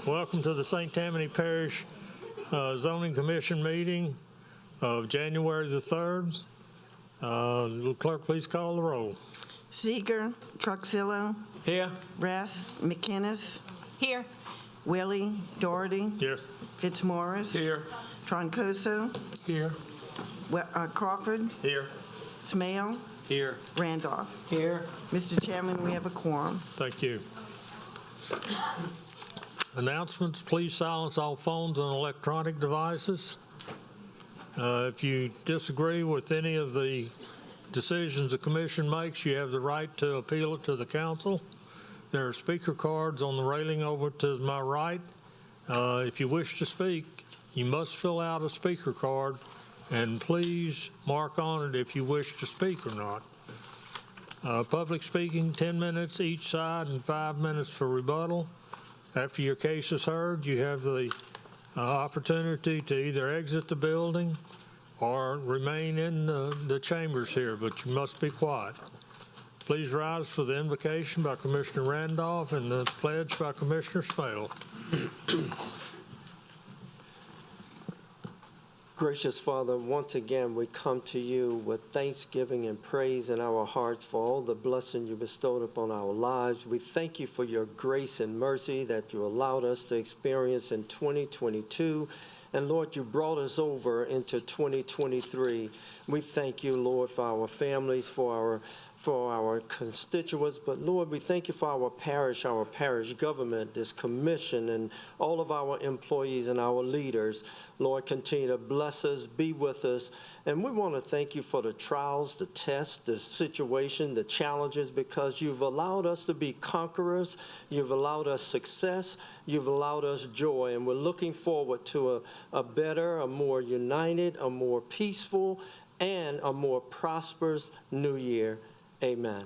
Welcome to the St. Tammany Parish Zoning Commission meeting of January the 3rd. Will clerk please call the roll? Seeger, Truxillo, Here. Rest, McInnes, Here. Willie, Doherty, Here. Fitzmaurice, Here. Troncoso, Here. Crawford, Here. Smale, Here. Randolph. Here. Mr. Chairman, we have a quorum. Thank you. Announcements, please silence all phones and electronic devices. If you disagree with any of the decisions the commission makes, you have the right to appeal it to the council. There are speaker cards on the railing over to my right. If you wish to speak, you must fill out a speaker card and please mark on it if you wish to speak or not. Public speaking, 10 minutes each side and 5 minutes for rebuttal. After your case is heard, you have the opportunity to either exit the building or remain in the chambers here, but you must be quiet. Please rise for the invocation by Commissioner Randolph and the pledge by Commissioner Smale. Gracious Father, once again we come to you with thanksgiving and praise in our hearts for all the blessing you bestowed upon our lives. We thank you for your grace and mercy that you allowed us to experience in 2022. And Lord, you brought us over into 2023. We thank you, Lord, for our families, for our constituents. But Lord, we thank you for our parish government, this commission, and all of our employees and our leaders. Lord, continue to bless us, be with us. And we want to thank you for the trials, the tests, the situation, the challenges, because you've allowed us to be conquerors. You've allowed us success. You've allowed us joy. And we're looking forward to a better, a more united, a more peaceful, and a more prosperous new year. Amen.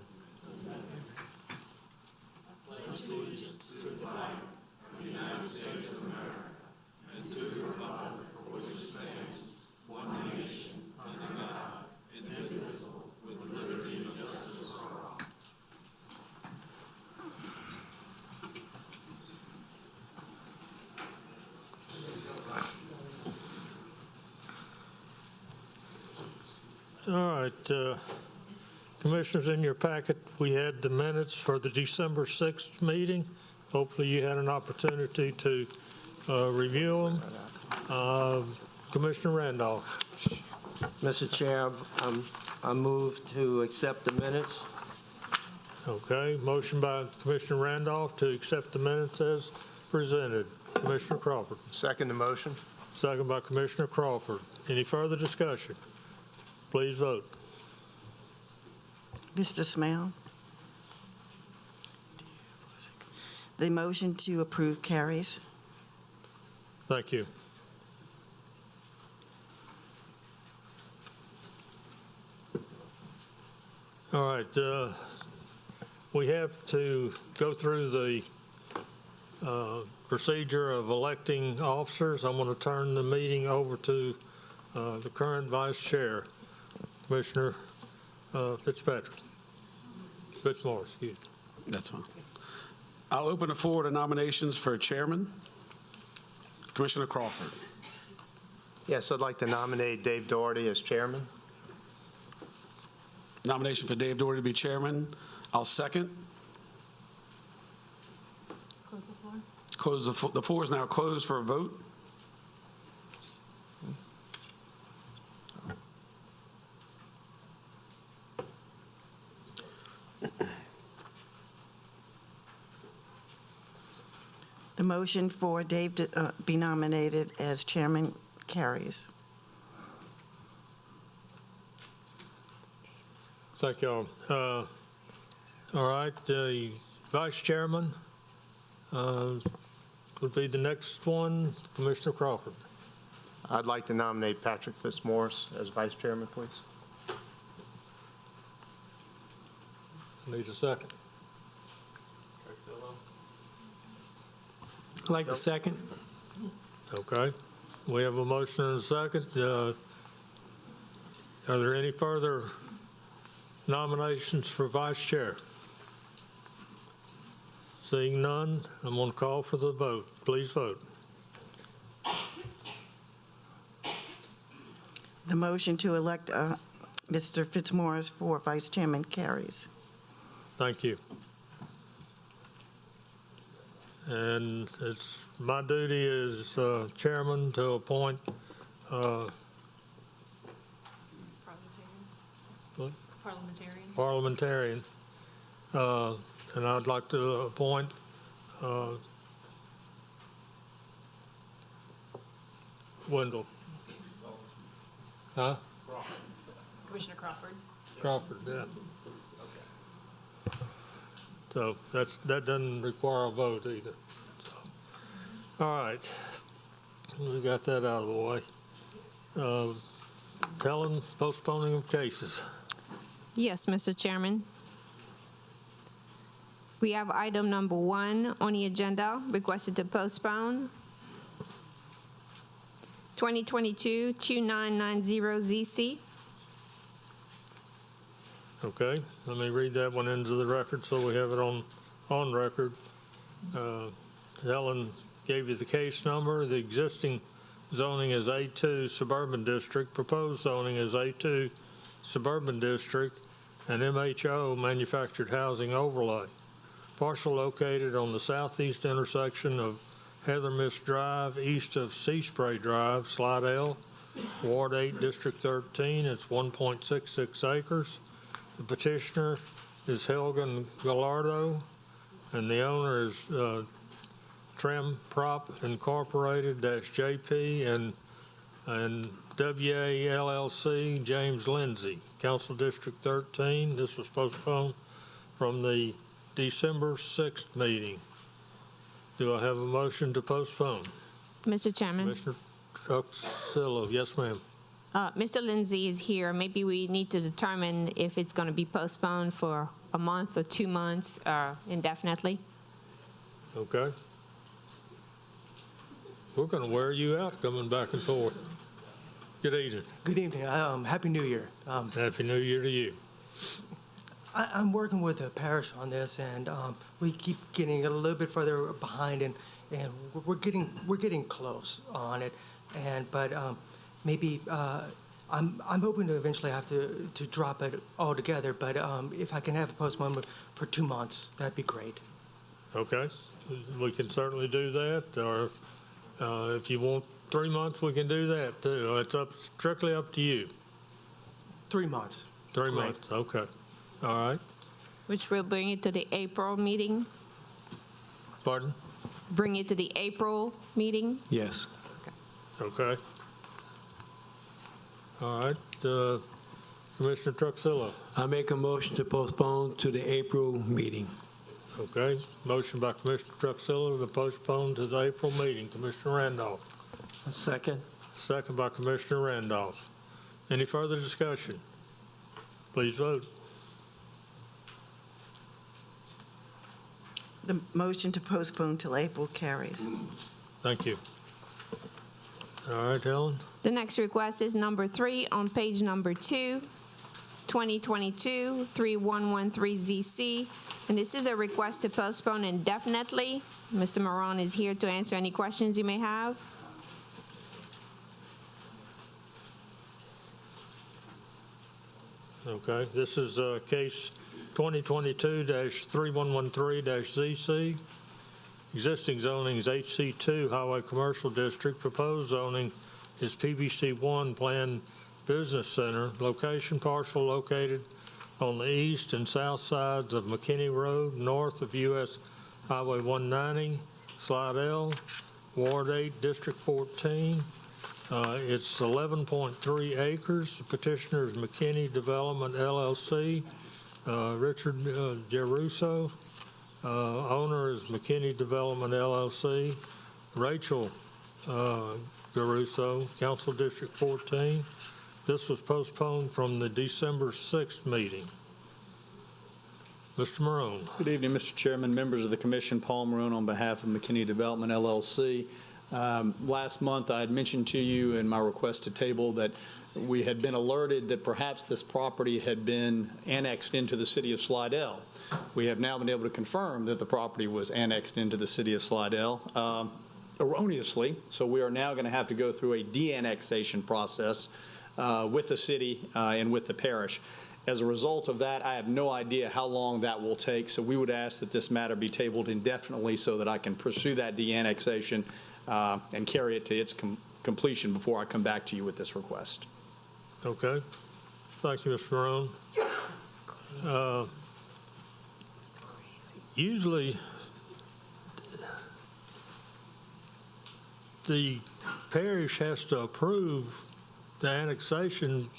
All right, Commissioners, in your packet, we had the minutes for the December 6th meeting. Hopefully you had an opportunity to review them. Commissioner Randolph. Mr. Chair, I move to accept the minutes. Okay, motion by Commissioner Randolph to accept the minutes as presented. Commissioner Crawford. Second the motion. Second by Commissioner Crawford. Any further discussion? Please vote. Mr. Smale? The motion to approve carries. Thank you. All right, we have to go through the procedure of electing officers. I'm going to turn the meeting over to the current vice chair, Commissioner Fitzmaurice, excuse me. That's fine. I'll open the floor to nominations for chairman. Commissioner Crawford. Yes, I'd like to nominate Dave Doherty as chairman. Nomination for Dave Doherty to be chairman. I'll second. Close the floor. Close the floor is now closed for a vote. The motion for Dave to be nominated as chairman carries. Thank you all. All right, the vice chairman would be the next one, Commissioner Crawford. I'd like to nominate Patrick Fitzmaurice as vice chairman, please. Need a second. I'd like the second. Okay. We have a motion and a second. Are there any further nominations for vice chair? Seeing none, I'm going to call for the vote. Please vote. The motion to elect Mr. Fitzmaurice for vice chairman carries. Thank you. And it's my duty as chairman to appoint, what? Parliamentarian. And I'd like to appoint Wendell. Huh? Commissioner Crawford. Crawford, yeah. So that doesn't require a vote either. So, all right, we got that out of the way. Helen, postponing of cases. Yes, Mr. Chairman. We have item number 1 on the agenda, requested to postpone 2022-2990 ZC. Okay, let me read that one into the record so we have it on record. Helen gave you the case number. The existing zoning is A2 Suburban District. Proposed zoning is A2 Suburban District and MHO Manufactured Housing Overlay. Parcel located on the southeast intersection of Heather Mist Drive, east of Sea Spray Drive, Slide L, Ward 8, District 13. It's 1.66 acres. The petitioner is Helgen Gallardo, and the owner is Trim Prop Incorporated -JP and WA LLC, James Lindsay, Council District 13. This was postponed from the December 6th meeting. Do I have a motion to postpone? Mr. Chairman, Commissioner Truxillo, yes, ma'am. Mr. Lindsay is here. Maybe we need to determine if it's going to be postponed for a month or 2 months or indefinitely. Okay. We're going to wear you out coming back and forth. Good evening. Good evening. Happy New Year. Happy New Year to you. I'm working with the parish on this, and we keep getting a little bit further behind, and we're getting close on it. But maybe I'm hoping to eventually have to drop it altogether. But if I can have a postponement for 2 months, that'd be great. Okay. We can certainly do that, or if you want 3 months, we can do that too. It's strictly up to you. 3 months. 3 Great. months, okay. All right. Which will bring it to the April meeting? Pardon? Bring it to the April meeting? Yes. Okay. All right. Commissioner Truxillo. I make a motion to postpone to the April meeting. Okay. Motion by Commissioner Truxillo to postpone to the April meeting. Commissioner Randolph. A second. Second by Commissioner Randolph. Any further discussion? Please vote. The motion to postpone till April carries. Thank you. All right, Helen. The next request is number 3 on page number 2, 2022-3113 ZC. And this is a request to postpone indefinitely. Mr. Moran is here to answer any questions you may have. Okay, this is case 2022-3113-ZC. Existing zoning is HC2 Highway Commercial District. Proposed zoning is PBC1 Planned Business Center. Location parcel located on the east and south sides of McKinney Road, north of US Highway 190, Slide L, Ward 8, District 14. It's 11.3 acres. The petitioner is McKinney Development LLC. Richard Geruso. Owner is McKinney Development LLC. Rachel Geruso, Council District 14. This was postponed from the December 6th meeting. Mr. Marone. Good evening, Mr. Chairman, members of the commission. Paul Marone on behalf of McKinney Development LLC. Last month, I had mentioned to you in my request to table that we had been alerted that perhaps this property had been annexed into the city of Slidell. We have now been able to confirm that the property was annexed into the city of Slidell erroneously, so we are now going to have to go through a de-annexation process with the city and with the parish. As a result of that, I have no idea how long that will take, so we would ask that this matter be tabled indefinitely so that I can pursue that de-annexation and carry it to its completion before I come back to you with this request. Okay. Thank you, Mr. Roan. Usually, the parish has to approve the annexation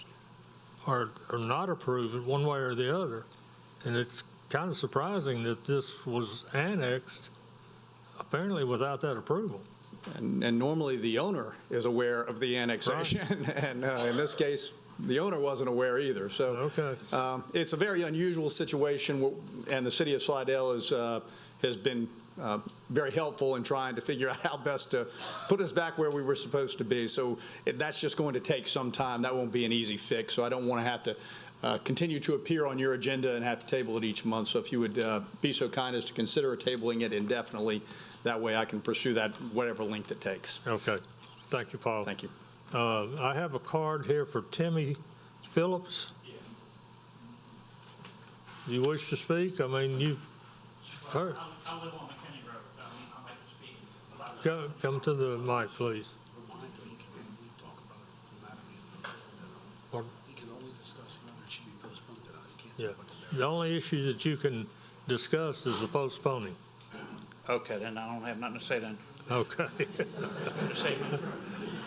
or not approve it one way or the other. And it's kind of surprising that this was annexed apparently without that approval. And normally, the owner is aware of the annexation, and in this case, the owner wasn't aware either. So Okay. it's a very unusual situation, and the city of Slidell has been very helpful in trying to figure out how best to put us back where we were supposed to be. So that's just going to take some time. That won't be an easy fix. So I don't want to have to continue to appear on your agenda and have to table it each month. So if you would be so kind as to consider tabling it indefinitely, that way I can pursue that whatever length it takes. Okay. Thank you, Paul. Thank you. I have a card here for Timmy Phillips. Do you wish to speak? I mean, you've heard. I live on McKinney Road. I'd like to speak about Come to the mic, please. Pardon? He can only discuss whether it should be postponed or not. He can't Yeah. talk about the The only issue that you can discuss is the postponing. Okay, then I don't have nothing to say then. Okay. Just say it.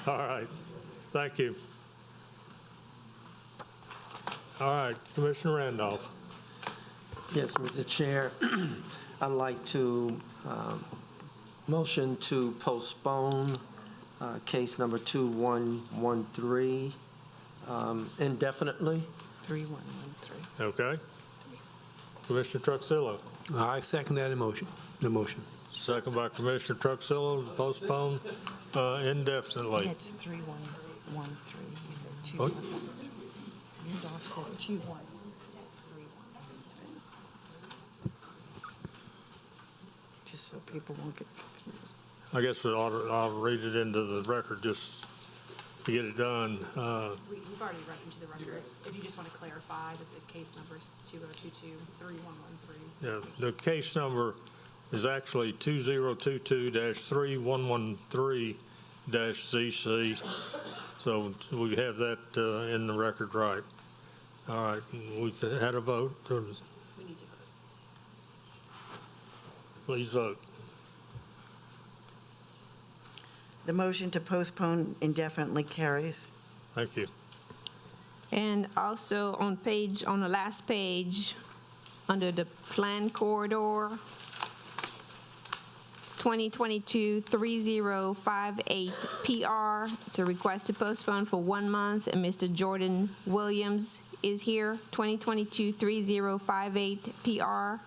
All right. Thank you. All right, Commissioner Randolph. Yes, Mr. Chair, I'd like to motion to postpone case number 2113 indefinitely. 3113. Okay. Commissioner Truxillo. I second that motion. The motion. Second by Commissioner Truxillo to postpone indefinitely. That's 3113. He said Oh. 2113. Randolph said 21. That's 3113. Just so people won't get confused. I guess I'll read it into the record just to get it done. We've already read into the record. If you just want to clarify that the case number is 2022-3113. Yeah, the case number is actually 2022-3113-ZC. So we have that in the record right. All right, we've had a vote. We need to vote. Please vote. The motion to postpone indefinitely carries. Thank you. And also on the last page, under the plan corridor, 2022-3058 PR. It's a request to postpone for 1 month, and Mr. Jordan Williams is here. 2022-3058 PR.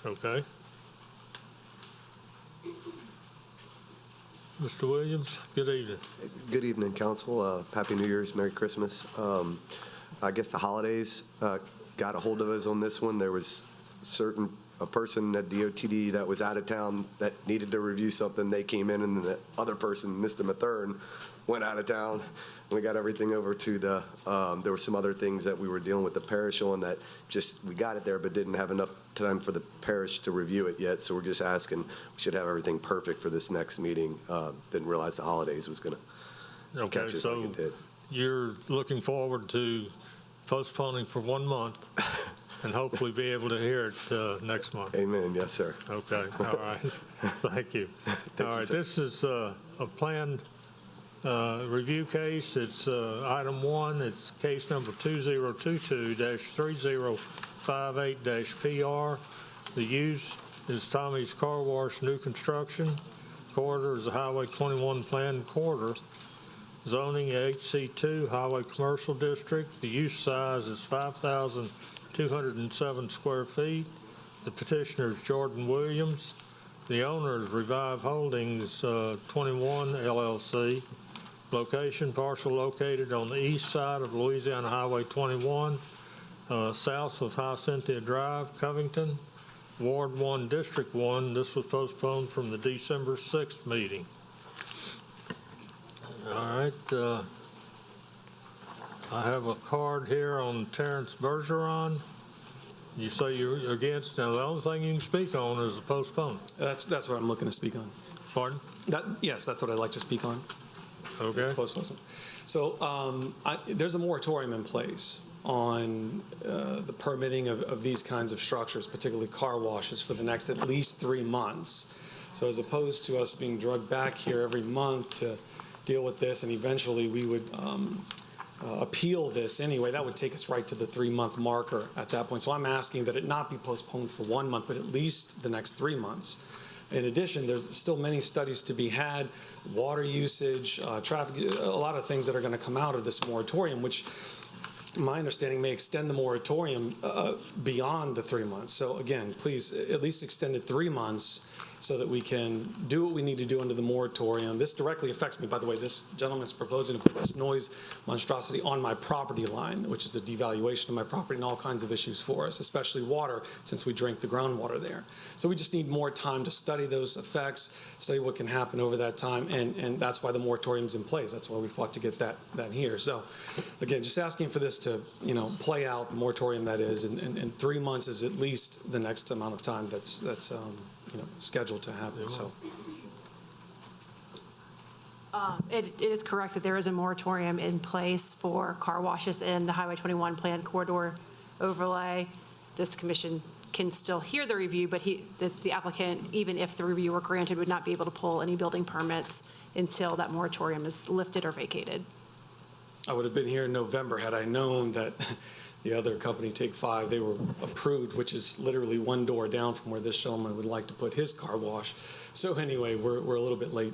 Okay. Mr. Williams, good evening. Good evening, Council. Happy New Year's, Merry Christmas. I guess the holidays got a hold of us on this one. There was a person at DOTD that was out of town that needed to review something. They came in, and the other person, Mr. Mathern, went out of town. We got everything over to the, there were some other things that we were dealing with the parish on that we got it there, but didn't have enough time for the parish to review it yet. So we're just asking, we should have everything perfect for this next meeting. Didn't realize the holidays was going to Okay, catch us so like it did. you're looking forward to postponing for 1 month and hopefully be able to hear it next month. Amen. Yes, sir. Okay, all right. Thank you. Thank All you, right, sir. this is a planned review case. It's item 1. It's case number 2022-3058-PR. The use is Tommy's Car Wash new construction. Corridor is a Highway 21 planned corridor. Zoning HC2 Highway Commercial District. The use size is 5,207 square feet. The petitioner is Jordan Williams. The owner is Revive Holdings 21 LLC. Location parcel located on the east side of Louisiana Highway 21, south of Cynthia Drive, Covington, Ward 1, District 1. This was postponed from the December 6th meeting. All right. I have a card here on Terrence Bergeron. You say you're against. Now, the only thing you can speak on is the postpone. That's what I'm looking to speak on. Pardon? Yes, that's what I'd like to speak on. Okay. Is the postponement. So there's a moratorium in place on the permitting of these kinds of structures, particularly car washes, for the next at least 3 months. So as opposed to us being drugged back here every month to deal with this, and eventually we would appeal this anyway, that would take us right to the 3-month marker at that point. So I'm asking that it not be postponed for 1 month, but at least the next 3 months. In addition, there's still many studies to be had, water usage, traffic, a lot of things that are going to come out of this moratorium, which my understanding may extend the moratorium beyond the 3 months. So again, please at least extend it 3 months so that we can do what we need to do under the moratorium. This directly affects me, by the way. This gentleman is proposing to put this noise monstrosity on my property line, which is a devaluation of my property and all kinds of issues for us, especially water, since we drink the groundwater there. So we just need more time to study those effects, study what can happen over that time, and that's why the moratorium's in place. That's why we fought to get that here. So again, just asking for this to, play out, the moratorium that is, and 3 months is at least the next amount of time that's scheduled to happen. So It is correct that there is a moratorium in place for car washes in the Highway 21 planned corridor overlay. This commission can still hear the review, but the applicant, even if the review were granted, would not be able to pull any building permits until that moratorium is lifted or vacated. I would have been here in November had I known that the other company, Take 5, they were approved, which is literally one door down from where this gentleman would like to put his car wash. So anyway, we're a little bit late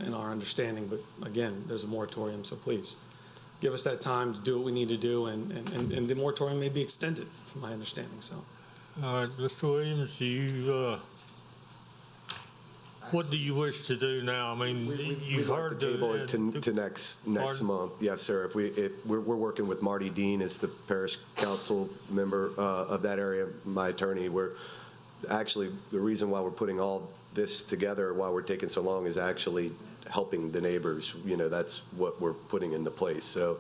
in our understanding, but again, there's a moratorium, so please give us that time to do what we need to do, and the moratorium may be extended, from my understanding. So, all right, Mr. Williams, do you, what do you wish to do now? I mean, you've We'd like heard to table it to next Pardon? month. Yes, sir. We're working with Marty Dean as the parish council member of that area, my attorney. We're actually, the reason why we're putting all this together, why we're taking so long, is actually helping the neighbors. That's what we're putting into place. So,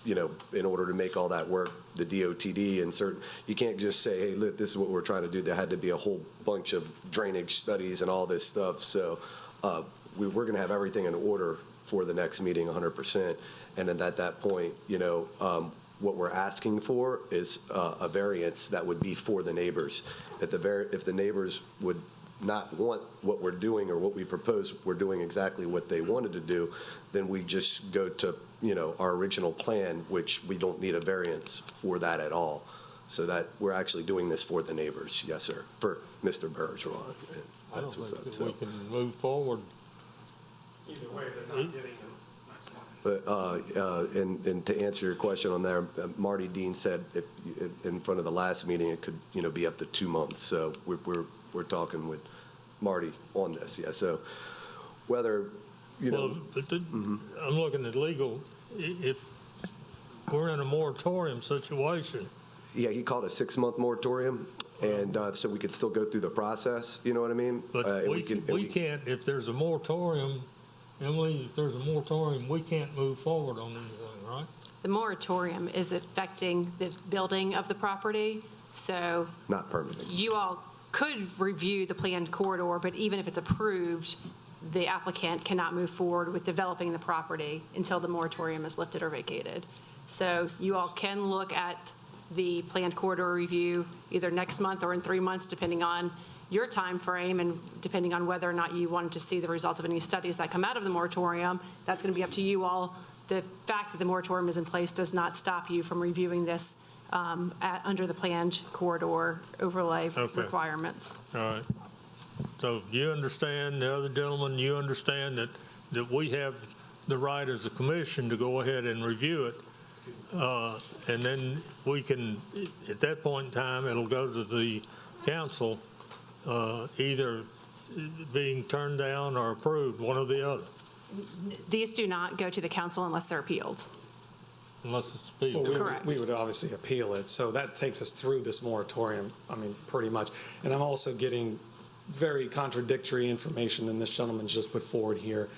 in order to make all that work, the DOTD and you can't just say, hey, look, this is what we're trying to do. There had to be a whole bunch of drainage studies and all this stuff. So we're going to have everything in order for the next meeting 100%. And then at that point, what we're asking for is a variance that would be for the neighbors. If the neighbors would not want what we're doing or what we propose, we're doing exactly what they wanted to do, then we just go to our original plan, which we don't need a variance for that at all. So that we're actually doing this for the neighbors, yes, sir, for Mr. Bergeron. That's what's up. we can move forward. either way, they're not getting them next month. But, and to answer your question on there, Marty Dean said if in front of the last meeting, it could, be up to 2 months. So we're talking with Marty on this, yeah. So whether, Well, but I'm looking at legal, if we're in a moratorium situation. Yeah, he called a 6-month moratorium, and so we could still go through the process, you know what I mean? But And we can't, if there's a moratorium, Emily, if there's a moratorium, we can't move forward on anything, right? The moratorium is affecting the building of the property, so Not permanent. you all could review the planned corridor, but even if it's approved, the applicant cannot move forward with developing the property until the moratorium is lifted or vacated. So you all can look at the planned corridor review either next month or in 3 months, depending on your time frame and depending on whether or not you wanted to see the results of any studies that come out of the moratorium. That's going to be up to you all. The fact that the moratorium is in place does not stop you from reviewing this under the planned corridor overlay requirements. All right. So you understand, the other gentleman, you understand that we have the right as a commission to go ahead and review it. And then we can, at that point in time, it'll go to the council either being turned down or approved, one or the other, These do not go to the council unless they're appealed. unless it's Well, appealed. Correct. we would obviously appeal it, so that takes us through this moratorium, I mean, pretty much. And I'm also getting very contradictory information than this gentleman's just put forward here.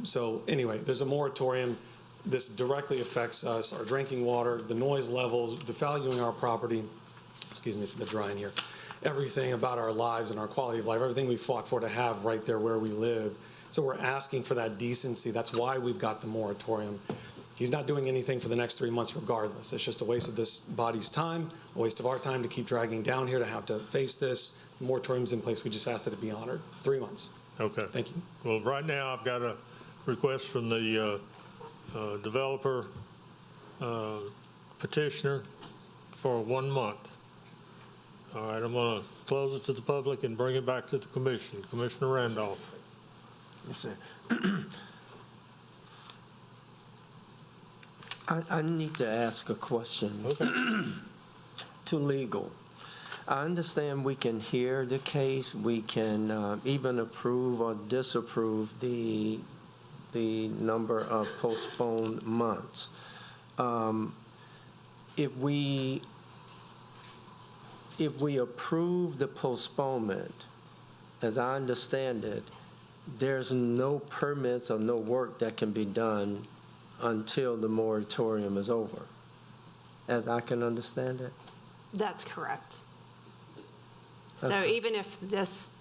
So anyway, there's a moratorium. This directly affects us, our drinking water, the noise levels, devaluing our property. Excuse me, it's a bit dry in here. Everything about our lives and our quality of life, everything we fought for to have right there where we live. So we're asking for that decency. That's why we've got the moratorium. He's not doing anything for the next 3 months regardless. It's just a waste of this body's time, a waste of our time to keep dragging down here to have to face this. The moratorium's in place. We just ask that it be honored. 3 months. Okay. Thank you. Well, right now, I've got a request from the developer petitioner for 1 month. All right, I'm going to close it to the public and bring it back to the commission. Commissioner Randolph. Yes, sir. I need to ask a question to legal. I understand we can hear the case, we can even approve or disapprove the number of postponed months. If we approve the postponement, as I understand it, there's no permits or no work that can be done until the moratorium is over, as I can understand it. That's correct. So Okay. even if this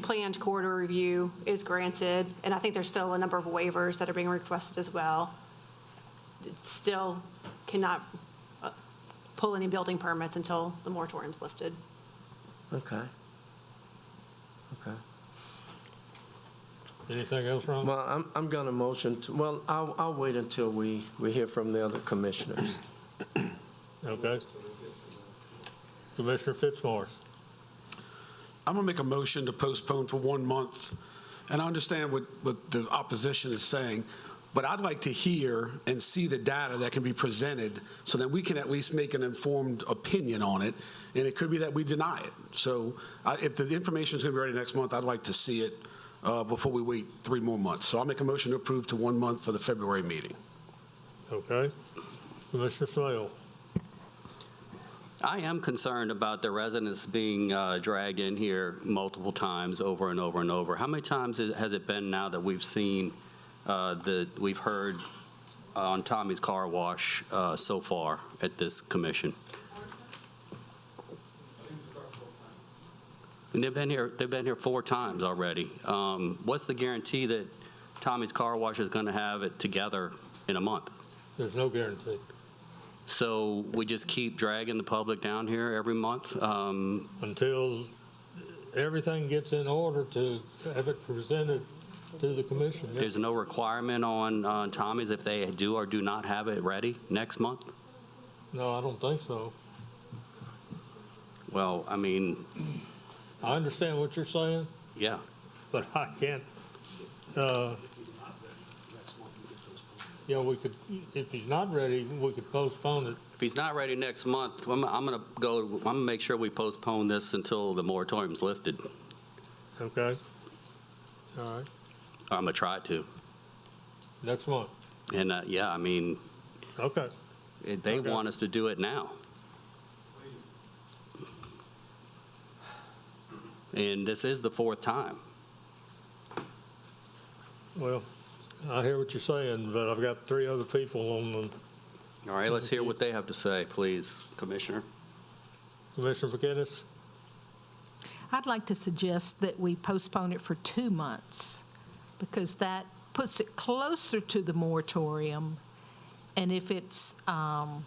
planned corridor review is granted, and I think there's still a number of waivers that are being requested as well, it still cannot pull any building permits until the moratorium's lifted. Okay. Okay. Anything else, Ron? Well, I'm going to motion to, well, I'll wait until we hear from the other commissioners. Okay. Commissioner Fitzmaurice. I'm going to make a motion to postpone for 1 month. And I understand what the opposition is saying, but I'd like to hear and see the data that can be presented so that we can at least make an informed opinion on it. And it could be that we deny it. So if the information is going to be ready next month, I'd like to see it before we wait 3 more months. So I'll make a motion to approve to 1 month for the February meeting. Okay. Commissioner Smale. I am concerned about the residents being dragged in here multiple times over and over and over. How many times has it been now that we've seen, we've heard on Tommy's Car Wash so far at this commission? And they've been here 4 times already. What's the guarantee that Tommy's Car Wash is going to have it together in a month? There's no guarantee. So we just keep dragging the public down here every month? Until everything gets in order to have it presented to the commission. Yeah. There's no requirement on Tommy's if they do or do not have it ready next month? No, I don't think so. Well, I mean, I understand what you're saying, yeah. but I can't, we could, if he's not ready, we could postpone it. If he's not ready next month, I'm gonna make sure we postpone this until the moratorium's lifted. Okay. All right. I'm gonna try to. Next month. And, yeah, I mean, Okay. they Okay. want us to do it now. And this is the 4th time. Well, I hear what you're saying, but I've got 3 other people on the, All right, let's hear what they have to say, please, Commissioner. Commissioner McInnes? I'd like to suggest that we postpone it for 2 months, because that puts it closer to the moratorium. And if it's, when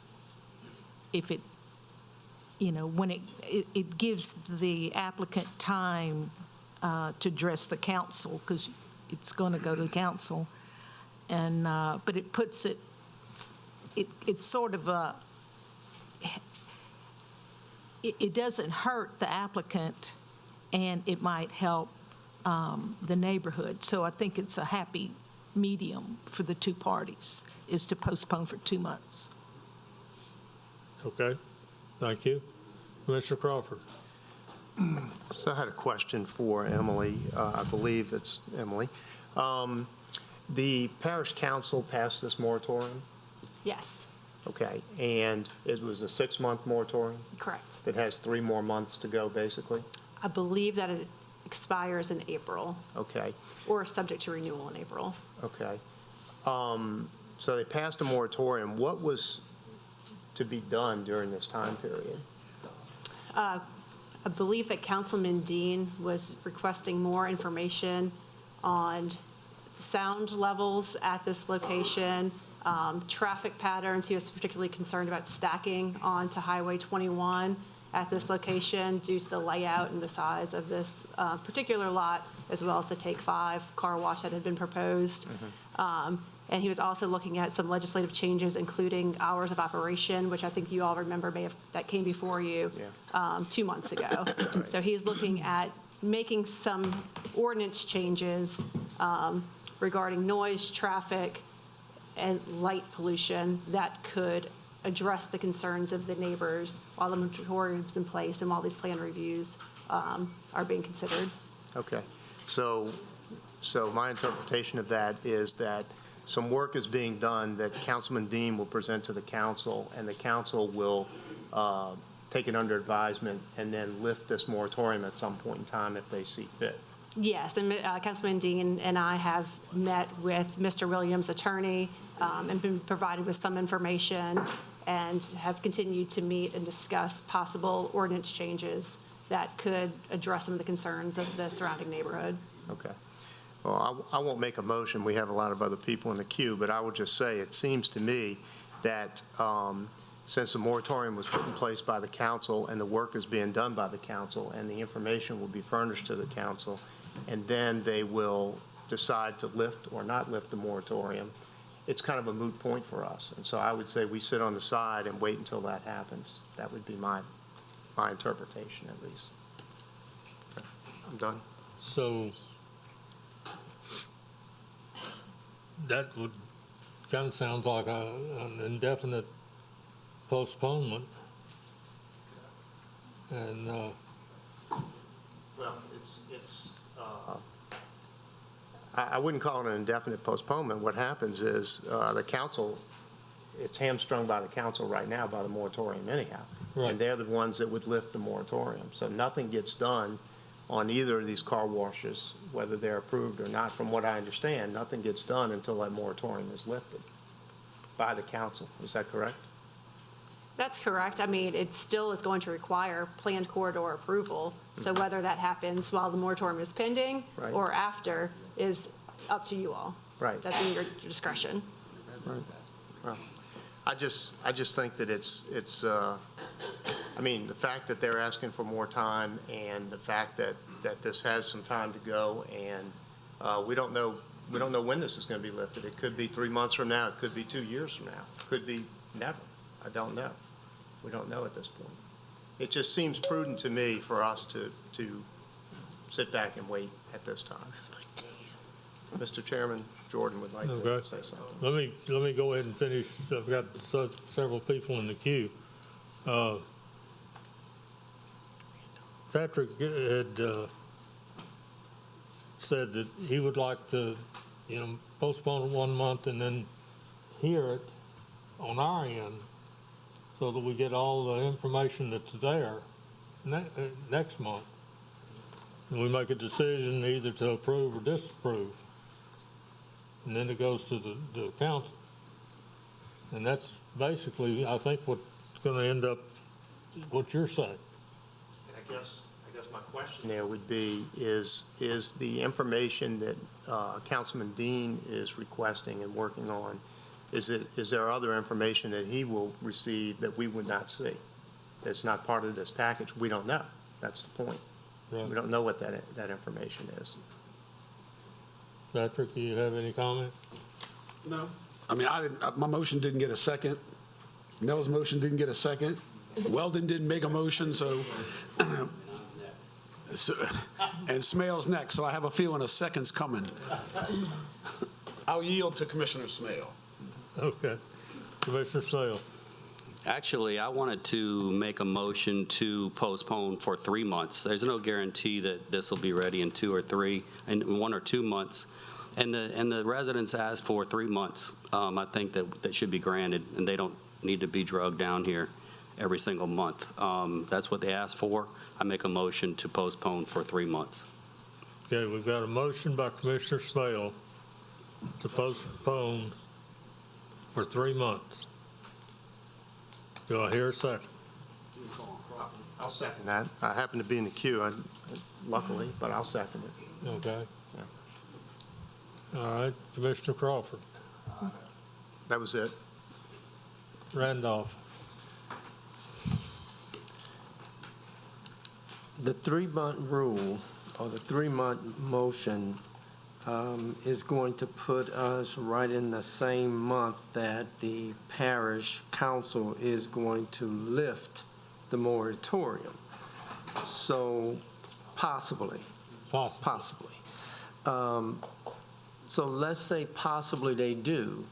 it gives the applicant time to address the council, because it's going to go to the council. And, but it puts it's sort of it doesn't hurt the applicant, and it might help the neighborhood. So I think it's a happy medium for the 2 parties, is to postpone for 2 months. Okay. Thank you. Commissioner Crawford? So I had a question for Emily. I believe it's Emily. The parish council passed this moratorium, Yes, okay, and it was a 6-month moratorium correct. that has 3 more months to go, basically? I believe that it expires in April, Okay, or subject to renewal in April. okay. So they passed a moratorium. What was to be done during this time period? I believe that Councilman Dean was requesting more information on sound levels at this location, traffic patterns. He was particularly concerned about stacking onto Highway 21 at this location due to the layout and the size of this particular lot, as well as the Take 5 car wash that had been proposed. And he was also looking at some legislative changes, including hours of operation, which I think you all remember that came before you 2 months ago. So he's looking at making some ordinance changes regarding noise, traffic, and light pollution that could address the concerns of the neighbors while the moratorium's in place and while these plan reviews are being considered. Okay, so my interpretation of that is that some work is being done that Councilman Dean will present to the council, and the council will take it under advisement and then lift this moratorium at some point in time if they see fit. Yes, and Councilman Dean and I have met with Mr. Williams' attorney and been provided with some information and have continued to meet and discuss possible ordinance changes that could address some of the concerns of the surrounding neighborhood. Okay. Well, I won't make a motion. We have a lot of other people in the queue, but I will just say it seems to me that since the moratorium was put in place by the council and the work is being done by the council and the information will be furnished to the council, and then they will decide to lift or not lift the moratorium, it's kind of a moot point for us. And so I would say we sit on the side and wait until that happens. That would be my interpretation, at least. Okay. I'm done. So that would kind of sound like an indefinite postponement. And Well, I wouldn't call it an indefinite postponement. What happens is the council, it's hamstrung by the council right now by the moratorium anyhow. Right. And they're the ones that would lift the moratorium. So nothing gets done on either of these car washes, whether they're approved or not. From what I understand, nothing gets done until that moratorium is lifted by the council. Is that correct? That's correct. I mean, it still is going to require planned corridor approval. So whether that happens while the moratorium is pending Right. or after is up to you all. Right. That's in your discretion. Right. Well, I just think that it's I mean, the fact that they're asking for more time and the fact that this has some time to go and we don't know when this is going to be lifted. It could be 3 months from now. It could be 2 years from now. It could be never. I don't know. We don't know at this point. It just seems prudent to me for us to sit back and wait at this time. Mr. Chairman, Jordan would like to Okay. say something. let me go ahead and finish. I've got several people in the queue. Patrick had said that he would like to, postpone it 1 month and then hear it on our end so that we get all the information that's there next month. And we make a decision either to approve or disapprove. And then it goes to the council. And that's basically, I think, what's going to end up, what you're saying. And I guess my question there would be, is the information that Councilman Dean is requesting and working on, is there other information that he will receive that we would not see? That's not part of this package? We don't know. That's the point. Right. We don't know what that information is. Patrick, do you have any comment? No. I mean, my motion didn't get a second. Nell's motion didn't get a second. Weldon didn't make a motion, so and Smale's next, so I have a feeling a second's coming. I'll yield to Commissioner Smale. Okay. Commissioner Smale. Actually, I wanted to make a motion to postpone for 3 months. There's no guarantee that this will be ready in 2 or 3, in 1 or 2 months. And the residents asked for 3 months. I think that should be granted, and they don't need to be drugged down here every single month. That's what they asked for. I make a motion to postpone for 3 months. Okay, we've got a motion by Commissioner Smale to postpone for 3 months. Do I hear a second? I'll second that. I happen to be in the queue, luckily, but I'll second it. Okay. All right, Commissioner Crawford. That was it. Randolph. The 3-month rule, or the 3-month motion, is going to put us right in the same month that the parish council is going to lift the moratorium. So possibly. So let's say possibly they do.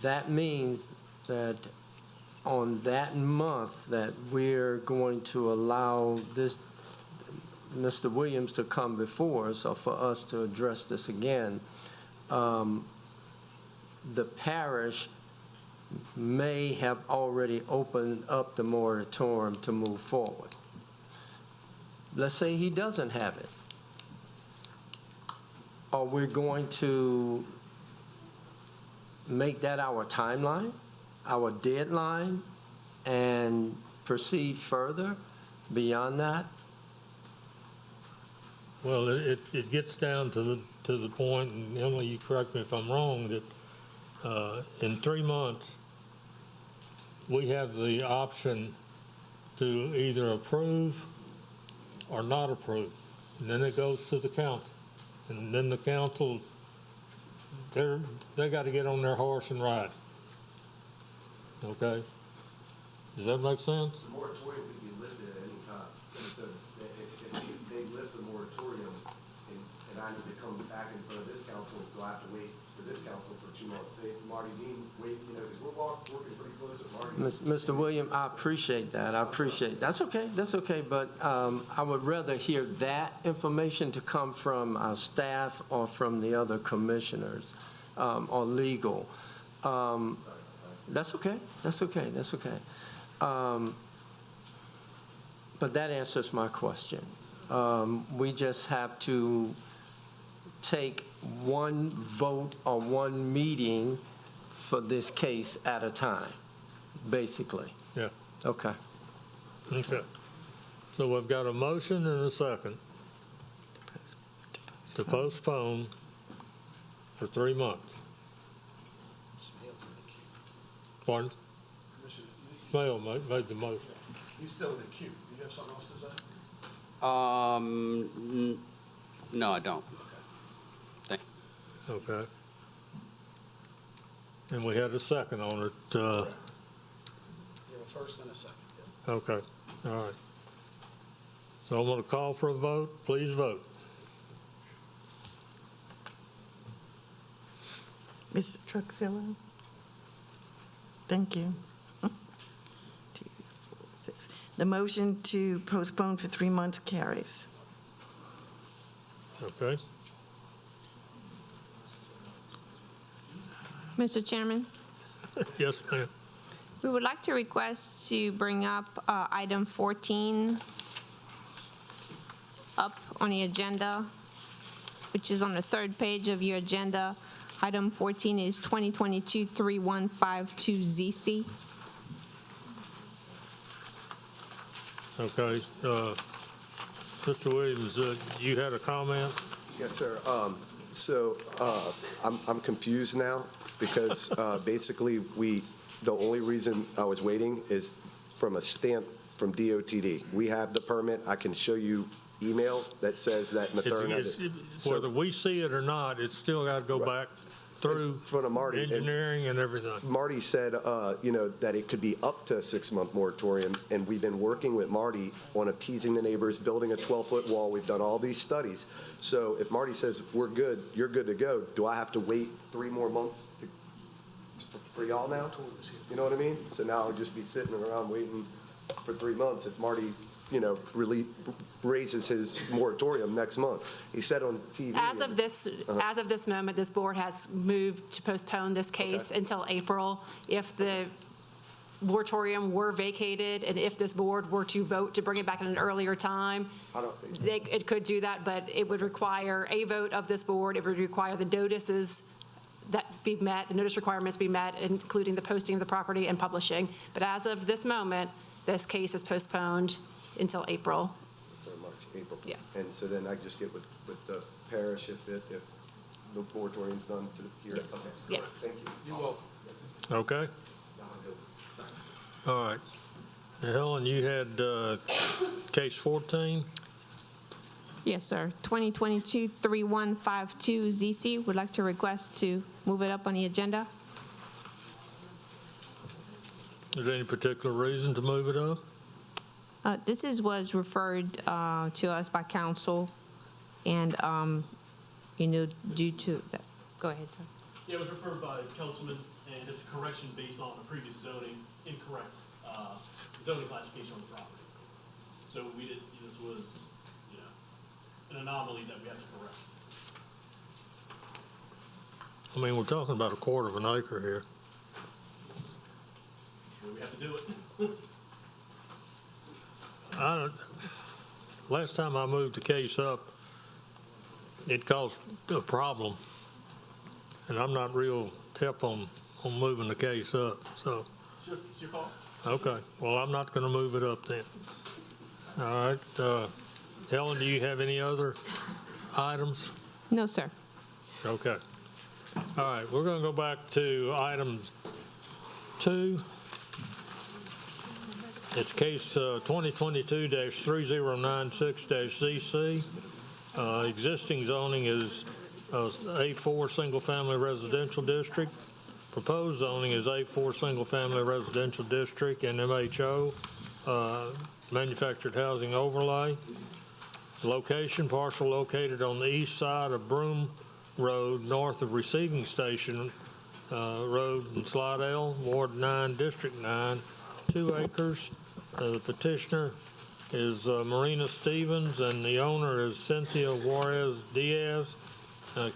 That means that on that month that we're going to allow this Mr. Williams to come before us, or for us to address this again, the parish may have already opened up the moratorium to move forward. Let's say he doesn't have it. Are we going to make that our timeline, our deadline, and proceed further beyond that? Well, it gets down to the point, and Emily, you correct me if I'm wrong, that in 3 months, we have the option to either approve or not approve. And then it goes to the council. And then the council, they got to get on their horse and ride. Okay? Does that make sense? The moratorium could be lifted at any time. So if they lift the moratorium and I need to come back in front of this council, do I have to wait for this council for 2 months? Say, Marty Dean, wait, because we're working pretty close with Marty. Mr. William, I appreciate that. That's okay, but I would rather hear that information to come from our staff or from the other commissioners or legal. That's okay. But that answers my question. We just have to take one vote or one meeting for this case at a time, basically. Yeah. Okay. Okay. So we've got a motion and a second to postpone for 3 months. Pardon? Smale made the motion. He's still in the queue. Do you have something else to say? No, I don't. Okay. And we had a second on it. You have a first and a second. Yeah. Okay, all right. So I'm going to call for a vote. Please vote. Mr. Truxillo? Thank you. 2, 4, 6. The motion to postpone for 3 months carries. Okay. Mr. Chairman, Yes, ma'am. we would like to request to bring up item 14 up on the agenda, which is on the 3rd page of your agenda. Item 14 is 2022-3152ZC. Okay. Mr. Williams, you had a comment? Yes, sir. I'm confused now because basically the only reason I was waiting is from a stamp from DOTD. We have the permit. I can show you email that says that Mathern has it. Whether we see it or not, it's still got to go back through in front of Marty. Engineering and everything. Marty said, that it could be up to a 6-month moratorium, and we've been working with Marty on appeasing the neighbors, building a 12-foot wall. We've done all these studies. So if Marty says, we're good, you're good to go, do I have to wait 3 more months to for y'all now. You know what I mean? So now I'll just be sitting around waiting for 3 months if Marty, raises his moratorium next month. He said on TV. As of this moment, this board has moved to postpone this case until April. If the moratorium were vacated, and if this board were to vote to bring it back at an earlier time, it could do that, but it would require a vote of this board. It would require the notices that be met, the notice requirements be met, including the posting of the property and publishing. But as of this moment, this case is postponed until April. Until March, April. Yeah. And so then I just get with the parish if the moratorium's done to the hearing? Yes. Okay. Yes. Thank you. You're welcome. Okay. All right. Now, Helen, you had case 14? Yes, sir. 2022-3152 ZC would like to request to move it up on the agenda. Is there any particular reason to move it up? Was referred to us by council, and, due to that. Go ahead, sir. Yeah, it was referred by Councilman, and it's a correction based on the previous zoning, incorrect zoning classification on the property. So this was, an anomaly that we have to correct. I mean, we're talking about 1/4 of an acre here. We have to do it. Last time I moved the case up, it caused a problem, and I'm not real hip on moving the case up, so. It's your call. Okay, well, I'm not going to move it up then. All right, Helen, do you have any other items? No, sir. Okay. All right, we're going to go back to item 2. It's case 2022-3096-ZC. Existing zoning is A4 single-family residential district. Proposed zoning is A4 single-family residential district and MHO, manufactured housing overlay. Location, parcel located on the east side of Broom Road, north of Receiving Station Road in Slidell, Ward 9, District 9, 2 acres. The petitioner is Marina Stevens, and the owner is Cynthia Juarez Diaz,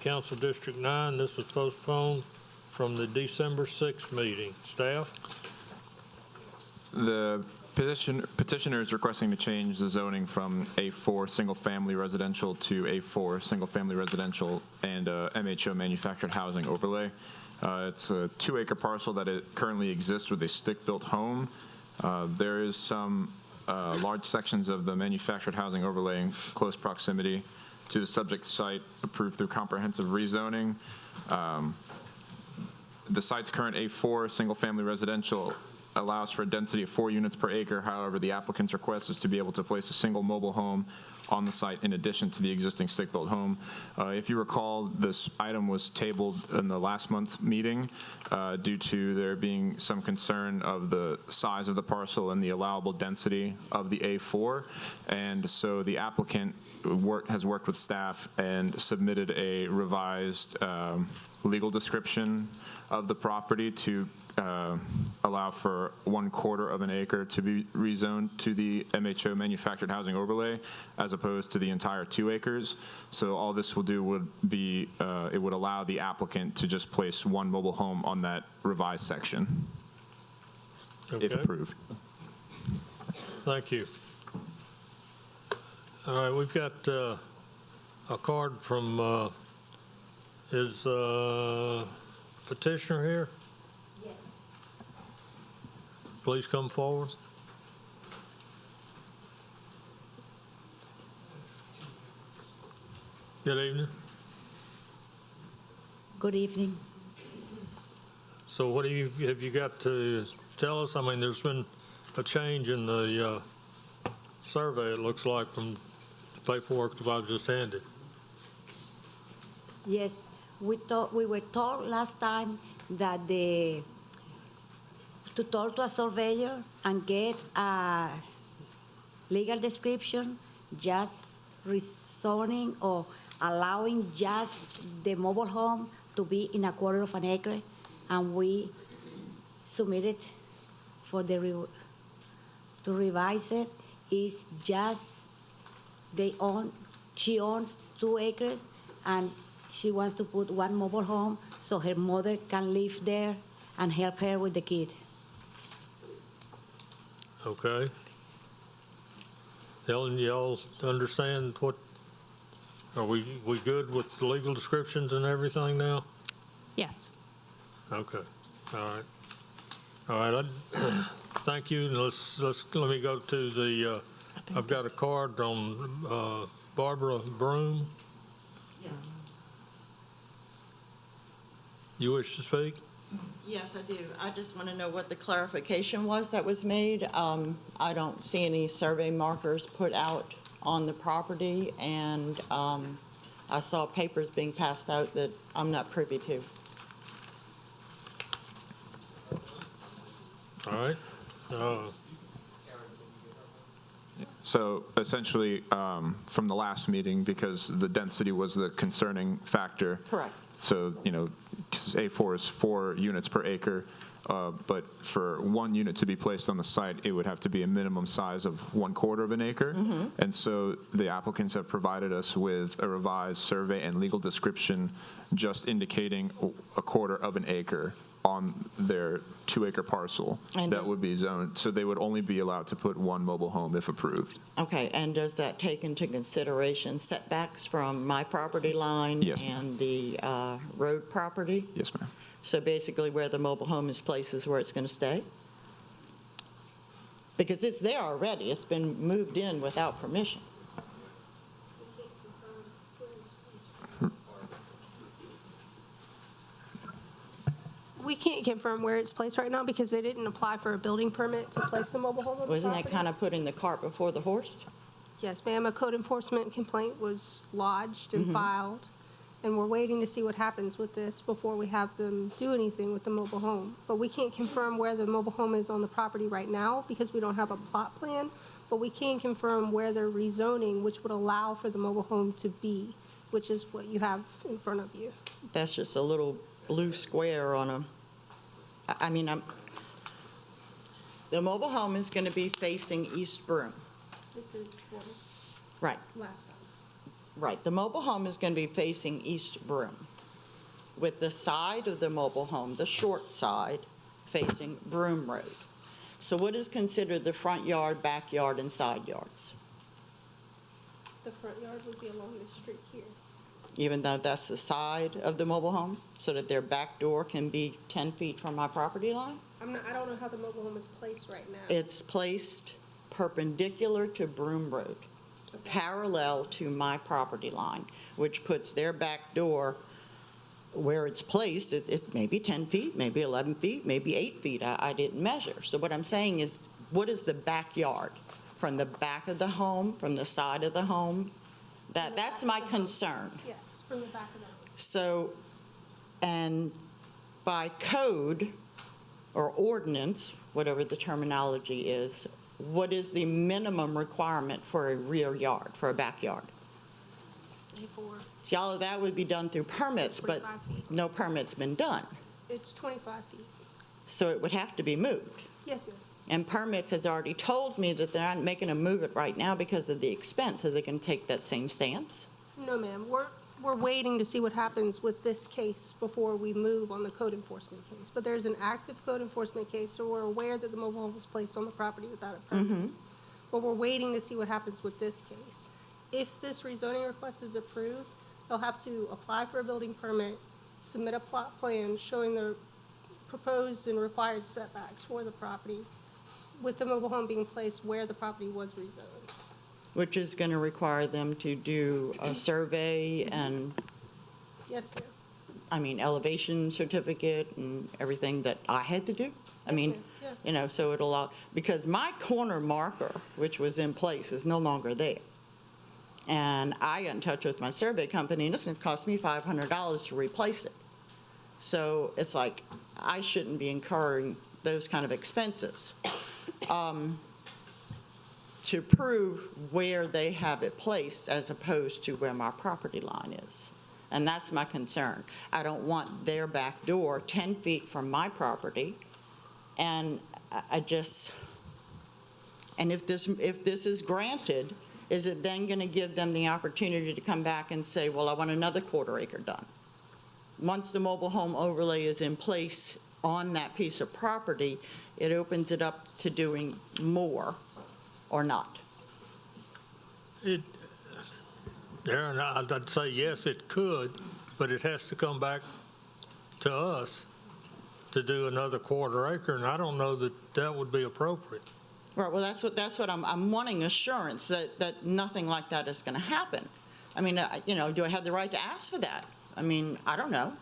Council District 9. This was postponed from the December 6th meeting. Staff? The petitioner is requesting to change the zoning from A4 single-family residential to A4 single-family residential and MHO manufactured housing overlay. It's a 2-acre parcel that it currently exists with a stick-built home. There is some large sections of the manufactured housing overlay in close proximity to the subject site approved through comprehensive rezoning. The site's current A4 single-family residential allows for a density of 4 units per acre. However, the applicant's request is to be able to place a single mobile home on the site in addition to the existing stick-built home. If you recall, this item was tabled in the last month meeting due to there being some concern of the size of the parcel and the allowable density of the A4. And so the applicant has worked with staff and submitted a revised legal description of the property to allow for 1/4 of an acre to be rezoned to the MHO manufactured housing overlay as opposed to the entire 2 acres. So all this will do would be, it would allow the applicant to just place 1 mobile home on that revised section, if approved. Thank you. All right, we've got a card from, is petitioner here? Please come forward. Good evening. Good evening. So what have you got to tell us? I mean, there's been a change in the survey, it looks like, from the paperwork that I just handed. Yes, we were told last time that to talk to a surveyor and get a legal description, just rezoning or allowing just the mobile home to be in 1/4 of an acre. and we submitted for to revise it. It's just she owns 2 acres, and she wants to put 1 mobile home so her mother can live there and help her with the kid. Okay. Helen, y'all understand what, are we good with the legal descriptions and everything now? Yes. Okay, all right. All right, thank you, and let me go to the, I've got a card on Barbara Broom. You wish to speak? Yes, I do. I just want to know what the clarification was that was made. I don't see any survey markers put out on the property, and I saw papers being passed out that I'm not privy to. All right. So essentially, from the last meeting, because the density was the concerning factor. Correct. So, because A4 is 4 units per acre, but for 1 unit to be placed on the site, it would have to be a minimum size of 1/4 of an acre. And so the applicants have provided us with a revised survey and legal description just indicating 1/4 of an acre on their 2-acre parcel And that would be zoned. So they would only be allowed to put 1 mobile home if approved. Okay, and does that take into consideration setbacks from my property line? Yes, ma'am. And the road property? Yes, ma'am. So basically where the mobile home is placed is where it's going to stay? Because it's there already. It's been moved in without permission. We can't confirm where it's placed right now because they didn't apply for a building permit to place a mobile home on the property. Wasn't that kind of putting the cart before the horse? Yes, ma'am. A code enforcement complaint was lodged and Mhm. filed, and we're waiting to see what happens with this before we have them do anything with the mobile home. But we can't confirm where the mobile home is on the property right now because we don't have a plot plan, but we can confirm where they're rezoning, which would allow for the mobile home to be, which is what you have in front of you. That's just a little blue square on the mobile home is going to be facing East Broome. This is what was Right, last time. right. The mobile home is going to be facing East Broome, with the side of the mobile home, the short side, facing Broome Road. So what is considered the front yard, backyard, and side yards? The front yard would be along this street here. Even though that's the side of the mobile home, so that their back door can be 10 feet from my property line? I don't know how the mobile home is placed right now. It's placed perpendicular to Broome Road, parallel to my property line, which puts their back door where it's placed. It may be 10 feet, maybe 11 feet, maybe 8 feet. I didn't measure. So what I'm saying is, what is the backyard? From the back of the home, from the side of the home? That's my concern. Yes, from the back of the home. So, and by code or ordinance, whatever the terminology is, what is the minimum requirement for a rear yard, for a backyard? A4. See, all of that would be done through permits, but 25 feet. no permit's been done. It's 25 feet. So it would have to be moved. Yes, ma'am. And permits has already told me that they're not making them move it right now because of the expense. Are they going to take that same stance? No, ma'am. We're waiting to see what happens with this case before we move on the code enforcement case. But there's an active code enforcement case, so we're aware that the mobile home was placed on the property without a permit. But we're waiting to see what happens with this case. If this rezoning request is approved, they'll have to apply for a building permit, submit a plot plan showing the proposed and required setbacks for the property, with the mobile home being placed where the property was rezoned. Which is going to require them to do a survey and, Yes, ma'am. I mean, elevation certificate and everything that I had to do. I mean, yeah. so it'll, because my corner marker, which was in place, is no longer there. And I got in touch with my survey company, and it's going to cost me $500 to replace it. So it's like, I shouldn't be incurring those kind of expenses. To prove where they have it placed as opposed to where my property line is. And that's my concern. I don't want their back door 10 feet from my property. And I just, and if this is granted, is it then going to give them the opportunity to come back and say, well, I want another quarter acre done? Once the mobile home overlay is in place on that piece of property, it opens it up to doing more or not. Darren, I'd say yes, it could, but it has to come back to us to do another quarter acre, and I don't know that that would be appropriate. Right, well, that's what I'm wanting assurance that nothing like that is going to happen. I mean, do I have the right to ask for that? I mean, I don't know.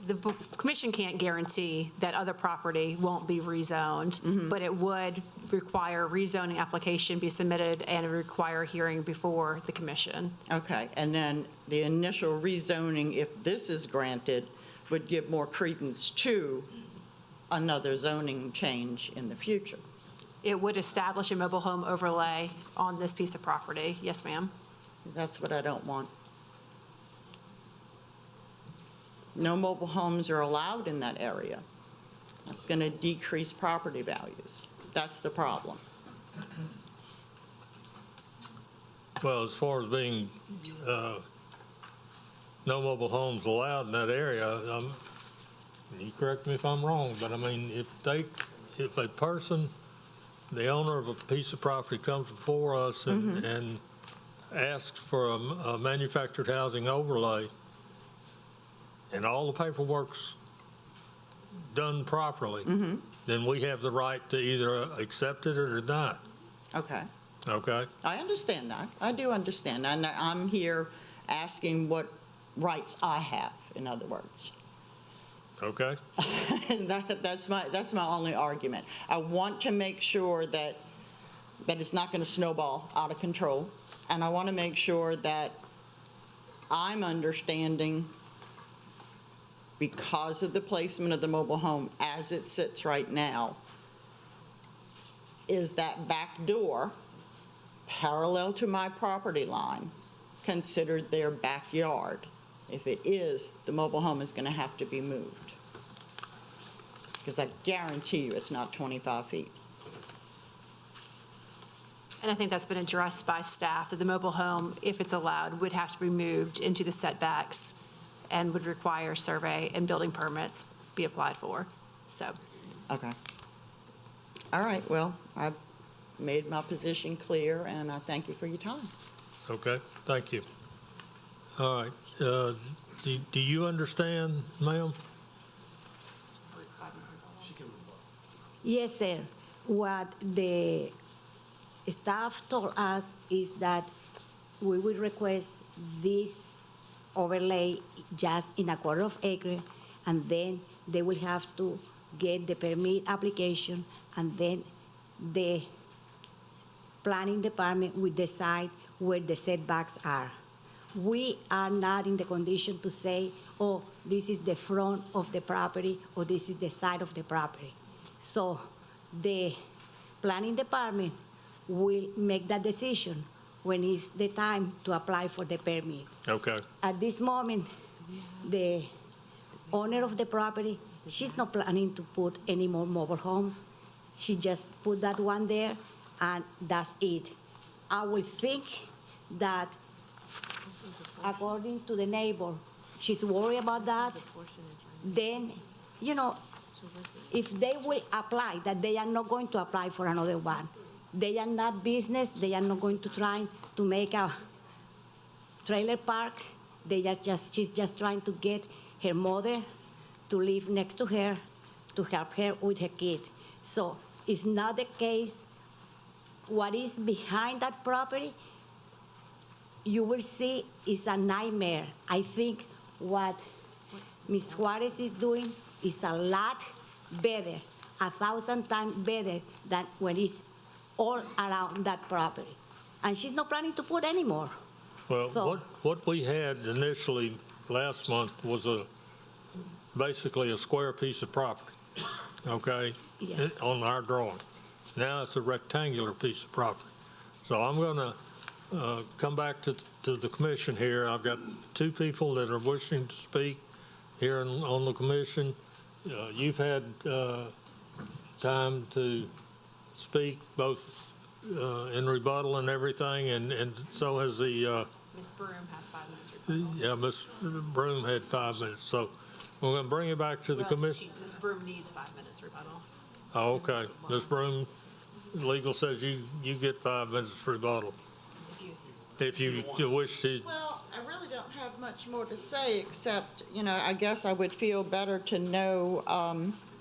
The commission can't guarantee that other property won't be rezoned, but it would require a rezoning application be submitted and require a hearing before the commission. Okay, and then the initial rezoning, if this is granted, would give more credence to another zoning change in the future. It would establish a mobile home overlay on this piece of property. Yes, ma'am. That's what I don't want. No mobile homes are allowed in that area. That's going to decrease property values. That's the problem. Well, as far as being no mobile homes allowed in that area, you correct me if I'm wrong, but I mean, if a person, the owner of a piece of property comes before us and asks for a manufactured housing overlay, and all the paperwork's done properly, then we have the right to either accept it or not. Okay. Okay? I understand that. I do understand. And I'm here asking what rights I have, in other words. Okay? And that's my only argument. I want to make sure that it's not going to snowball out of control. And I want to make sure that I'm understanding, because of the placement of the mobile home as it sits right now, is that back door parallel to my property line considered their backyard? If it is, the mobile home is going to have to be moved. Because I guarantee you it's not 25 feet. And I think that's been addressed by staff, that the mobile home, if it's allowed, would have to be moved into the setbacks and would require survey and building permits be applied for, so. Okay. All right, well, I've made my position clear, and I thank you for your time. Okay, thank you. All right, do you understand, ma'am? Yes, sir. What the staff told us is that we will request this overlay just in a quarter of acre, and then they will have to get the permit application, and then the planning department will decide where the setbacks are. We are not in the condition to say, oh, this is the front of the property, or this is the side of the property. So the planning department will make that decision when it's the time to apply for the permit. Okay. At this moment, the owner of the property, she's not planning to put any more mobile homes. She just put that one there, and that's it. I will think that, according to the neighbor, she's worried about that. Then, if they will apply, that they are not going to apply for another one. They are not business. They are not going to try to make a trailer park. She's just trying to get her mother to live next to her, to help her with her kid. So it's not the case. What is behind that property, you will see, is a nightmare. I think what Ms. Juarez is doing is a lot better, 1,000 times better than when it's all around that property. And she's not planning to put any more. Well, So- what we had initially last month was basically a square piece of property, okay, Yeah. on our drawing. Now it's a rectangular piece of property. So I'm going to come back to the commission here. I've got two people that are wishing to speak here on the commission. You've had time to speak both in rebuttal and everything, and so has the, Ms. Broom has 5 minutes rebuttal. yeah, Ms. Broom had 5 minutes. So we're going to bring it back to the commission. Ms. Broom needs 5 minutes rebuttal. Oh, okay. Ms. Broom, legal says you get 5 minutes rebuttal. If you wish to. Well, I really don't have much more to say, except, I guess I would feel better to know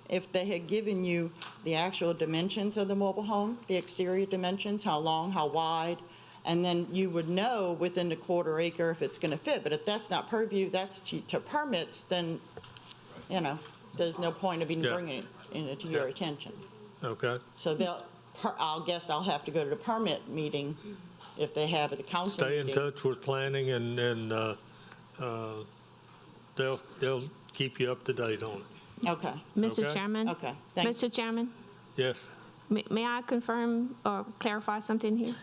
if they had given you the actual dimensions of the mobile home, the exterior dimensions, how long, how wide, and then you would know within the quarter acre if it's going to fit. But if that's not purview, that's to permits, then, there's no point of even Yeah. bringing it to your attention. Okay. So I'll guess I'll have to go to the permit meeting if they have at the council Stay in meeting. touch with planning, and they'll keep you up to date on it. Okay. Mr. Okay. Chairman? Okay, thanks. Mr. Chairman, Yes. may I confirm or clarify something here?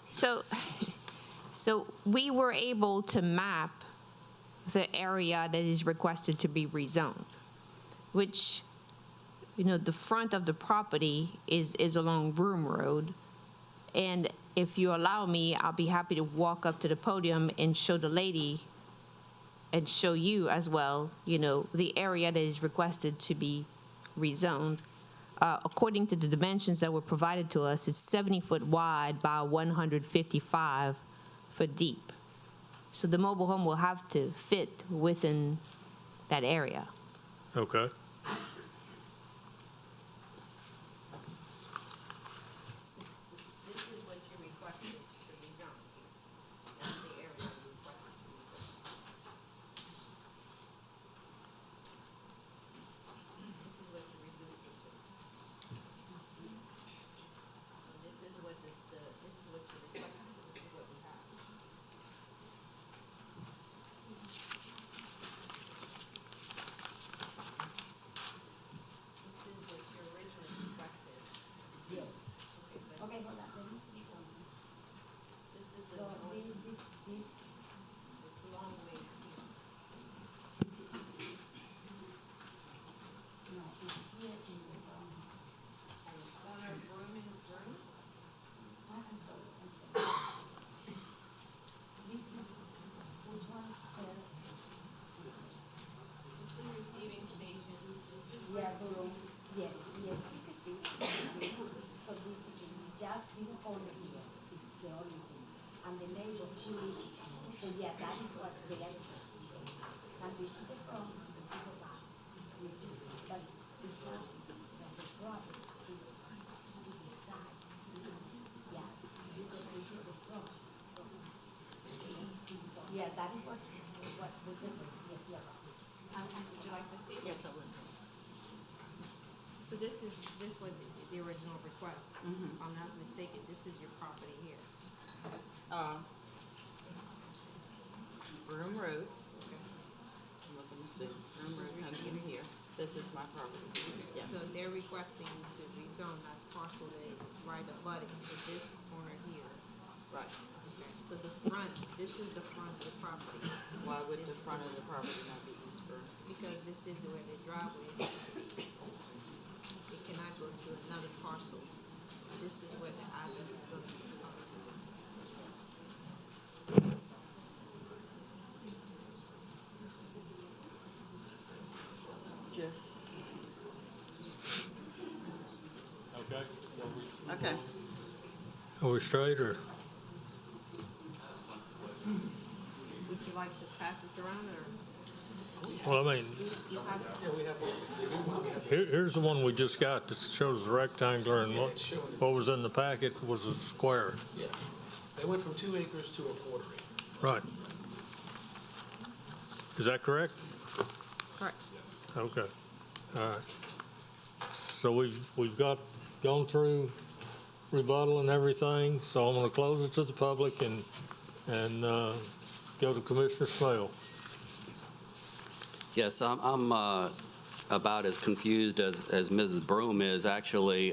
So we were able to map the area that is requested to be rezoned, which, the front of the property is along Broom Road. And if you allow me, I'll be happy to walk up to the podium and show the lady and show you as well, the area that is requested to be rezoned. According to the dimensions that were provided to us, it's 70 foot wide by 155 foot deep. So the mobile home will have to fit within that area. Okay. This is what you requested to rezone. That's the area you requested to rezone. This is what you reduced it to. This is what this is what you requested. This is what we have. This is what you originally requested. Yes. Okay, Okay, hold on, let me see something. this is So the this, this long ways here. no, it's here in the, Corner Broom and Broom. I'm sorry. This is, which one is first? This is receiving station. This is Yeah, Broom, yes, yes, this is it. So this is it. Just this corner here is the only thing. And the neighbor, she lives, so yeah, that is what they are. And this is the front, this is the back. This is, but the front, the front is to the side. Yeah, because this is the front, so. Yeah, that is what the difference, yes, yeah. Would you like to see? Yes, I would. So this is, was the original request. If I'm not mistaken, this is your property here. Broom Road. I'm looking to see. Broom Road comes in here. This is my property. Yeah. So they're requesting to rezone that parcel that is right abutting, so this corner here. Right. Okay, so the front, this is the front of the property. Why would the front of the property not be East Broom? Because this is where the driveway is going to be. It cannot go to another parcel. This is where the address is going to be assigned. Just, Okay. okay. Are we straight, or? Would you like to pass this around, or? Well, I mean, You'll have. here's the one we just got that shows the rectangular, and what was in the packet was a square. Yeah. They went from 2 acres to a quarter acre. Right. Is that correct? Correct. Okay. All right. So we've gone through rebuttal and everything, so I'm going to close it to the public and go to Commissioner Smale. Yes, I'm about as confused as Mrs. Broom is, actually.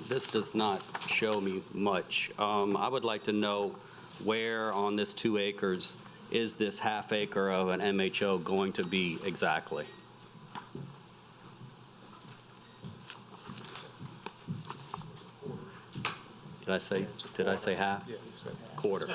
This does not show me much. I would like to know where on this 2 acres is this half acre of an MHO going to be exactly? Did I say half? Yeah, you said half. Quarter.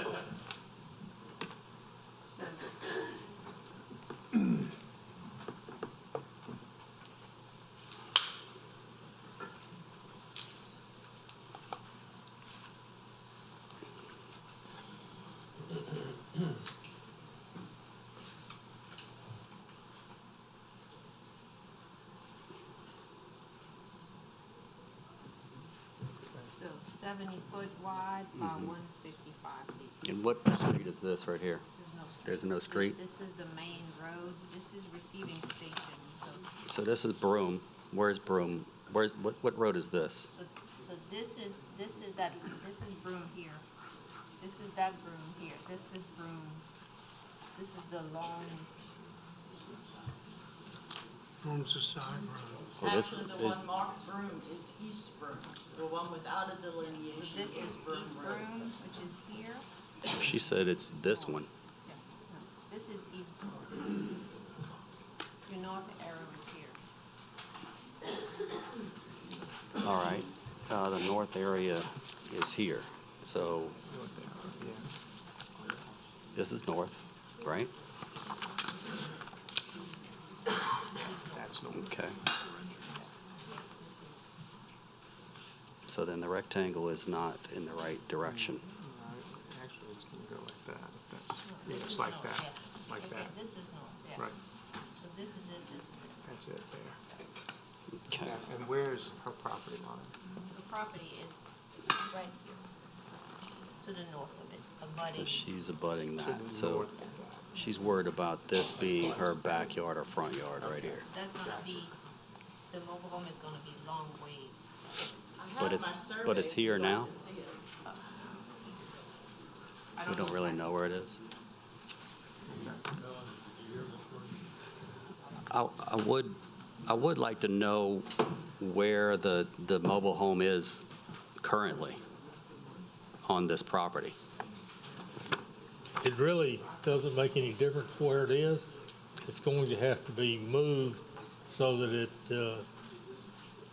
So 70 foot wide by 155 feet. And what street is this right here? There's no street? This is the main road. This is receiving station. So this is Broom. Where's Broom? What road is this? So this is Broom here. This is that Broom here. This is Broom. This is the long. Broom's a side road. Well, this Actually, the is- one marked Broom is East Broom. The one without a delineation This is Broom East Road. Broom, which is here. She said it's this one. This is East Broom. Your north arrow is here. All right. The north area is here. So this is north, right? Okay. So then the rectangle is not in the right direction. Actually, it's going to go like that. If that's, yeah, it's like that, like Okay, that. this is north, yeah. Right. So this is it, this is it. That's it there. Okay. And where's her property line? The property is right here, to the north of it, So abutting. she's abutting To that. the So north. she's worried about this being her backyard or front yard right here. That's gonna be, the mobile home is gonna be long ways. But it's here now? We don't really know where it is. I would like to know where the mobile home is currently on this property. It really doesn't make any difference where it is. It's going to have to be moved so that it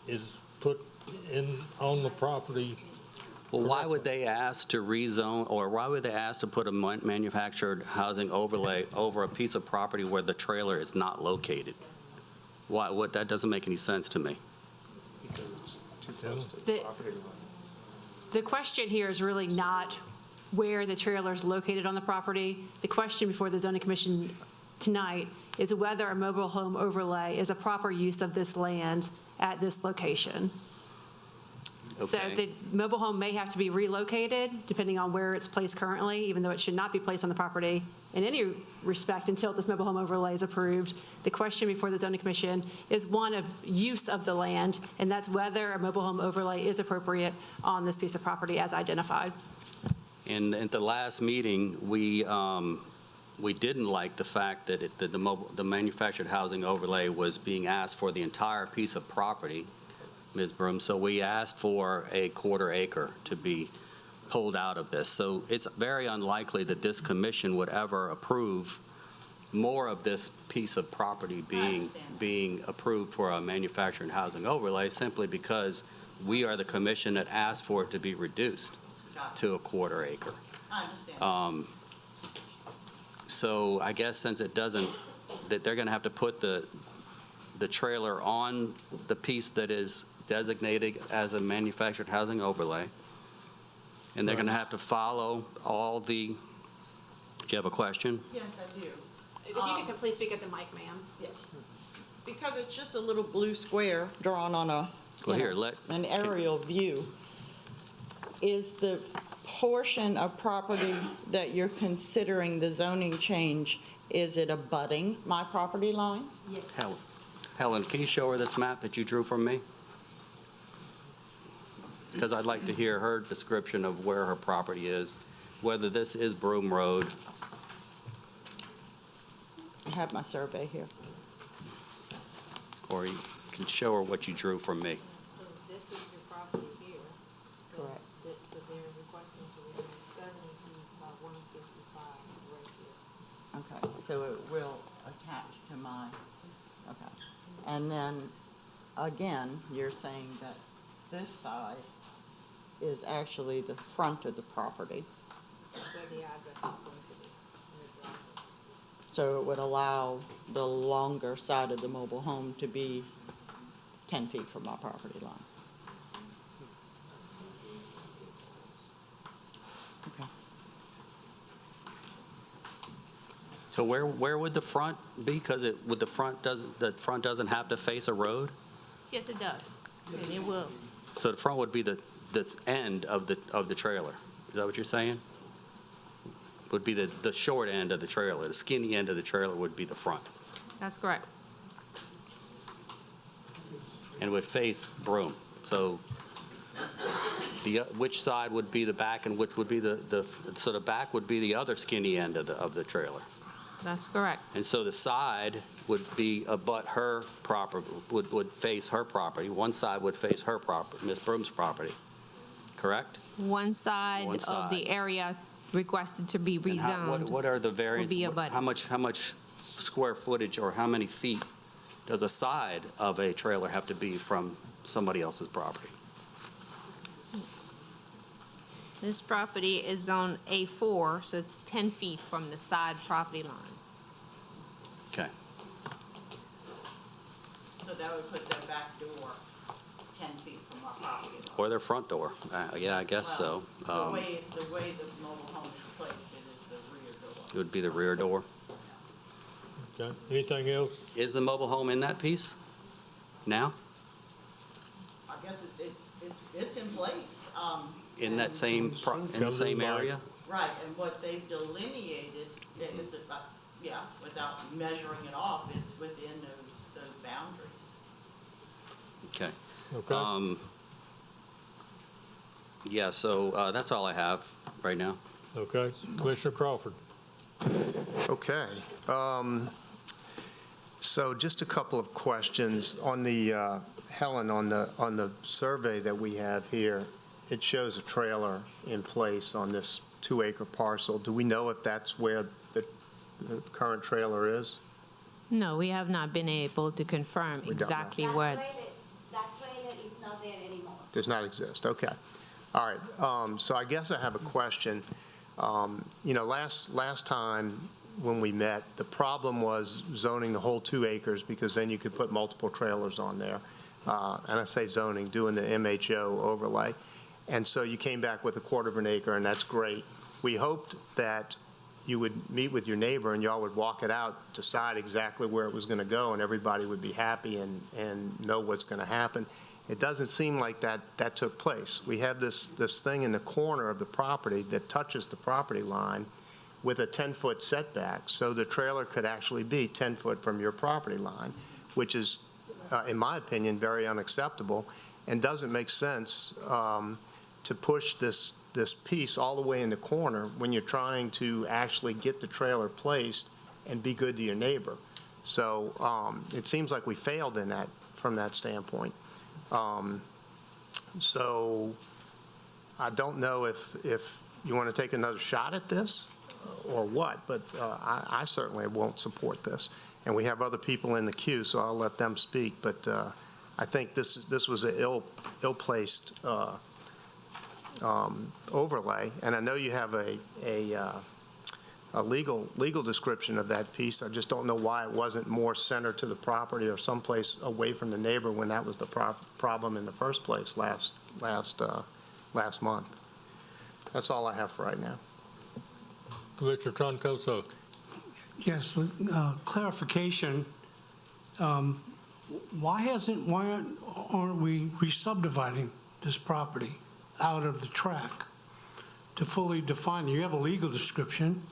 is put on the property. Well, why would they ask to rezone, or why would they ask to put a manufactured housing overlay over a piece of property where the trailer is not located? Why, that doesn't make any sense to me. Because it's too close to the The- property line. The question here is really not where the trailer is located on the property. The question before the zoning commission tonight is whether a mobile home overlay is a proper use of this land at this location. So Okay. the mobile home may have to be relocated, depending on where it's placed currently, even though it should not be placed on the property in any respect until this mobile home overlay is approved. The question before the zoning commission is one of use of the land, and that's whether a mobile home overlay is appropriate on this piece of property as identified. And at the last meeting, we didn't like the fact that the manufactured housing overlay was being asked for the entire piece of property, Ms. Broom, so we asked for a quarter acre to be pulled out of this. So it's very unlikely that this commission would ever approve more of this piece of property being approved for a manufactured housing overlay, simply because we are the commission that asked for it to be reduced to a quarter acre. I understand. So I guess since it doesn't, that they're going to have to put the trailer on the piece that is designated as a manufactured housing overlay, and they're going to have to follow all the, do you have a question? Yes, I do. If you could please speak at the mic, ma'am. Yes. Because it's just a little blue square drawn on a, Well, you here, know, an aerial view. Is the portion of property that you're considering the zoning change, is it abutting my property line? Yes. Helen, can you show her this map that you drew from me? Because I'd like to hear her description of where her property is, whether this is Broom Road. I have my survey here. Or you can show her what you drew from me. So this is your property here. Correct. So they're requesting to remove 70 feet by 155 right here. Okay, so it will attach to my, okay. And then, again, you're saying that this side is actually the front of the property. Where the address is going to be. in the driveway. So it would allow the longer side of the mobile home to be 10 feet from my property line. Okay. So where would the front be? Because the front doesn't have to face a road? Yes, it does. And it will. So the front would be the end of the trailer. Is that what you're saying? Would be the short end of the trailer. The skinny end of the trailer would be the front. That's correct. And it would face Broome. So which side would be the back and which would be so the back would be the other skinny end of the trailer. That's correct. And so the side would be abut her property, would face her property. One side would face her property, Ms. Broome's property, correct? One side One of side. the area requested to be And rezoned. what are the will variants? be abutted. How much square footage or how many feet does a side of a trailer have to be from somebody else's property? This property is on A4, so it's 10 feet from the side property line. Okay. So that would put their back door 10 feet from my property line. Or their front door. Yeah, I guess so. The way the mobile home is placed, it is the rear door. It would be the rear door. Okay, anything else? Is the mobile home in that piece now? I guess it's in place. In that and- same area? Right, and what they've delineated, it's about, without measuring it off, it's within those boundaries. Okay. Okay. Yeah, so that's all I have right now. Okay, Commissioner Crawford. Okay. So just a couple of questions on the, Helen, on the survey that we have here, it shows a trailer in place on this 2-acre parcel. Do we know if that's where the current trailer is? No, we have not been able to confirm don't know. exactly where. That trailer is not there anymore. Does not exist, okay. All right, so I guess I have a question. Last time when we met, the problem was zoning the whole 2 acres because then you could put multiple trailers on there. And I say zoning, doing the MHO overlay. And so you came back with 1/4 acre, and that's great. We hoped that you would meet with your neighbor and y'all would walk it out, decide exactly where it was going to go, and everybody would be happy and know what's going to happen. It doesn't seem like that took place. We have this thing in the corner of the property that touches the property line with a 10-foot setback, so the trailer could actually be 10 foot from your property line, which is, in my opinion, very unacceptable and doesn't make sense to push this piece all the way in the corner when you're trying to actually get the trailer placed and be good to your neighbor. So it seems like we failed in that from that standpoint. So I don't know if you want to take another shot at this or what, but I certainly won't support this. And we have other people in the queue, so I'll let them speak. But I think this was an ill-placed overlay. And I know you have a legal description of that piece. I just don't know why it wasn't more centered to the property or someplace away from the neighbor when that was the problem in the first place last month. That's all I have for right now. Commissioner Troncoso. Yes, clarification. Why aren't we re-subdividing this property out of the track to fully define it? You have a legal description.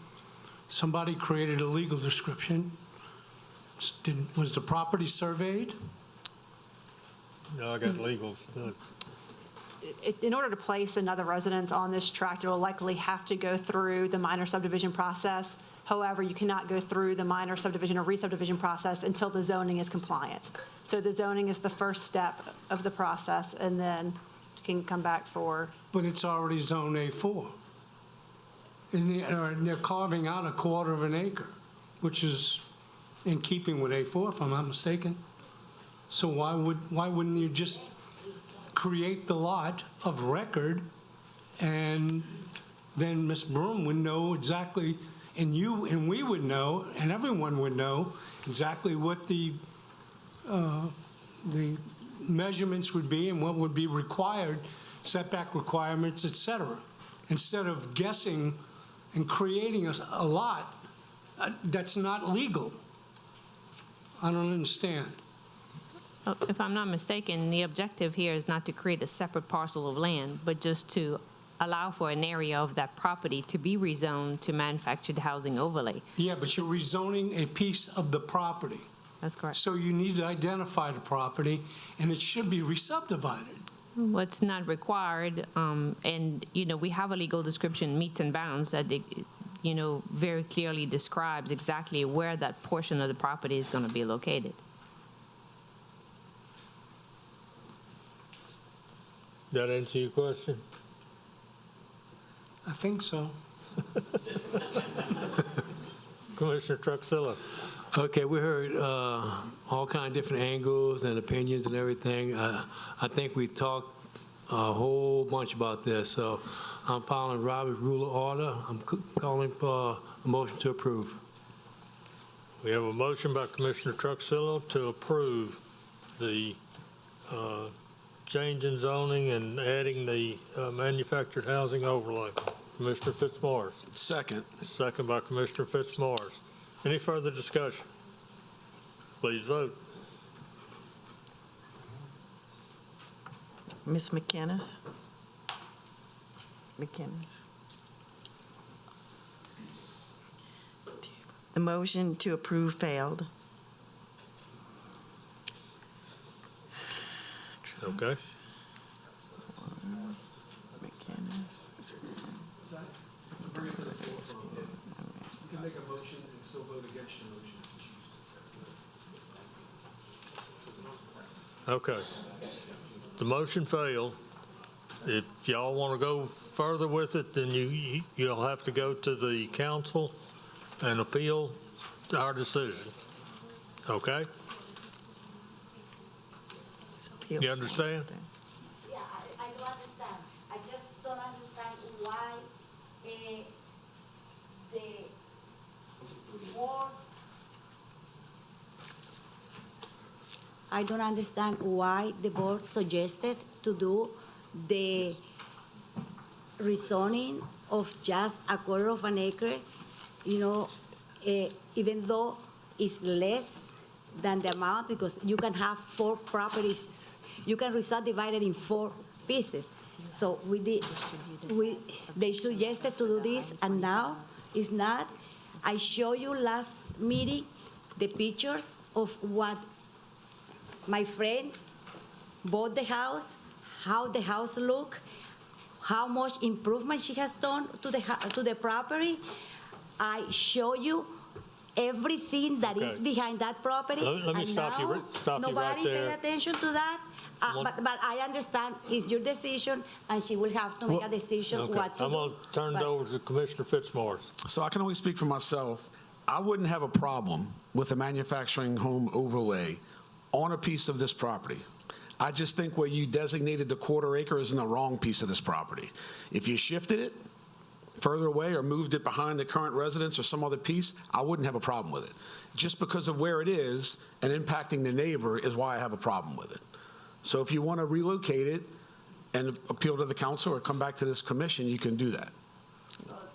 Somebody created a legal description. Was the property surveyed? No, I got legal. in order to place another residence on this tract, it will likely have to go through the minor subdivision process. However, you cannot go through the minor subdivision or re-subdivision process until the zoning is compliant. So the zoning is the first step of the process, and then you can come back for. But it's already Zone A4. And they're carving out a quarter of an acre, which is in keeping with A4, if I'm not mistaken. So why wouldn't you just create the lot of record, and then Ms. Broom would know exactly, and we would know, and everyone would know exactly what the measurements would be and what would be required, setback requirements, et cetera, instead of guessing and creating a lot that's not legal. I don't understand. If I'm not mistaken, the objective here is not to create a separate parcel of land, but just to allow for an area of that property to be rezoned to manufactured housing overlay. Yeah, but you're rezoning a piece of the property. That's correct. So you need to identify the property, and it should be re-subdivided. What's not required, and, we have a legal description, meets and bounds, that, very clearly describes exactly where that portion of the property is going to be located. That answer your question? I think so. Commissioner Truxillo. Okay, we heard all kind of different angles and opinions and everything. I think we talked a whole bunch about this, so I'm following Robert's rule of order. I'm calling for a motion to approve. We have a motion by Commissioner Truxillo to approve the change in zoning and adding the manufactured housing overlay. Commissioner Fitzmaurice. Second. Second by Commissioner Fitzmaurice. Any further discussion? Please vote. Ms. McInnes? The motion to approve failed. Okay. You can make a motion and still vote against your motion. Okay. The motion failed. If y'all want to go further with it, then you'll have to go to the council and appeal our decision. Okay? You understand? Yeah, I do understand. I just don't understand why the board. I don't understand why the board suggested to do the rezoning of just a quarter of an acre, even though it's less than the amount, because you can have 4 properties, you can re-subdivide it in 4 pieces. So they suggested to do this, and now it's not. I show you last meeting the pictures of what my friend bought the house, how the house look, how much improvement she has done to the property. I show you everything that is behind that property. Let me and stop you right nobody there. paid attention to that. But I understand it's your decision, and she will have to make a decision what to do. I'm going to turn it over to Commissioner Fitzmaurice. So I can only speak for myself. I wouldn't have a problem with a manufacturing home overlay on a piece of this property. I just think where you designated the quarter acre is in the wrong piece of this property. If you shifted it further away or moved it behind the current residence or some other piece, I wouldn't have a problem with it. Just because of where it is and impacting the neighbor is why I have a problem with it. So if you want to relocate it and appeal to the council or come back to this commission, you can do that.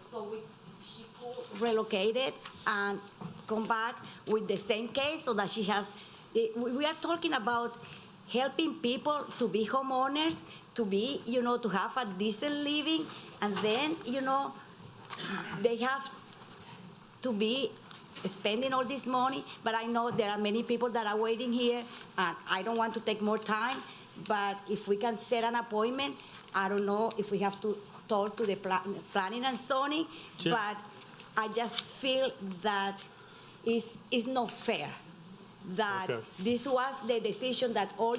So she could relocate it and come back with the same case, so that she has. We are talking about helping people to be homeowners, to be, to have a decent living, and then, they have to be spending all this money. But I know there are many people that are waiting here, and I don't want to take more time. But if we can set an appointment, I don't know if we have to talk to the planning and zoning, Sure. but I just feel that it's not fair that Okay. this was the decision that all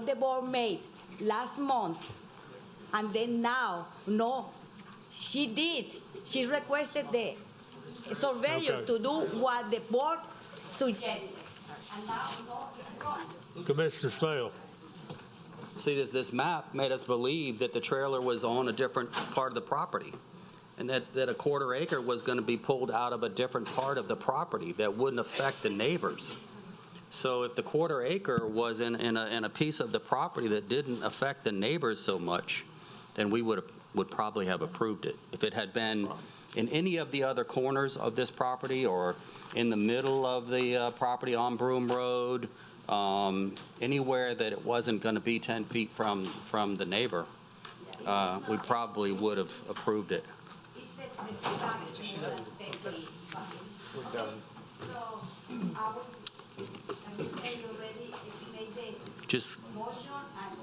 the board made last month, and then now, no, she did. She requested the surveyor Okay. to do what the board suggested, and now, no, it's wrong. Commissioner Smale. See, this map made us believe that the trailer was on a different part of the property, and that a quarter acre was going to be pulled out of a different part of the property that wouldn't affect the neighbors. So if the quarter acre was in a piece of the property that didn't affect the neighbors so much, then we would probably have approved it. If it had been in any of the other corners of this property or in the middle of the property on Broom Road, anywhere that it wasn't going to be 10 feet from the neighbor, we probably would have approved it. Just Motion, and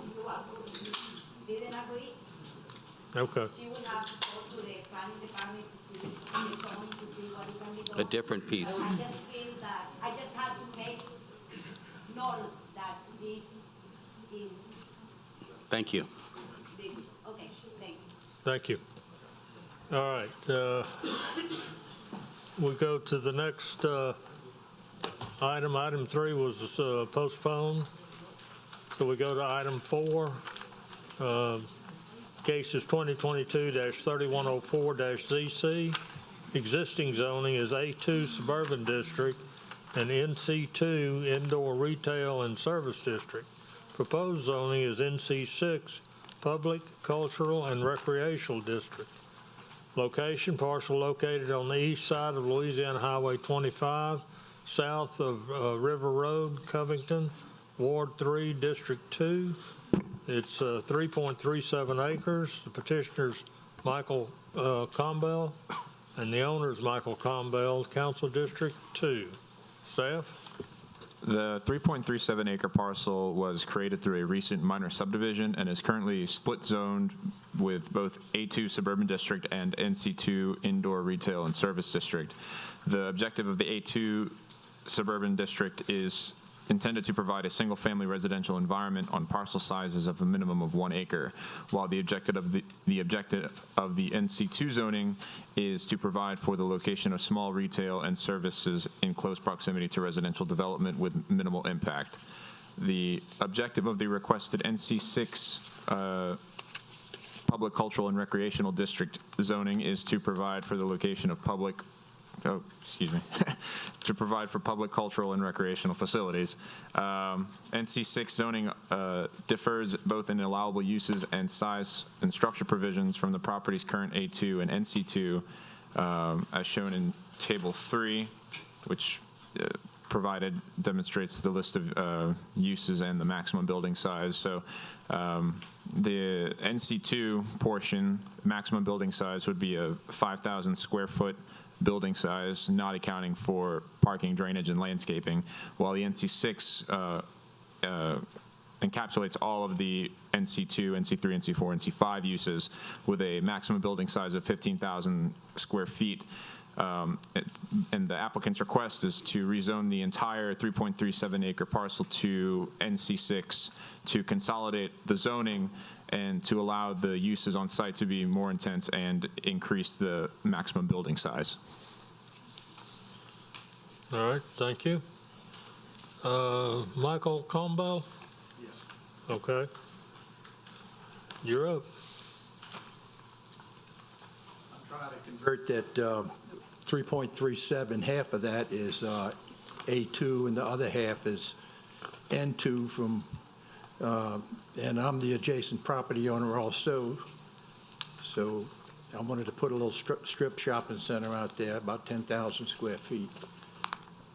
you didn't agree, Okay. she would have to go to the planning department to see what it can be done. a different piece. I just feel that, I just have to make notice that this is, Thank you. okay, thank you. Thank you. All right. We go to the next item. Item 3 was postponed. So we go to item 4. Case is 2022-3104-ZC. Existing zoning is A2 Suburban District and NC2 Indoor Retail and Service District. Proposed zoning is NC6 Public, Cultural, and Recreational District. Location, parcel located on the east side of Louisiana Highway 25, south of River Road, Covington, Ward 3, District 2. It's 3.37 acres. The petitioner's Michael Combell, and the owner's Michael Combell, Council District 2. Staff? The 3.37 acre parcel was created through a recent minor subdivision and is currently split zoned with both A2 Suburban District and NC2 Indoor Retail and Service District. The objective of the A2 Suburban District is intended to provide a single-family residential environment on parcel sizes of a minimum of 1 acre, while the objective of the NC2 zoning is to provide for the location of small retail and services in close proximity to residential development with minimal impact. The objective of the requested NC6 Public Cultural and Recreational District zoning is to provide for the location of to provide for public, cultural, and recreational facilities. NC6 zoning differs both in allowable uses and size and structure provisions from the property's current A2 and NC2, as shown in Table 3, which demonstrates the list of uses and the maximum building size. So the NC2 portion, maximum building size would be a 5,000 square foot building size, not accounting for parking, drainage, and landscaping, while the NC6 encapsulates all of the NC2, NC3, NC4, NC5 uses with a maximum building size of 15,000 square feet. And the applicant's request is to rezone the entire 3.37 acre parcel to NC6 to consolidate the zoning and to allow the uses on site to be more intense and increase the maximum building size. All right, thank you. Michael Combell? Yes. Okay. You're up. I'm trying to convert that 3.37, half of that is A2 and the other half is N2 from, and I'm the adjacent property owner also. So I wanted to put a little strip shopping center out there, about 10,000 square feet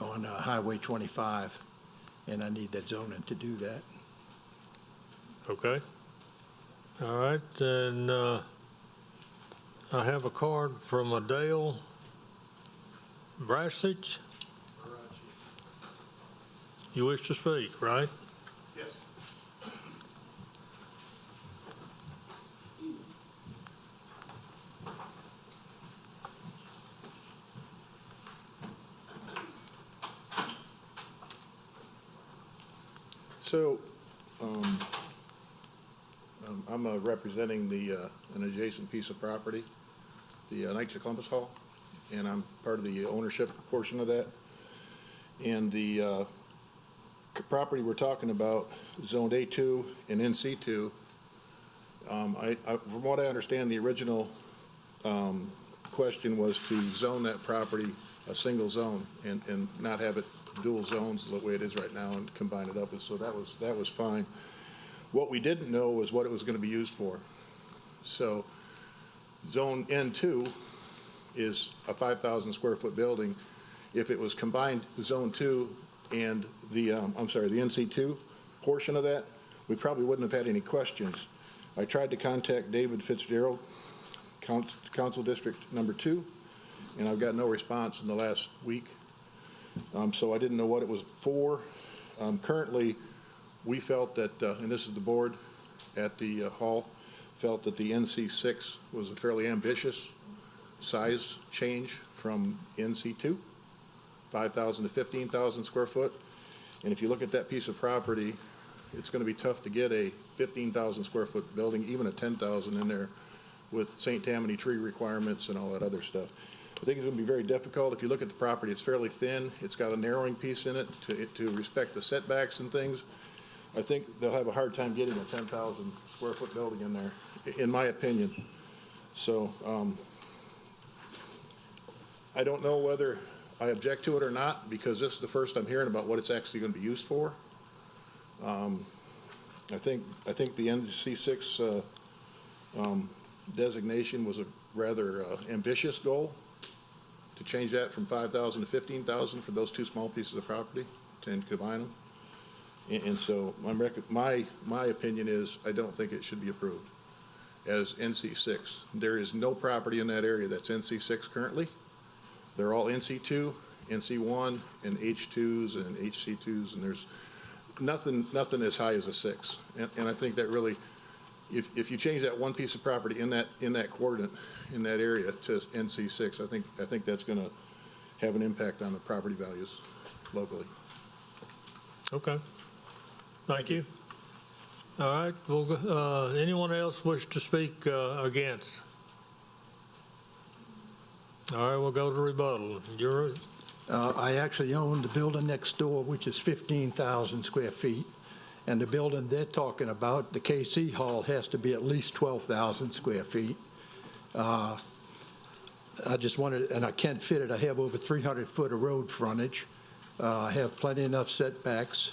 on Highway 25, and I need that zoning to do that. Okay. All right, then I have a card from Adele Brasich. You wish to speak, right? Yes. So, I'm representing an adjacent piece of property, the Knights of Columbus Hall, and I'm part of the ownership portion of that. And the property we're talking about, zoned A2 and NC2, from what I understand, the original question was to zone that property a single zone and not have it dual zones the way it is right now and combine it up. And so that was fine. What we didn't know was what it was going to be used for. So zone N2 is a 5,000 square foot building. If it was combined zone 2 and the NC2 portion of that, we probably wouldn't have had any questions. I tried to contact David Fitzgerald, Council District Number 2, and I've got no response in the last week. So I didn't know what it was for. Currently, we felt that, and this is the board at the hall, felt that the NC6 was a fairly ambitious size change from NC2, 5,000 to 15,000 square foot. And if you look at that piece of property, it's going to be tough to get a 15,000 square foot building, even a 10,000 in there with St. Tammany tree requirements and all that other stuff. I think it's going to be very difficult. If you look at the property, it's fairly thin. It's got a narrowing piece in it to respect the setbacks and things. I think they'll have a hard time getting a 10,000 square foot building in there, in my opinion. So I don't know whether I object to it or not, because this is the first I'm hearing about what it's actually going to be used for. I think the NC6 designation was a rather ambitious goal, to change that from 5,000 to 15,000 for those two small pieces of property and combine them. And so my opinion is I don't think it should be approved as NC6. There is no property in that area that's NC6 currently. They're all NC2, NC1, and H2s and HC2s, and there's nothing as high as a 6. And I think that really, if you change that one piece of property in that coordinate, in that area to NC6, I think that's going to have an impact on the property values locally. Okay. Thank you. All right. Well, anyone else wish to speak against? All right, we'll go to rebuttal. I actually own the building next door, which is 15,000 square feet. And the building they're talking about, the KC Hall, has to be at least 12,000 square feet. I just wanted, and I can't fit it. I have over 300 foot of road frontage. I have plenty enough setbacks.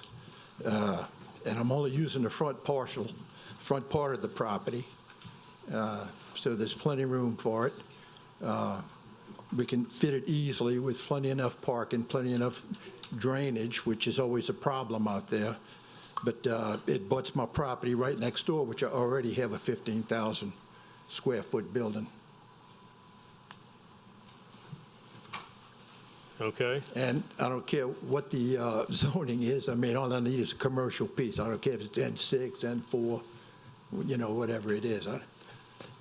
And I'm only using the front part of the property. So there's plenty of room for it. We can fit it easily with plenty enough parking, plenty enough drainage, which is always a problem out there. But it butts my property right next door, which I already have a 15,000 square foot building. Okay. And I don't care what the zoning is. I mean, all I need is a commercial piece. I don't care if it's N6, N4, whatever it is.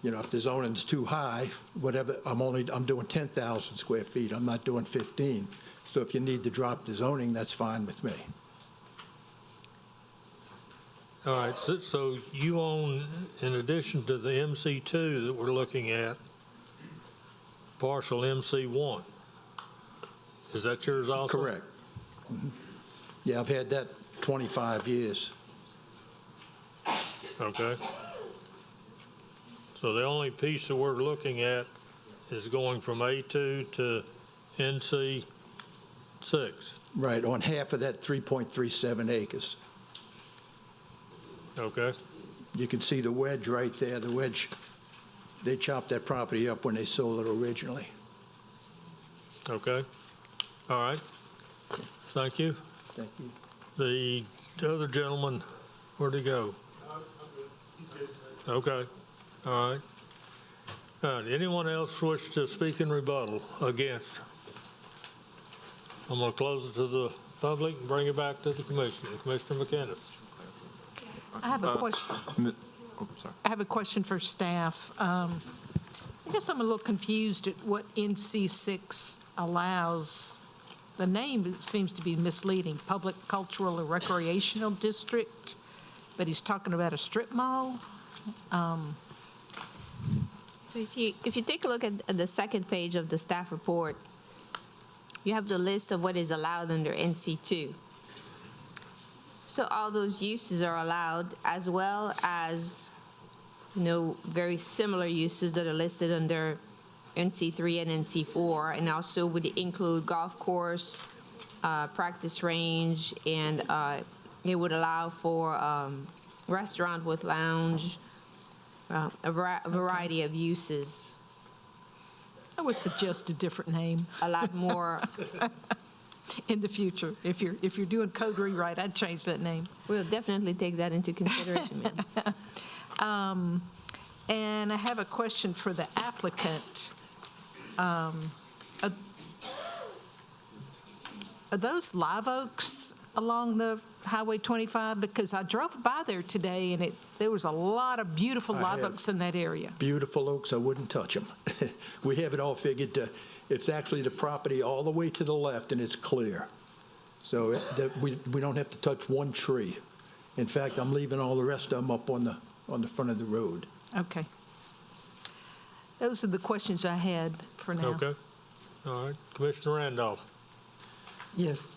If the zoning's too high, whatever, I'm doing 10,000 square feet. I'm not doing 15. So if you need to drop the zoning, that's fine with me. All right. So you own, in addition to the MC2 that we're looking at, partial MC1. Is that yours also? Correct. Mm-hmm. Yeah, I've had that 25 years. Okay. So the only piece that we're looking at is going from A2 to NC6. Right, on half of that 3.37 acres. Okay. You can see the wedge right there. The wedge, they chopped that property up when they sold it originally. Okay. All right. Thank you. Thank you. The other gentleman, where'd he go? I'm good. He's good. Okay. All right. All right. Anyone else wish to speak in rebuttal against? I'm going to close it to the public and bring it back to the commission. Commissioner McKenna. I have a question. I have a question for staff. I guess I'm a little confused at what NC6 allows The name seems to be misleading, Public Cultural and Recreational District, but he's talking about a strip mall. So if you take a look at the second page of the staff report, you have the list of what is allowed under NC2. So all those uses are allowed, as well as, very similar uses that are listed under NC3 and NC4, and also would include golf course, practice range, and it would allow for restaurant with lounge, a variety of uses. I would suggest a different name. A lot more. In the future, if you're doing code rewrite, I'd change that name. We'll definitely take that into consideration, ma'am. And I have a question for the applicant. Are those live oaks along the Highway 25? Because I drove by there today, and there was a lot of beautiful live oaks in that area. Beautiful oaks, I wouldn't touch them. We have it all figured. It's actually the property all the way to the left, and it's clear. So we don't have to touch one tree. In fact, I'm leaving all the rest of them up on the front of the road. Okay. Those are the questions I had for now. Okay. All right. Commissioner Randolph. Yes.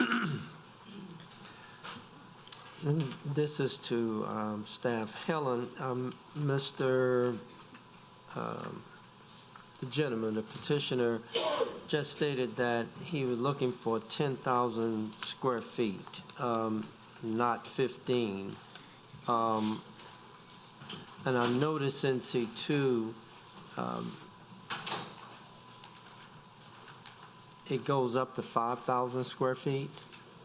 And this is to staff. Helen, the gentleman, the petitioner, just stated that he was looking for 10,000 square feet, not 15. And I noticed in C2, it goes up to 5,000 square feet.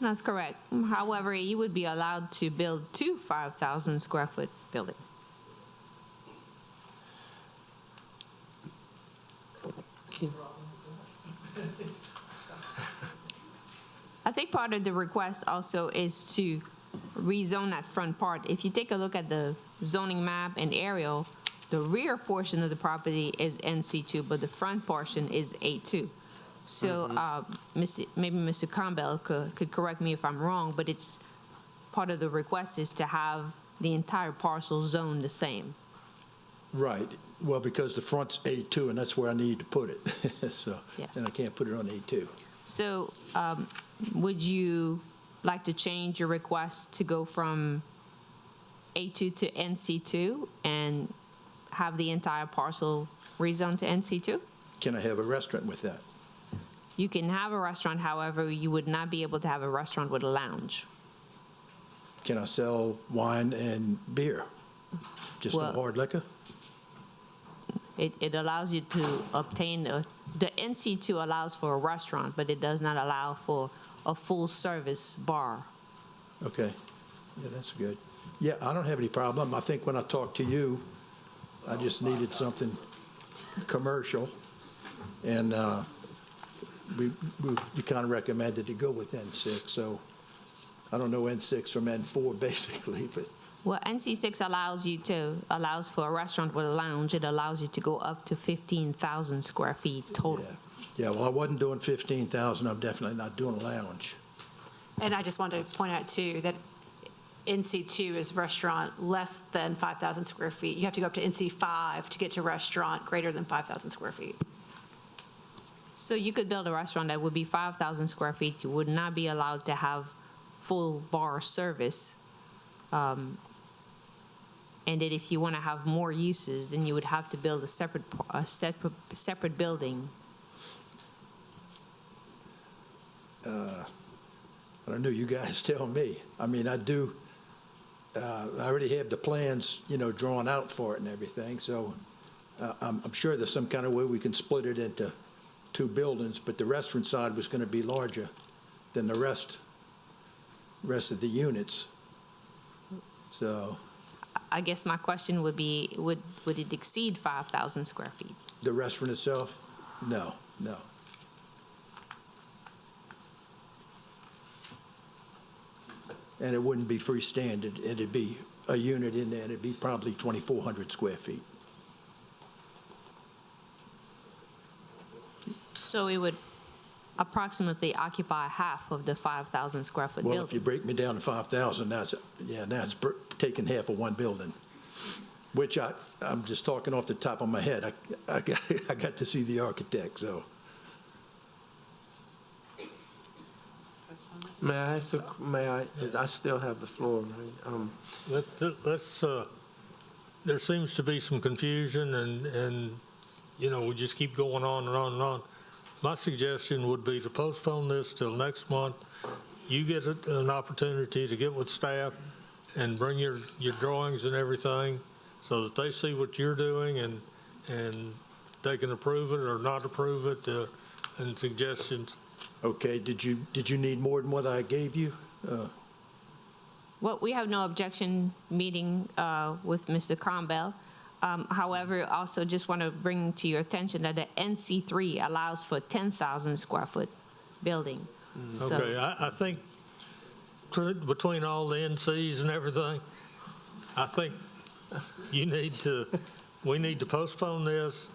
That's correct. However, you would be allowed to build 2 5,000 square foot buildings. I think part of the request also is to rezone that front part. If you take a look at the zoning map and aerial, the rear portion of the property is NC2, but the front portion is A2. So maybe Mr. Campbell could correct me if I'm wrong, but it's part of the request is to have the entire parcel zoned the same. Right. Well, because the front's A2, and that's where I need to put it. So, Yes. and I can't put it on A2. So would you like to change your request to go from A2 to NC2 and have the entire parcel rezoned to NC2? Can I have a restaurant with that? You can have a restaurant, however, you would not be able to have a restaurant with a lounge. Can I sell wine and beer? Just no hard liquor? It allows you to obtain, the NC2 allows for a restaurant, but it does not allow for a full-service bar. Okay. Yeah, that's good. Yeah, I don't have any problem. I think when I talked to you, I just needed something commercial, and we kind of recommended to go with N6, so I don't know N6 from N4 basically, but Well, NC6 allows for a restaurant with a lounge. It allows you to go up to 15,000 square feet total. yeah, well, I wasn't doing 15,000. I'm definitely not doing a lounge. And I just wanted to point out, too, that NC2 is restaurant less than 5,000 square feet. You have to go up to NC5 to get to restaurant greater than 5,000 square feet. So you could build a restaurant that would be 5,000 square feet. You would not be allowed to have full bar service. And that if you want to have more uses, then you would have to build a separate building. I don't know, you guys tell me. I mean, I do, I already have the plans, drawn out for it and everything, so I'm sure there's some kind of way we can split it into 2 buildings, but the restaurant side was going to be larger than the rest of the units. So I guess my question would be, would it exceed 5,000 square feet? the restaurant itself, no. And it wouldn't be freestanding. It'd be a unit in there, and it'd be probably 2,400 square feet. So it would approximately occupy half of the 5,000 square foot Well, if you building. break me down to 5,000, that's taking half of one building, which I'm just talking off the top of my head. I got to see the architect, so. May I still have the floor, right? Let's, there seems to be some confusion and, you know, we just keep going on and on and on. My suggestion would be to postpone this till next month. You get an opportunity to get with staff and bring your drawings and everything so that they see what you're doing and they can approve it or not approve it, and suggestions. Okay, did you need more than what I gave you? Well, we have no objection meeting with Mr. Crombell. However, also just want to bring to your attention that the NC3 allows for 10,000 square foot building. So- Okay, I think between all the NCs and everything, I think we need to postpone this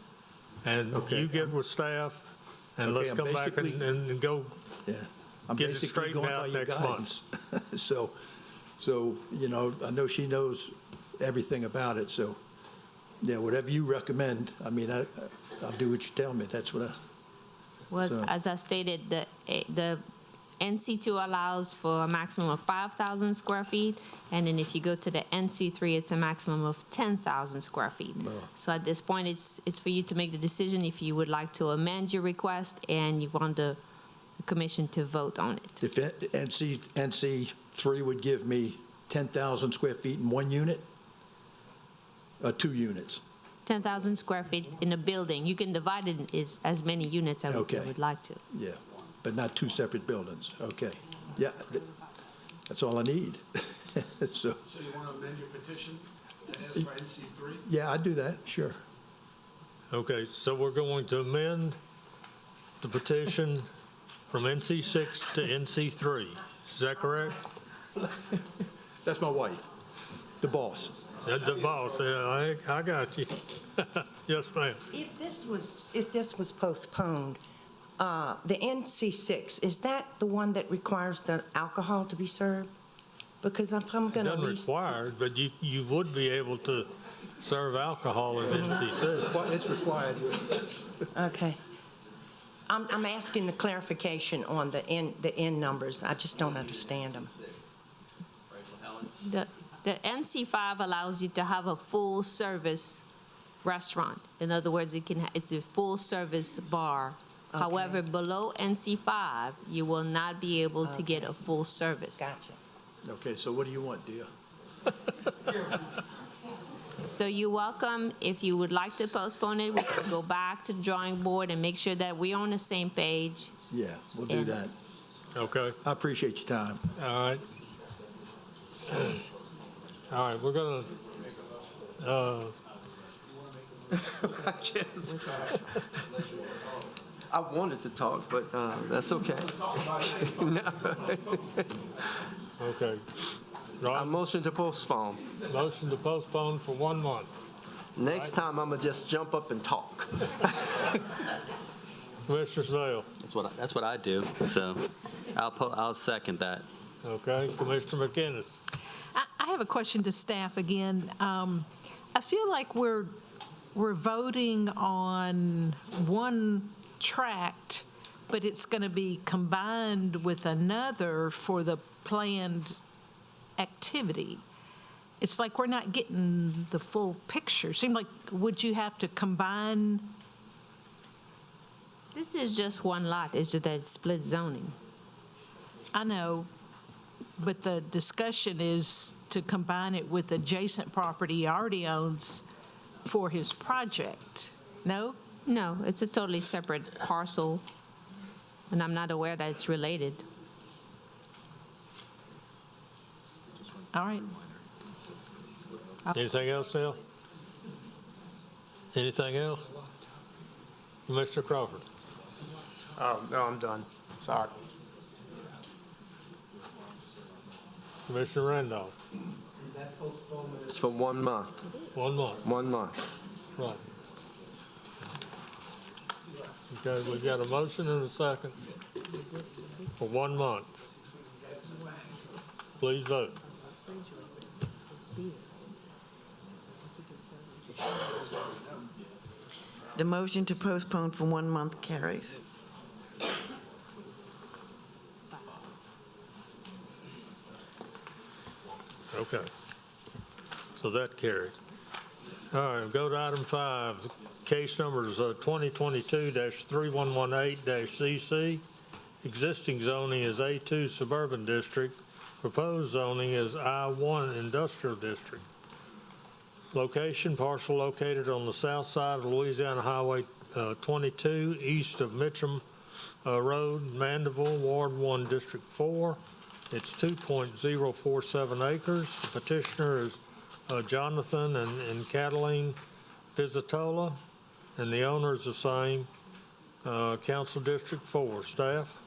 and you get with staff and let's I'm come back and go Yeah, I'm get it basically straightened going by out your next month. guidance. So, you know, I know she knows everything about it, so, yeah, whatever you recommend, I mean, I'll do what you tell me, that's what Was, So- as I stated, the NC2 allows for a maximum of 5,000 square feet, and then if you go to the NC3, it's a maximum of 10,000 square feet. So at this point, it's for you to make the decision if you would like to amend your request and you want the commission to vote on it. If NC3 would give me 10,000 square feet in one unit? 2 units? 10,000 square feet in a building. You can divide it in as many units as you Okay. would like to. Yeah, but not 2 separate buildings, okay. Yeah, that's all I need. So, So you want to amend your petition to ask for NC3? yeah, I'd do that, sure. Okay, so we're going to amend the petition from NC6 to NC3. Is that correct? That's my wife, the boss. The boss, yeah, I got you. Yes, ma'am. If this was postponed, the NC6, is that the one that requires the alcohol to be served? Because if I'm going to Doesn't require, but you would be able to serve alcohol at NC6. It's required. Okay. I'm asking the clarification on the N numbers. I just don't understand them. The NC5 allows you to have a full-service restaurant. In other words, it's a full-service bar. Okay. However, below NC5, you will not be able to get a full service. Gotcha. Okay, so what do you want, dear? So you're welcome. If you would like to postpone it, we can go back to the drawing board and make sure that we're on the same page. Yeah, we'll do that. Okay. I appreciate your time. All right. All right, we're going to, I wanted to talk, but that's okay. okay. I motion to postpone. Motion to postpone for 1 month. Next time, I'm gonna just jump up and talk. Commissioner Snell. That's what I do, so I'll second that. Okay, Commissioner McInnes. I have a question to staff again. I feel like we're voting on one tract, but it's going to be combined with another for the planned activity. It's like we're not getting the full picture. Seems like, would you have to combine? This is just one lot. It's just that it's split zoning. I know, but the discussion is to combine it with adjacent property he already owns for his project. No? No, it's a totally separate parcel, and I'm not aware that it's related. All right. Anything else, Neil? Anything else? Commissioner Crawford. Oh, no, I'm done. Sorry. Commissioner Randolph. It's for 1 month. 1 month. 1 month. Right. Okay, we've got a motion and a second. for 1 month. Please vote. The motion to postpone for 1 month carries. Okay. So that carried. All right, go to item 5. Case numbers 2022-3118-CC. Existing zoning is A2 Suburban District. Proposed zoning is I1 Industrial District. Location, parcel located on the south side of Louisiana Highway 22, east of Mitcham Road, Mandeville, Ward 1, District 4. It's 2.047 acres. The petitioner is Jonathan and Cataline Pizzatola, and the owner is the same, Council District 4. Staff?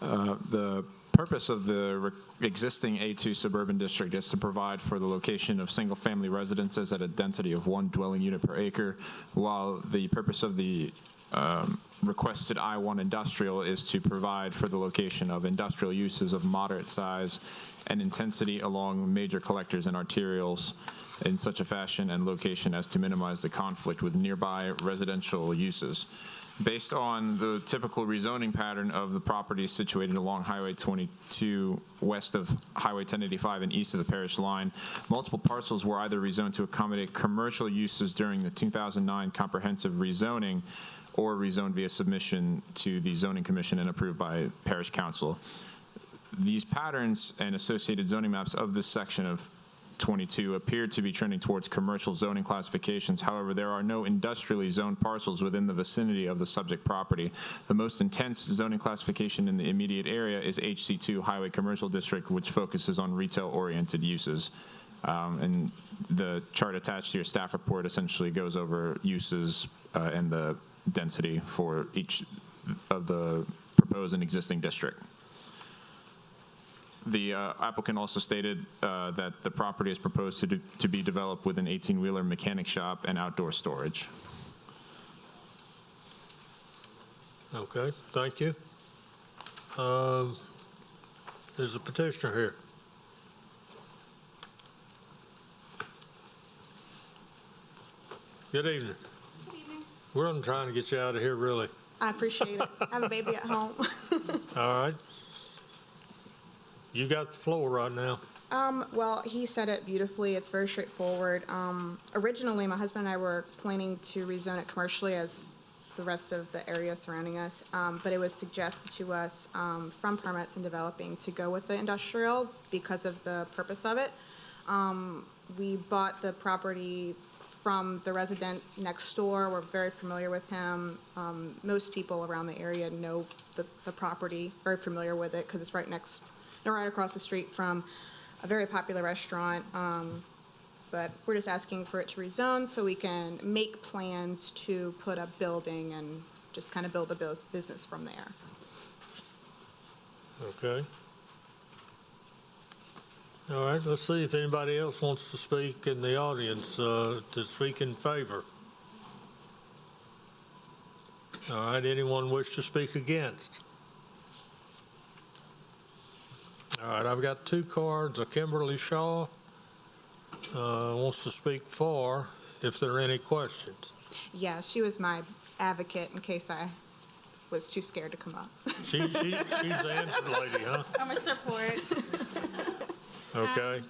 The purpose of the existing A2 suburban district is to provide for the location of single-family residences at a density of 1 dwelling unit per acre, while the purpose of the requested I1 industrial is to provide for the location of industrial uses of moderate size and intensity along major collectors and arterials in such a fashion and location as to minimize the conflict with nearby residential uses. Based on the typical rezoning pattern of the properties situated along Highway 22 west of Highway 1085 and east of the Parish line, multiple parcels were either rezoned to accommodate commercial uses during the 2009 comprehensive rezoning or rezoned via submission to the Zoning Commission and approved by Parish Council. These patterns and associated zoning maps of this section of 22 appear to be trending towards commercial zoning classifications. However, there are no industrially zoned parcels within the vicinity of the subject property. The most intense zoning classification in the immediate area is HC2 Highway Commercial District, which focuses on retail-oriented uses. And the chart attached to your staff report essentially goes over uses and the density for each of the proposed and existing district. The applicant also stated that the property is proposed to be developed with an 18-wheeler mechanic shop and outdoor storage. Okay, thank you. There's a petitioner here. Good evening. Good evening. We're trying to get you out of here, really. I appreciate it. I have a baby at home. All right. You got the floor right now. Well, he said it beautifully. It's very straightforward. Originally, my husband and I were planning to rezone it commercially as the rest of the area surrounding us, but it was suggested to us from permits and developing to go with the industrial because of the purpose of it. We bought the property from the resident next door. We're very familiar with him. Most people around the area know the property, very familiar with it because it's right across the street from a very popular restaurant. But we're just asking for it to rezone so we can make plans to put a building and just kind of build the business from there. Okay. All right, let's see if anybody else wants to speak in the audience, to speak in favor. All right, anyone wish to speak against? All right, I've got 2 cards. Kimberly Shaw wants to speak for, if there are any questions. Yeah, she was my advocate in case I was too scared to come up. She's the answer lady, huh? I'm a support. Okay.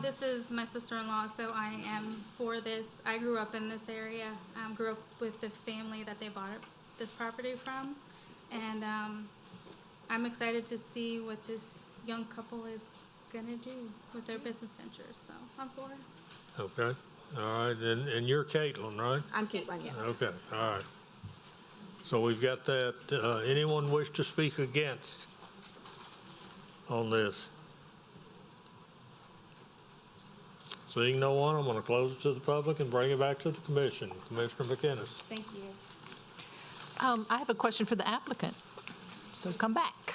This is my sister-in-law, so I am for this. I grew up in this area. Grew up with the family that they bought this property from, and I'm excited to see what this young couple is gonna do with their business ventures. So I'm for it. Okay. All right. And you're Caitlin, right? I'm Caitlin, yes. Okay. All right. So we've got that. Anyone wish to speak against on this? Seeing no one, I'm going to close it to the public and bring it back to the commission. Commissioner McInnes. Thank you. I have a question for the applicant, so come back.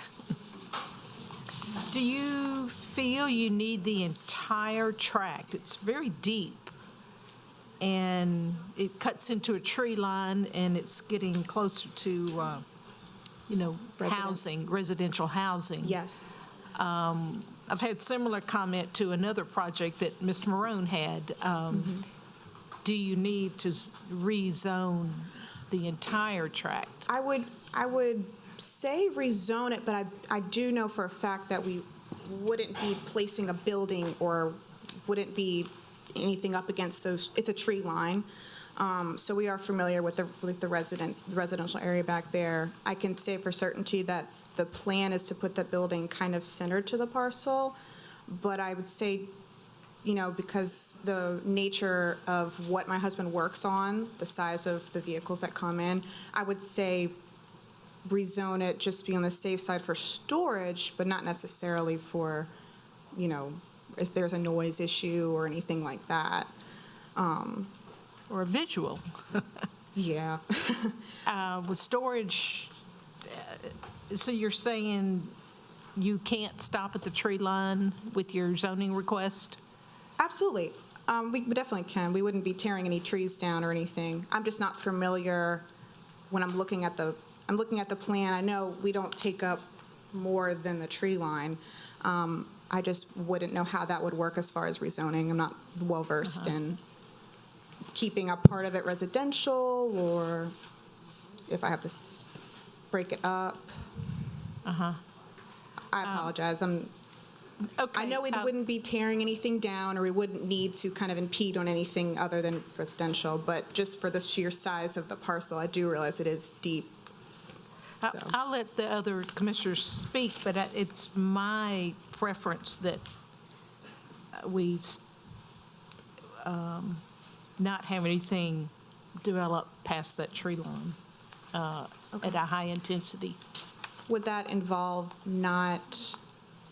Do you feel you need the entire tract? It's very deep, and it cuts into a tree line, and it's getting closer to, housing, residential housing. Yes. I've had similar comment to another project that Mr. Marone had. Do you need to rezone the entire tract? I would say rezone it, but I do know for a fact that we wouldn't be placing a building or wouldn't be anything up against those. It's a tree line. So we are familiar with the residential area back there. I can say for certainty that the plan is to put the building kind of centered to the parcel, but I would say, because the nature of what my husband works on, the size of the vehicles that come in, I would say rezone it, just be on the safe side for storage, but not necessarily for, if there's a noise issue or anything like that. Or a visual? Yeah. With storage, so you're saying you can't stop at the tree line with your zoning request? Absolutely. We definitely can. We wouldn't be tearing any trees down or anything. I'm just not familiar when I'm looking at the plan. I know we don't take up more than the tree line. I just wouldn't know how that would work as far as rezoning. I'm not well-versed in keeping a part of it residential, or if I have to break it up. I apologize. I know we wouldn't be tearing anything down, or we wouldn't need to kind of impede on anything other than residential, but just for the sheer size of the parcel, I do realize it is deep. So. I'll let the other commissioners speak, but it's my preference that we not have anything develop past that tree line at a high intensity. Would that involve not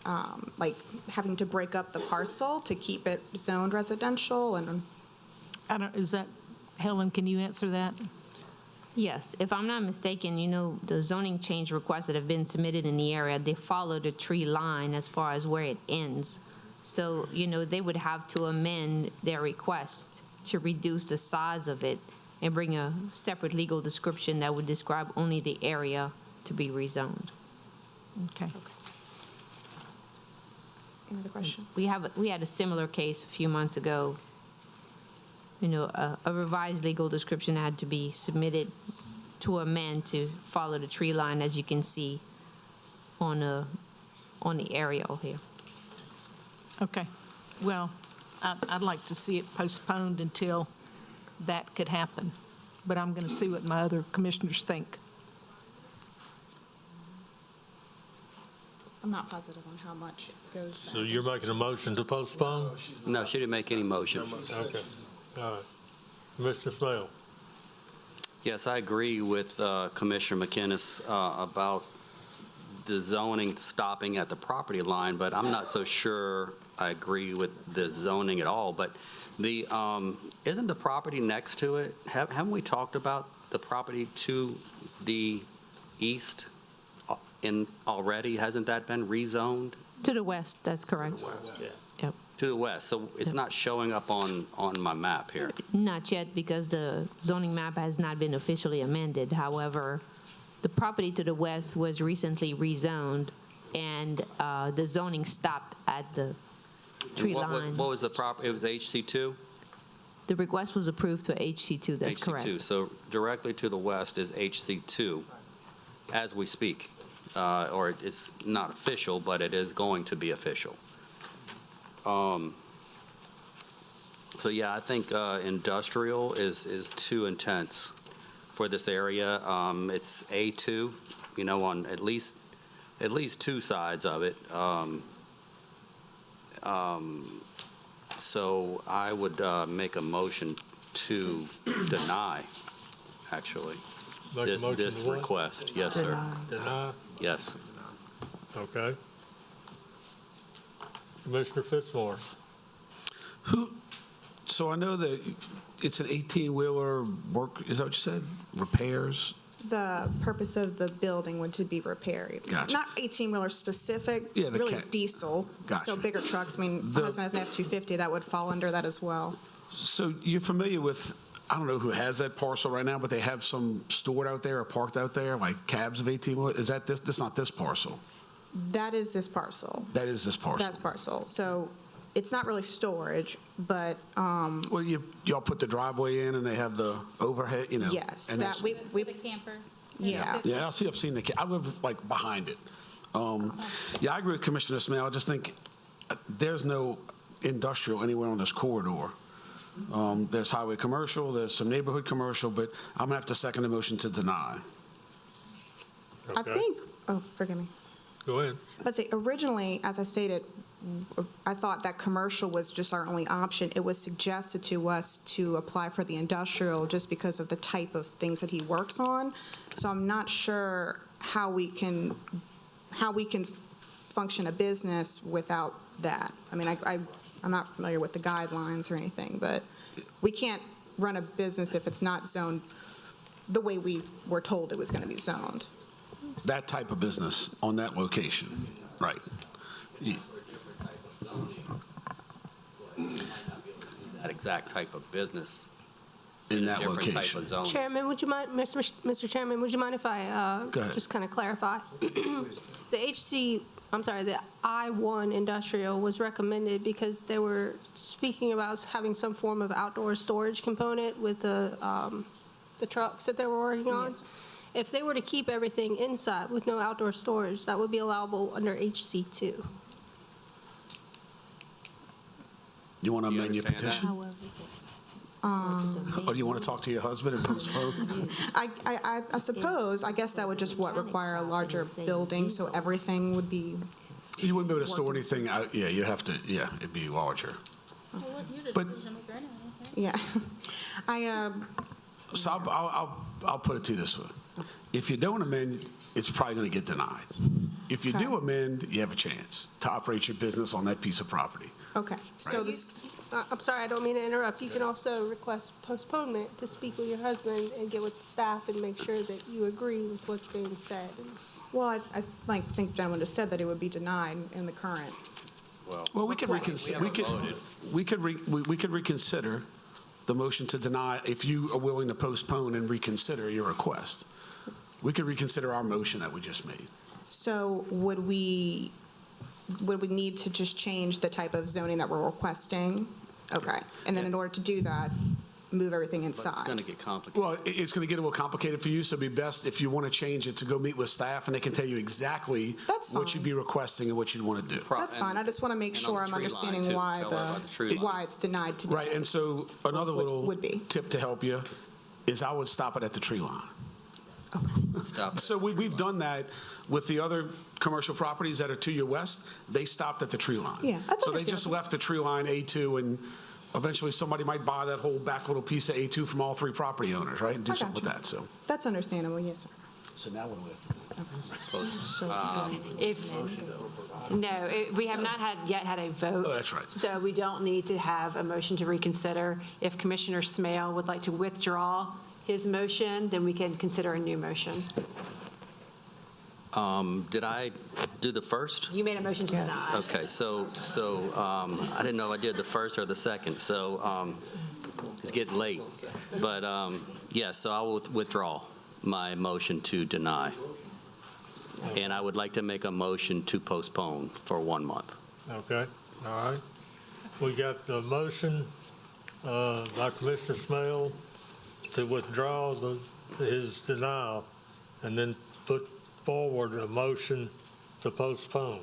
having to break up the parcel to keep it zoned residential? And is that, Helen, can you answer that? Yes, if I'm not mistaken, the zoning change requests that have been submitted in the area, they follow the tree line as far as where it ends. So, they would have to amend their request to reduce the size of it and bring a separate legal description that would describe only the area to be rezoned. Okay. Any other questions? We had a similar case a few months ago. A revised legal description had to be submitted to amend to follow the tree line, as you can see on the aerial here. Okay. Well, I'd like to see it postponed until that could happen, but I'm going to see what my other commissioners think. I'm not positive on how much it goes back. So you're making a motion to postpone? No, she didn't make any motion. Okay. All right. Commissioner Smale? Yes, I agree with Commissioner McInnes about the zoning stopping at the property line, but I'm not so sure I agree with the zoning at all. But isn't the property next to it, haven't we talked about the property to the east already? Hasn't that been rezoned? To the west, that's correct. Yep. To the west, so it's not showing up on my map here. Not yet, because the zoning map has not been officially amended. However, the property to the west was recently rezoned, and the zoning stopped at the tree line. What was the property? It was HC2? The request was approved for HC2, that's correct. HC2, so directly to the west is HC2 as we speak. Or it's not official, but it is going to be official. So yeah, I think industrial is too intense for this area. It's A2, on at least two sides of it. So I would make a motion to deny, actually, this request. Yes, sir. Deny? Yes. Okay. Commissioner Fitzmore? So I know that it's an 18-wheeler work, is that what you said? Repairs? The purpose of the building would to be repaired. Gotcha. Not 18-wheeler specific, Yeah, really diesel. Gotcha. So bigger trucks. I mean, my husband has an F-250, that would fall under that as well. So you're familiar with, I don't know who has that parcel right now, but they have some stored out there or parked out there, like cabs of 18 wheelers? Is that this not this parcel? That is this parcel. That is this parcel? That's parcel. So it's not really storage, but, Well, y'all put the driveway in and they have the overhead, you know? yes, and that it's- we, The camper. yeah. Yeah, I've seen the, I live like behind it. Yeah, I agree with Commissioner Smale. I just think there's no industrial anywhere on this corridor. There's highway commercial, there's some neighborhood commercial, but I'm gonna have to second the motion to deny. I Okay. think, oh, forgive me. Go ahead. Let's say, originally, as I stated, I thought that commercial was just our only option. It was suggested to us to apply for the industrial just because of the type of things that he works on. So I'm not sure how we can function a business without that. I mean, I'm not familiar with the guidelines or anything, but we can't run a business if it's not zoned the way we were told it was going to be zoned. That type of business on that location, right. Yeah. That exact type of business In that different type location. of zone. Chairman, would you mind, Mr. Chairman, would you mind if I Go ahead. just kind of clarify? The I-1 industrial was recommended because they were speaking about having some form of outdoor storage component with the trucks that they were working on. Yes. If they were to keep everything inside with no outdoor storage, that would be allowable under HC2. You want to amend your understand that? petition? Or do you want to talk to your husband and postpone? I suppose, I guess that would just require a larger building, so everything would be, You wouldn't be able to store anything out, yeah, you'd have to, yeah, it'd be larger. But- yeah. So I'll put it to you this way. If you don't amend, it's probably going to get denied. If you do amend, you have a chance to operate your business on that piece of property. Okay, so this, I'm sorry, I don't mean to interrupt. You can also request postponement to speak with your husband and get with staff and make sure that you agree with what's being said. well, I think the gentleman just said that it would be denied in the current. Well, we could reconsider, we could reconsider the motion to deny if you are willing to postpone and reconsider your request. We could reconsider our motion that we just made. So would we need to just change the type of zoning that we're requesting? Okay, and then in order to do that, move everything But it's inside? going to get complicated. Well, it's going to get a little complicated for you, so it'd be best if you want to change it to go meet with staff and they can tell you exactly That's what fine. you'd be requesting and what you'd want to do. That's fine, I just want to make and on sure the I'm tree line, understanding too. why Tell her about the tree line. why it's denied today. Right, and so another little Would be. tip to help you is I would stop it at the tree line. Stop it. So we've done that with the other commercial properties that are to your west. They stopped at the tree line. Yeah, that's So they just understandable. left the tree line A2, and eventually somebody might buy that whole back little piece of A2 from all three property owners, right? And do I something with gotcha. that, so. That's understandable, yes, sir. So now what do we? So, We have not yet had a vote. Oh, that's right. So we don't need to have a motion to reconsider. If Commissioner Smale would like to withdraw his motion, then we can consider a new motion. Did I do the first? You made a motion to deny. Okay, so I didn't know if I did the first or the second, so it's getting late. But yeah, so I will withdraw my motion to deny. And I would like to make a motion to postpone for 1 month. Okay, all right. We got the motion by Commissioner Smale to withdraw his denial and then put forward a motion to postpone.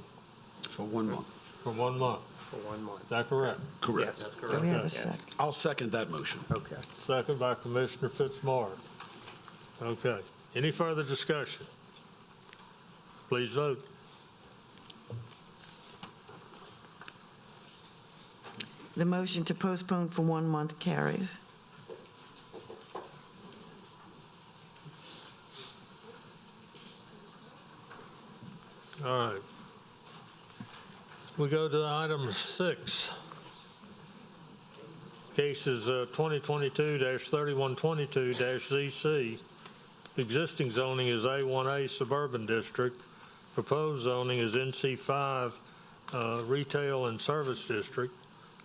For 1 month. For 1 month. For 1 month. Is that correct? Correct. That's Do correct. we have a second? I'll second that motion. Okay. Second by Commissioner Fitzmaurice. Okay. Any further discussion? Please vote. The motion to postpone for 1 month carries. All right. We go to item 6. Cases 2022-3122-ZC. Existing zoning is A1A Suburban District. Proposed zoning is NC5 Retail and Service District.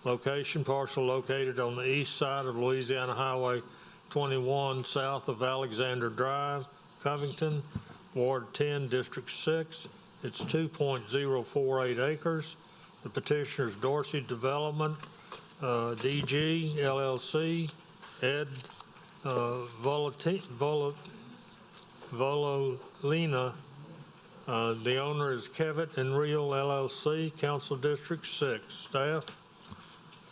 Location, parcel located on the east side of Louisiana Highway 21, south of Alexander Drive, Covington, Ward 10, District 6. It's 2.048 acres. The petitioner's Dorsey Development, DG LLC, Ed Vololina. The owner is Kevitt and Real LLC, Council District 6. Staff?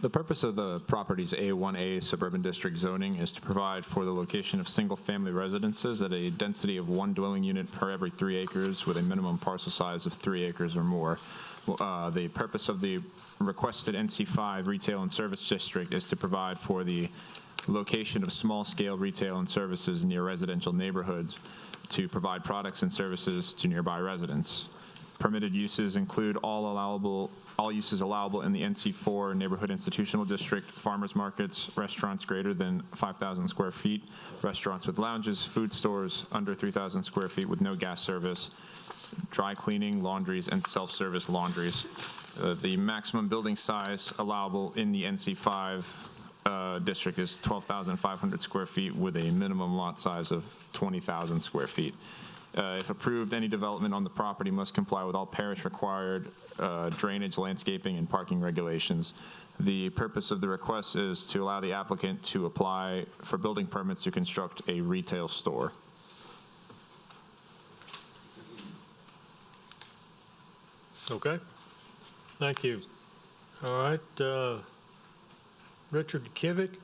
The purpose of the property's A1A Suburban District zoning is to provide for the location of single-family residences at a density of 1 dwelling unit per every 3 acres with a minimum parcel size of 3 acres or more. The purpose of the requested NC5 Retail and Service District is to provide for the location of small-scale retail and services near residential neighborhoods to provide products and services to nearby residents. Permitted uses include all uses allowable in the NC4 Neighborhood Institutional District, farmers markets, restaurants greater than 5,000 square feet, restaurants with lounges, food stores under 3,000 square feet with no gas service, dry cleaning, laundries, and self-service laundries. The maximum building size allowable in the NC5 district is 12,500 square feet with a minimum lot size of 20,000 square feet. If approved, any development on the property must comply with all parish required drainage, landscaping, and parking regulations. The purpose of the request is to allow the applicant to apply for building permits to construct a retail store. Okay. Thank you. All right. Richard Kivick.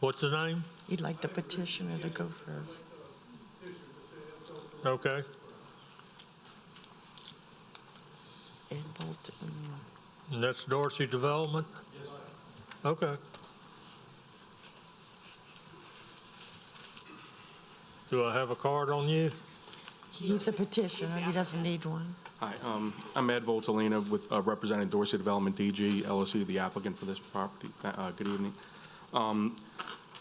What's the name? You'd like the petitioner to go first. Okay. Ed Bolton. And that's Dorsey Development? Yes, sir. Okay. Do I have a card on you? He's a petitioner, he doesn't need one. Hi, I'm Ed Voltolina with representing Dorsey Development DG LLC, the applicant for this property. Good evening.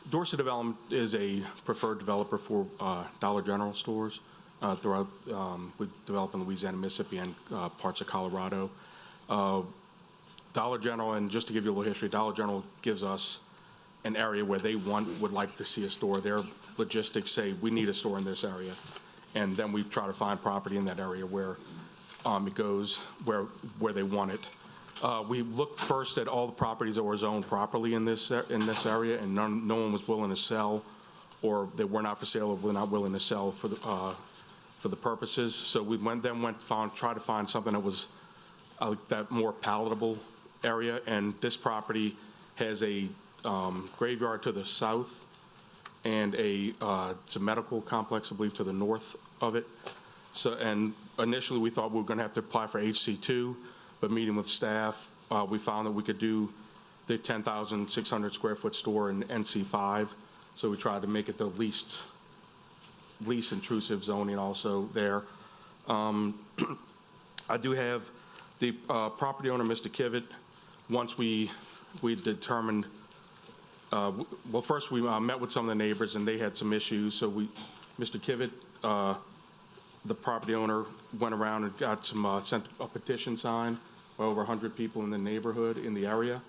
Dorsey Development is a preferred developer for Dollar General stores throughout. We develop in Louisiana, Mississippi, and parts of Colorado. Dollar General, and just to give you a little history, Dollar General gives us an area where they would like to see a store. Their logistics say we need a store in this area, and then we try to find property in that area where it goes where they want it. We looked first at all the properties that were zoned properly in this area, and no one was willing to sell, or they were not for sale, or were not willing to sell for the purposes. So we tried to find something that was that more palatable area, and this property has a graveyard to the south and it's a medical complex, I believe, to the north of it. So, and initially we thought we were going to have to apply for HC2, but meeting with staff, we found that we could do the 10,600 square foot store in NC5. So we tried to make it the least intrusive zoning also there. I do have the property owner, Mr. Kivitt. Once we determined, well, first we met with some of the neighbors and they had some issues. So Mr. Kivitt, the property owner, went around and got sent a petition signed by over 100 people in the neighborhood, in the area.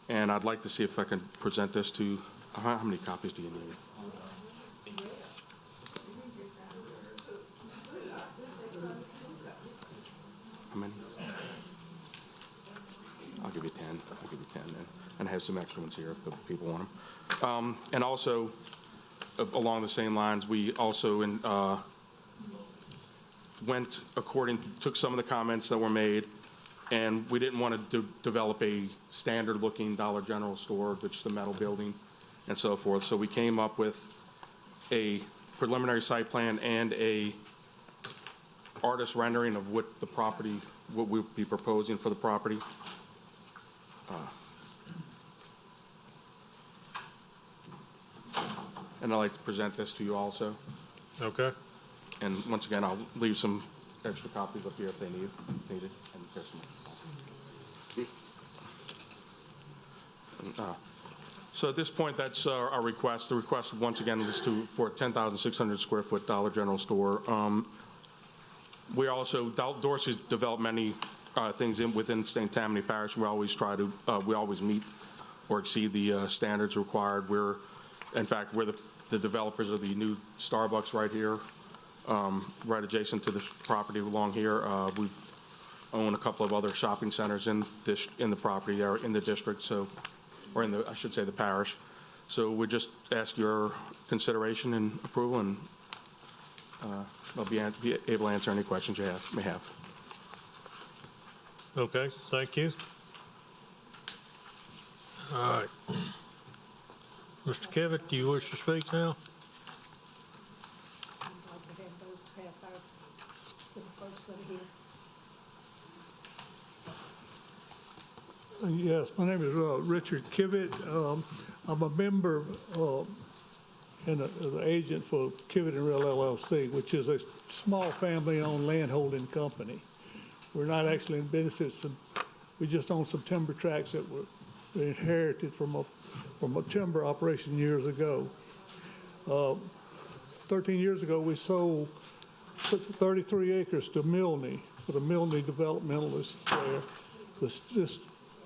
And I'd like to see if I can present this to, how many copies do you need? How many? I'll give you 10. I'll give you 10 then. And I have some extra ones here if the people want them. And also, along the same lines, we also took some of the comments that were made, and we didn't want to develop a standard-looking Dollar General store, which is the metal building and so forth. So we came up with a preliminary site plan and a artist rendering of what we'll be proposing for the property. And I'd like to present this to you also. Okay. And once again, I'll leave some extra copies up here if they need it. And there's some. So at this point, that's our request. The request, once again, is for a 10,600 square foot Dollar General store. We also, Dorsey's developed many things within St. Tammany Parish. We always try to, we always meet or exceed the standards required. In fact, we're the developers of the new Starbucks right here, right adjacent to this property along here. We've owned a couple of other shopping centers in the property, or in the district, so, or in the, I should say, the parish. So we just ask your consideration and approval, and I'll be able to answer any questions you may have. Okay, thank you. All right. Mr. Kivett, do you wish to speak now? I'd like to have those to pass out to the folks that are here. Yes, my name is Richard Kivett. I'm a member and the agent for Kivett and Real LLC, which is a small family-owned landholding company. We're not actually in business, and we just own some timber tracts that were inherited from a timber operation years ago. 13 years ago, we sold 33 acres to Milne for the Milne developmentalists there. This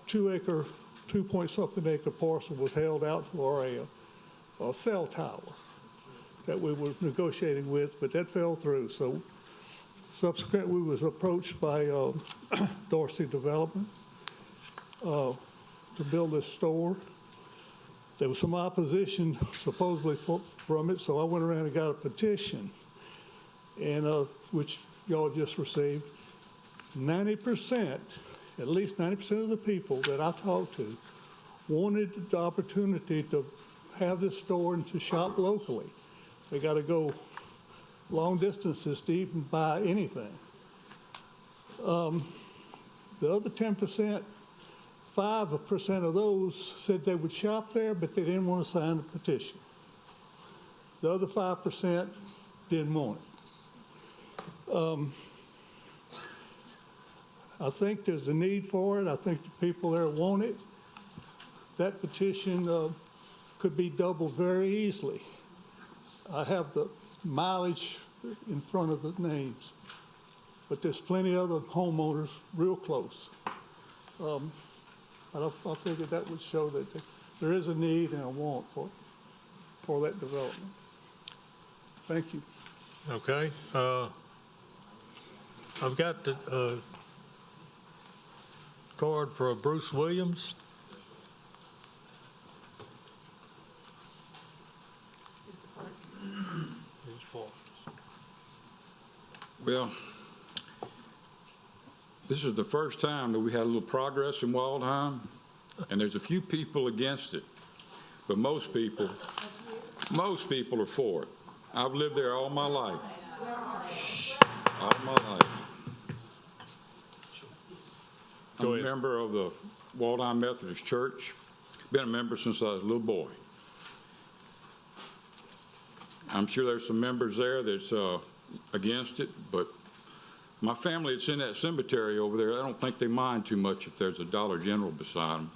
2-acre, 2-point-something acre parcel was held out for a cell tower that we were negotiating with, but that fell through. So subsequently, we was approached by Dorsey Development to build this store. There was some opposition supposedly from it, so I went around and got a petition, and which y'all just received. 90%, at least 90% of the people that I talked to wanted the opportunity to have this store and to shop locally. They got to go long distances to even buy anything. The other 10%, 5% of those said they would shop there, but they didn't want to sign the petition. The other 5% didn't want it. I think there's a need for it. I think the people there want it. That petition could be doubled very easily. I have the mileage in front of the names, but there's plenty of other homeowners real close. I figured that would show that there is a need and a want for that development. Thank you. Okay. I've got the card for Bruce Williams. Well, this is the first time that we had a little progress in Waldheim, and there's a few people against it, but most people are for it. I've lived there all my life. All my life. I'm a member of the Waldheim Methodist Church. Been a member since I was a little boy. I'm sure there's some members there that's against it, but my family that's in that cemetery over there, I don't think they mind too much if there's a Dollar General beside them.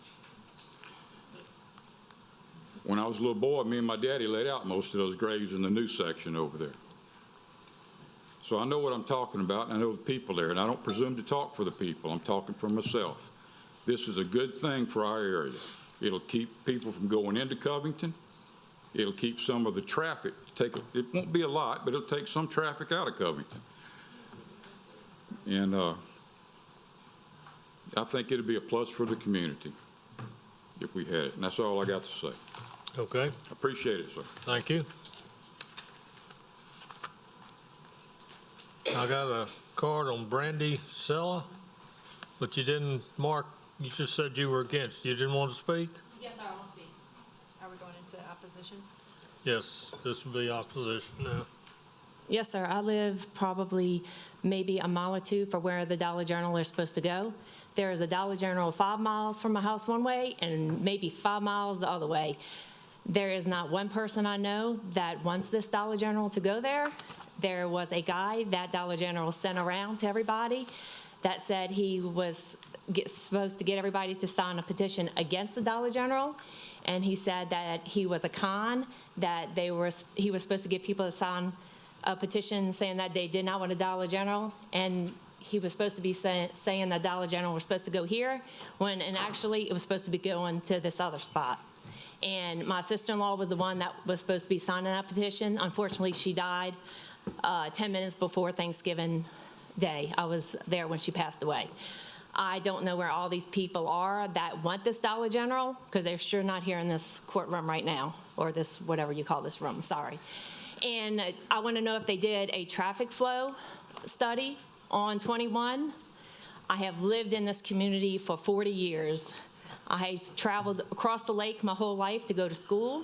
When I was a little boy, me and my daddy laid out most of those graves in the new section over there. So I know what I'm talking about, and I know the people there, and I don't presume to talk for the people. I'm talking for myself. This is a good thing for our area. It'll keep people from going into Covington. It'll keep some of the traffic, it won't be a lot, but it'll take some traffic out of Covington. And I think it'll be a plus for the community if we had it. And that's all I got to say. Okay. Appreciate it, sir. Thank you. I got a card on Brandy Sella, but you didn't mark, you just said you were against. You didn't want to speak? Yes, sir, I will speak. Are we going into opposition? Yes, this would be opposition now. Yes, sir. I live probably maybe a mile or two from where the Dollar General is supposed to go. There is a Dollar General 5 miles from my house one way and maybe 5 miles the other way. There is not one person I know that wants this Dollar General to go there. There was a guy that Dollar General sent around to everybody that said he was supposed to get everybody to sign a petition against the Dollar General, and he said that he was a con, that he was supposed to get people to sign a petition saying that they did not want a Dollar General, and he was supposed to be saying that Dollar General was supposed to go here, and actually it was supposed to be going to this other spot. And my sister-in-law was the one that was supposed to be signing that petition. Unfortunately, she died 10 minutes before Thanksgiving Day. I was there when she passed away. I don't know where all these people are that want this Dollar General, because they're sure not here in this courtroom right now, or this, whatever you call this room, sorry. And I want to know if they did a traffic flow study on 21. I have lived in this community for 40 years. I traveled across the lake my whole life to go to school.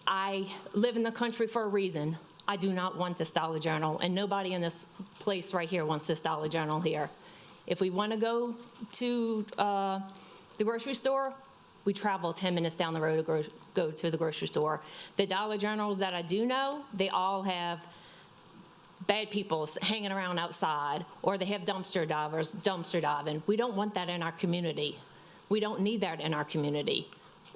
I live in the country for a reason. I do not want this Dollar General, and nobody in this place right here wants this Dollar General here. If we want to go to the grocery store, we travel 10 minutes down the road to go to the grocery store. The Dollar Generals that I do know, they all have bad people hanging around outside, or they have dumpster diving. We don't want that in our community. We don't need that in our community.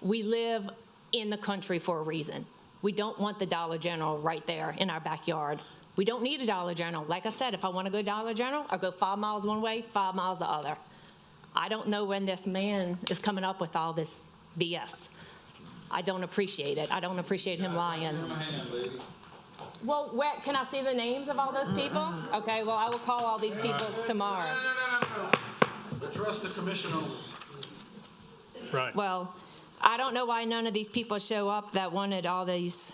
We live in the country for a reason. We don't want the Dollar General right there in our backyard. We don't need a Dollar General. Like I said, if I want to go Dollar General, I'll go 5 miles one way, 5 miles the other. I don't know when this man is coming up with all this BS. I don't appreciate it. I don't appreciate him lying. Well, can I see the names of all those people? Okay, well, I will call all these people tomorrow. No. Address the commission only. Right. Well, I don't know why none of these people show up that wanted all these,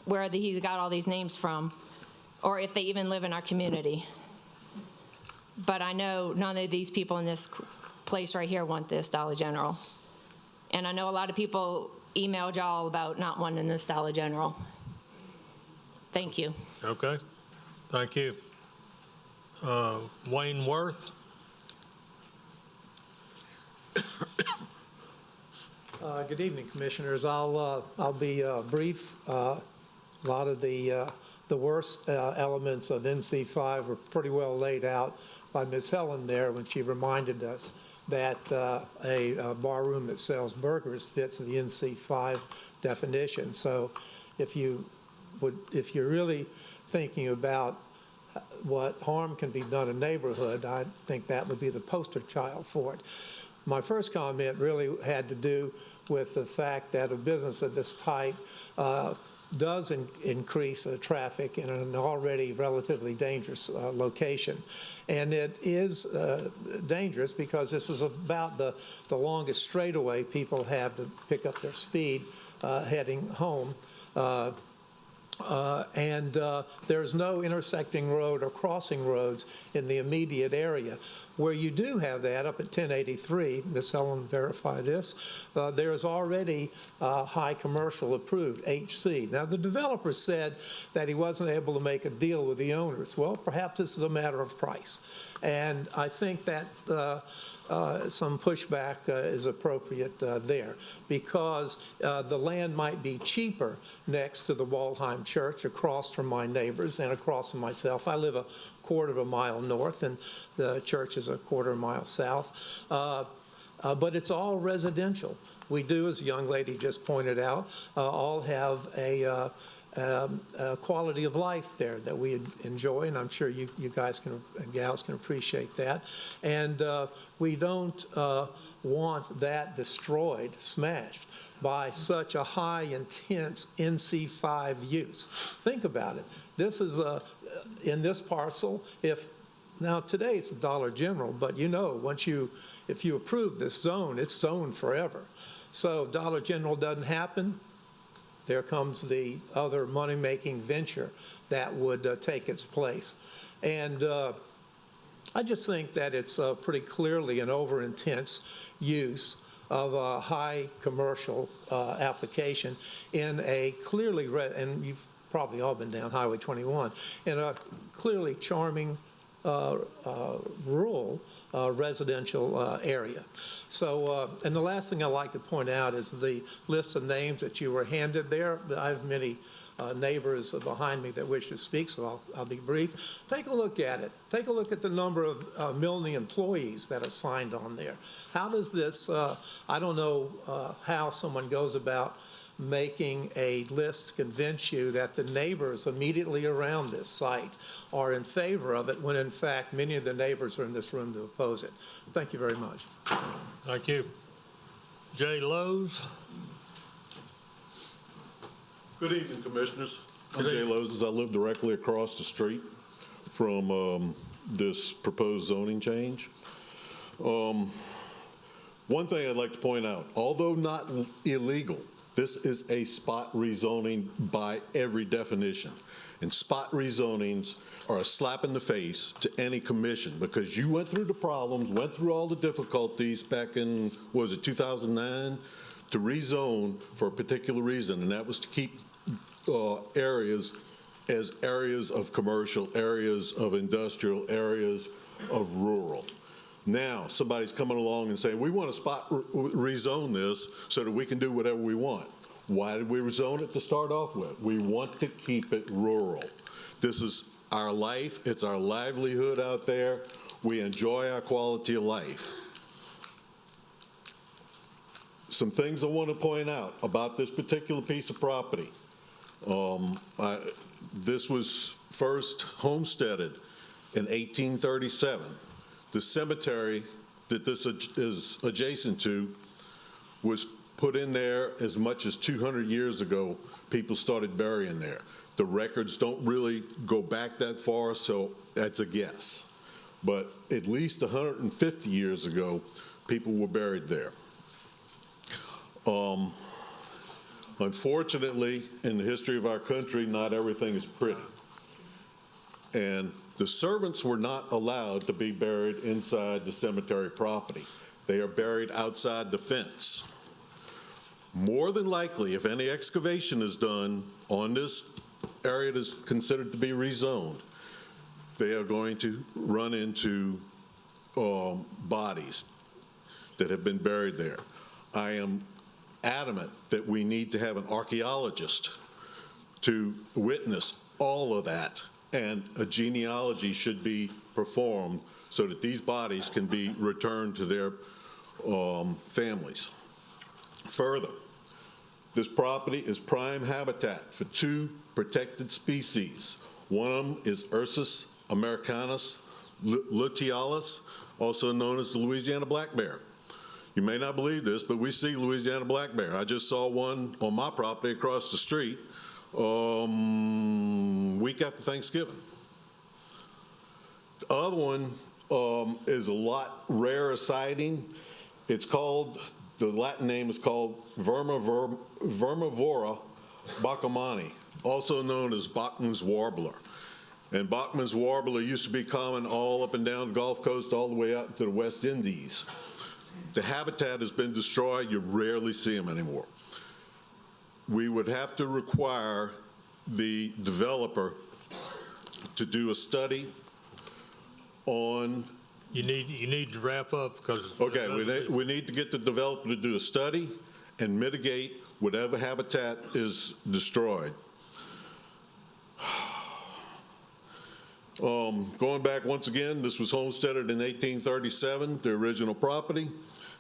where he got all these names from, or if they even live in our community. But I know none of these people in this place right here want this Dollar General. And I know a lot of people emailed y'all about not wanting this Dollar General. Thank you. Okay, thank you. Wayne Worth? Good evening, Commissioners. I'll be brief. A lot of the worst elements of NC5 were pretty well laid out by Ms. Helen there when she reminded us that a bar room that sells burgers fits the NC5 definition. So if you're really thinking about what harm can be done in a neighborhood, I think that would be the poster child for it. My first comment really had to do with the fact that a business of this type does increase traffic in an already relatively dangerous location. And it is dangerous because this is about the longest straightaway people have to pick up their speed heading home. There's no intersecting road or crossing roads in the immediate area. Where you do have that, up at 1083, Ms. Helen verified this, there is already high commercial approved, HC. Now, the developer said that he wasn't able to make a deal with the owners. Well, perhaps this is a matter of price. And I think that some pushback is appropriate there, because the land might be cheaper next to the Waldheim Church, across from my neighbors and across from myself. I live a quarter of a mile north, and the church is a quarter of a mile south. But it's all residential. We do, as a young lady just pointed out, all have a quality of life there that we enjoy, and I'm sure you guys and gals can appreciate that. And we don't want that destroyed, smashed by such a high, intense NC5 use. Think about it. This is in this parcel. Now today it's a Dollar General, but if you approve this zone, it's zoned forever. So if Dollar General doesn't happen, there comes the other money-making venture that would take its place. And I just think that it's pretty clearly an over-intense use of a high commercial application in a clearly, and you've probably all been down Highway 21, in a clearly charming rural residential area. So, and the last thing I'd like to point out is the list of names that you were handed there. I have many neighbors behind me that wish to speak, so I'll be brief. Take a look at it. Take a look at the number of Milne employees that are signed on there. How does this, I don't know how someone goes about making a list to convince you that the neighbors immediately around this site are in favor of it, when in fact many of the neighbors are in this room to oppose it. Thank you very much. Thank you. Jay Lowe's. Good evening, Commissioners. I'm Good Jay evening. Lowe's. I live directly across the street from this proposed zoning change. One thing I'd like to point out, although not illegal, this is a spot rezoning by every definition. And spot rezonings are a slap in the face to any commission, because you went through the problems, went through all the difficulties back in, what was it, 2009, to rezone for a particular reason, and that was to keep areas as areas of commercial, areas of industrial, areas of rural. Now, somebody's coming along and saying, we want to spot rezone this so that we can do whatever we want. Why did we rezone it to start off with? We want to keep it rural. This is our life. It's our livelihood out there. We enjoy our quality of life. Some things I want to point out about this particular piece of property. This was first homesteaded in 1837. The cemetery that this is adjacent to was put in there as much as 200 years ago. People started burying there. The records don't really go back that far, so that's a guess. But at least 150 years ago, people were buried there. Unfortunately, in the history of our country, not everything is pretty. And the servants were not allowed to be buried inside the cemetery property. They are buried outside the fence. More than likely, if any excavation is done on this area that is considered to be rezoned, they are going to run into bodies that have been buried there. I am adamant that we need to have an archaeologist to witness all of that, and a genealogy should be performed so that these bodies can be returned to their families. Further, this property is prime habitat for two protected species. One of them is Ursus americanus lutealis, also known as the Louisiana black bear. You may not believe this, but we see Louisiana black bear. I just saw one on my property across the street week after Thanksgiving. The other one is a lot rarer sighting. It's called, the Latin name is called Vermivora bachmanni, also known as Bachman's warbler. And Bachman's warbler used to be common all up and down the Gulf Coast, all the way out to the West Indies. The habitat has been destroyed. You rarely see them anymore. We would have to require the developer to do a study on. You need to wrap up because. Okay, we need to get the developer to do a study and mitigate whatever habitat is destroyed. Going back once again, this was homesteaded in 1837, the original property.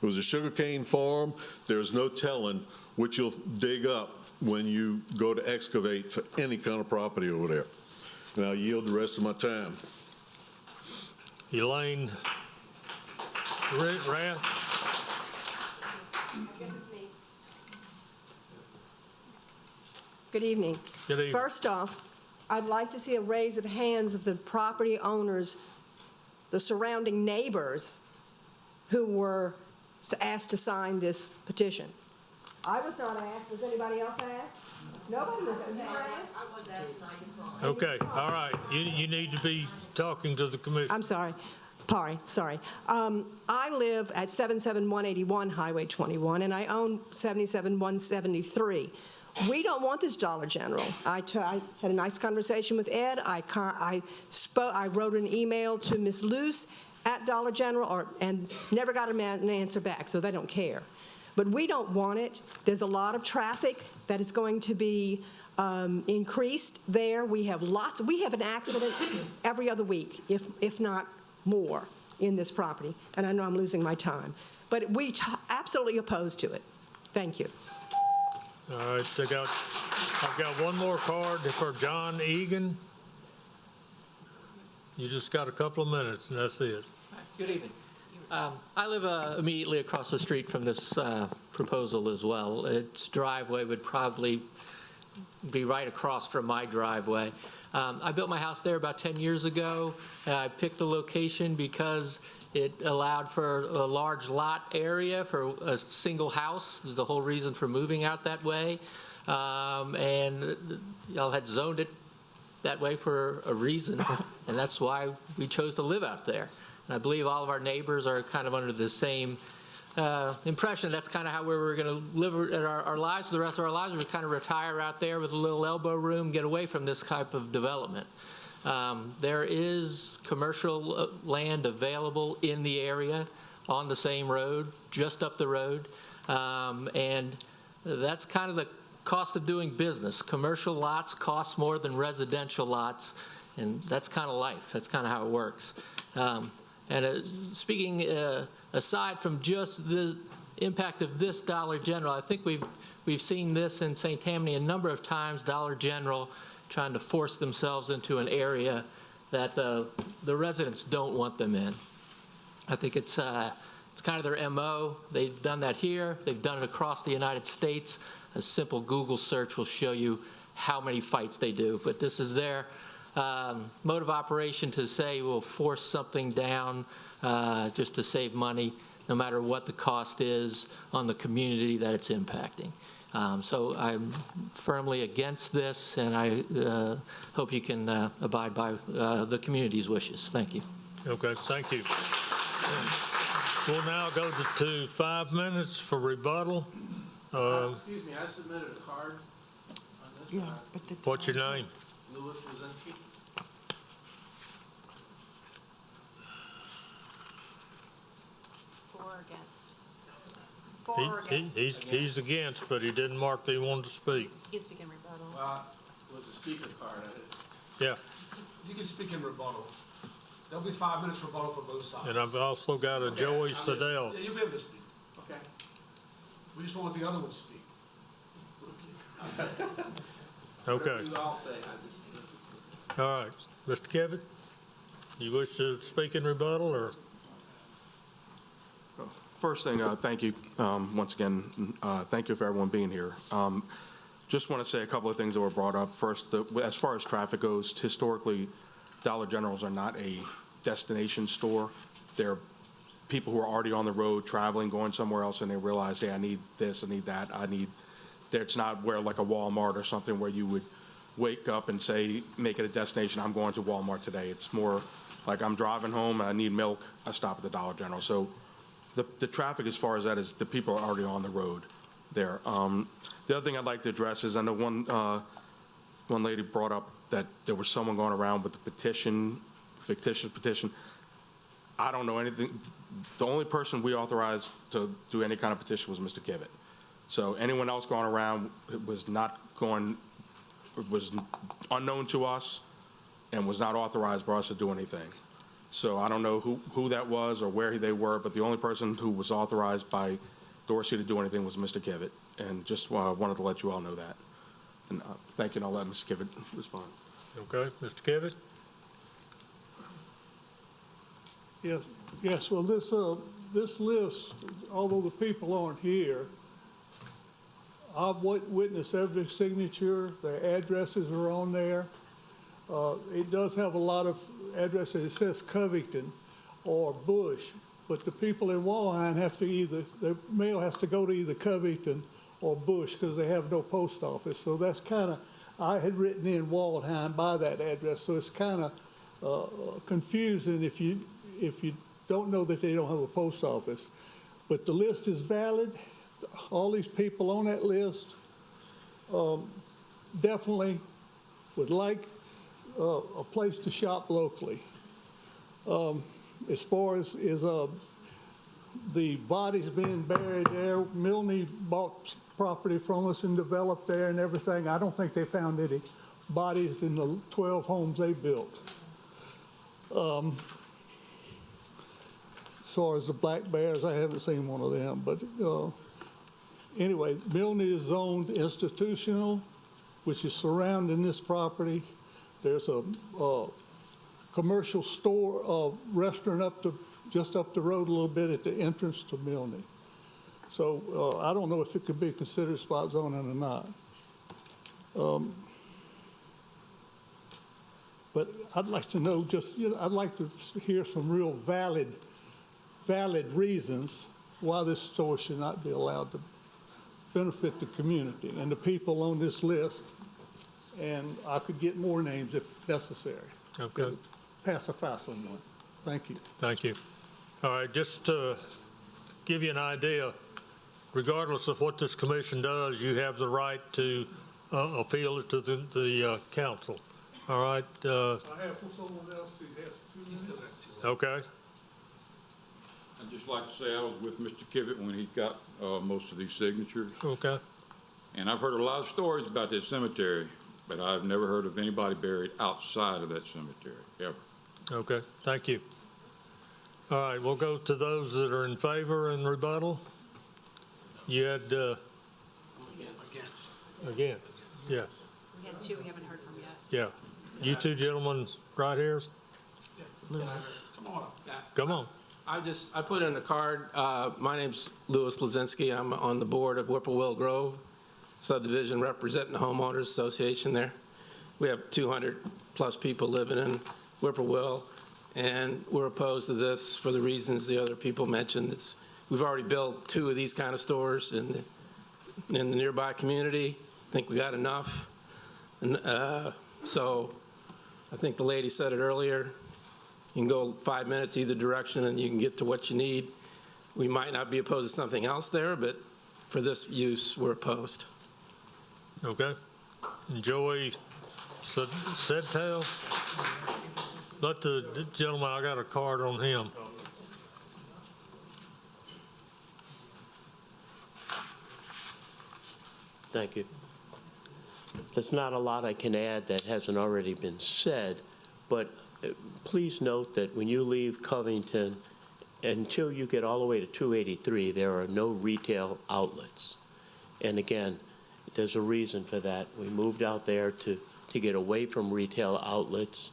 It was a sugarcane farm. There's no telling what you'll dig up when you go to excavate for any kind of property over there. And I'll yield the rest of my time. Elaine Rath. Good evening. Good evening. First off, I'd like to see a raise of hands of the property owners, the surrounding neighbors who were asked to sign this petition. I was not asked. Was anybody else asked? Nobody was asked. I was asked and I declined. Okay, all right. You need to be talking to the commission. I'm sorry. Sorry. I live at 77181 Highway 21, and I own 77173. We don't want this Dollar General. I had a nice conversation with Ed. I wrote an email to Ms. Luce at Dollar General and never got an answer back, so they don't care. But we don't want it. There's a lot of traffic that is going to be increased there. We have an accident every other week, if not more, in this property. And I know I'm losing my time. But we absolutely opposed to it. Thank you. All right, I've got one more card for John Egan. You just got a couple of minutes, and that's it. Good evening. I live immediately across the street from this proposal as well. Its driveway would probably be right across from my driveway. I built my house there about 10 years ago. I picked the location because it allowed for a large lot area for a single house. There's the whole reason for moving out that way. And y'all had zoned it that way for a reason, and that's why we chose to live out there. And I believe all of our neighbors are kind of under the same impression. That's kind of how we were going to live our lives for the rest of our lives. We kind of retire out there with a little elbow room, get away from this type of development. There is commercial land available in the area on the same road, just up the road. And that's kind of the cost of doing business. Commercial lots cost more than residential lots, and that's kind of life. That's kind of how it works. Speaking aside from just the impact of this Dollar General, I think we've seen this in St. Tammany a number of times, Dollar General trying to force themselves into an area that the residents don't want them in. I think it's kind of their MO. They've done that here. They've done it across the United States. A simple Google search will show you how many fights they do. But this is their mode of operation to say we'll force something down just to save money, no matter what the cost is on the community that it's impacting. So I'm firmly against this, and I hope you can abide by the community's wishes. Thank you. Okay, thank you. We'll now go to 5 minutes for rebuttal. Excuse me, I submitted a card on this. What's your name? Louis Lazinski. For or against? For or against? He's against, but he didn't mark that he wanted to speak. You can speak in rebuttal. Well, it was a speaker card. Yeah, You can speak in rebuttal. There'll be 5 minutes rebuttal for both sides. and I've also got a Joey Sedell. Yeah, you'll be able to speak. Okay. We just won't let the other one speak. Okay. You all say, I just. All right. Mr. Kevin, you wish to speak in rebuttal, or? First thing, thank you once again. Thank you for everyone being here. Just want to say a couple of things that were brought up. First, as far as traffic goes, historically, Dollar Generals are not a destination store. They're people who are already on the road, traveling, going somewhere else, and they realize, hey, I need this, I need that, it's not where like a Walmart or something where you would wake up and say, make it a destination, I'm going to Walmart today. It's more like I'm driving home, I need milk, I stop at the Dollar General. So the traffic as far as that is the people are already on the road there. The other thing I'd like to address is I know one lady brought up that there was someone going around with a petition, fictitious petition. I don't know anything. The only person we authorized to do any kind of petition was Mr. Kivett. So anyone else going around was unknown to us and was not authorized by us to do anything. So I don't know who that was or where they were, but the only person who was authorized by Dorsey to do anything was Mr. Kivett. And just wanted to let you all know that. And thank you, and I'll let Mr. Kivett respond. Okay, Mr. Kivett? Yes. Well, this list, although the people aren't here, I've witnessed every signature. Their addresses are on there. It does have a lot of addresses. It says Covington or Bush, but the people in Walheim their mail has to go to either Covington or Bush because they have no post office. So that's kind of, I had written in Walheim by that address, so it's kind of confusing if you don't know that they don't have a post office. But the list is valid. All these people on that list definitely would like a place to shop locally. As far as the bodies being buried there, Milne bought property from us and developed there and everything. I don't think they found any bodies in the 12 homes they built. As far as the black bears, I haven't seen one of them, but Anyway, Milne is zoned institutional, which is surrounding this property. There's a commercial store, restaurant just up the road a little bit at the entrance to Milne. So I don't know if it could be considered spot zoning or not. But I'd like to know I'd like to hear some real valid reasons why this store should not be allowed to benefit the community and the people on this list. And I could get more names if necessary. Okay. Pacify someone. Thank you. Thank you. All right, just to give you an idea, regardless of what this commission does, you have the right to appeal it to the council. All right. I have someone else who has 2 minutes. Okay. I'd just like to say I was with Mr. Kivett when he got most of these signatures. Okay. And I've heard a lot of stories about this cemetery, but I've never heard of anybody buried outside of that cemetery, ever. Okay, thank you. All right, we'll go to those that are in favor and rebuttal. You had, again, yeah, We had 2 we haven't heard from yet. yeah. You two gentlemen right here, Lewis. come on. I put in a card. My name's Louis Lazinski. I'm on the board of Whippoorwill Grove subdivision representing the homeowners association there. We have 200+ people living in Whippoorwill, and we're opposed to this for the reasons the other people mentioned. We've already built 2 of these kind of stores in the nearby community. I think we got enough. And, so I think the lady said it earlier. You can go 5 minutes either direction and you can get to what you need. We might not be opposed to something else there, but for this use, we're opposed. Okay. Joey Sedtail, let the gentleman, I got a card on him. Thank you. There's not a lot I can add that hasn't already been said, but please note that when you leave Covington, until you get all the way to 283, there are no retail outlets. And again, there's a reason for that. We moved out there to get away from retail outlets,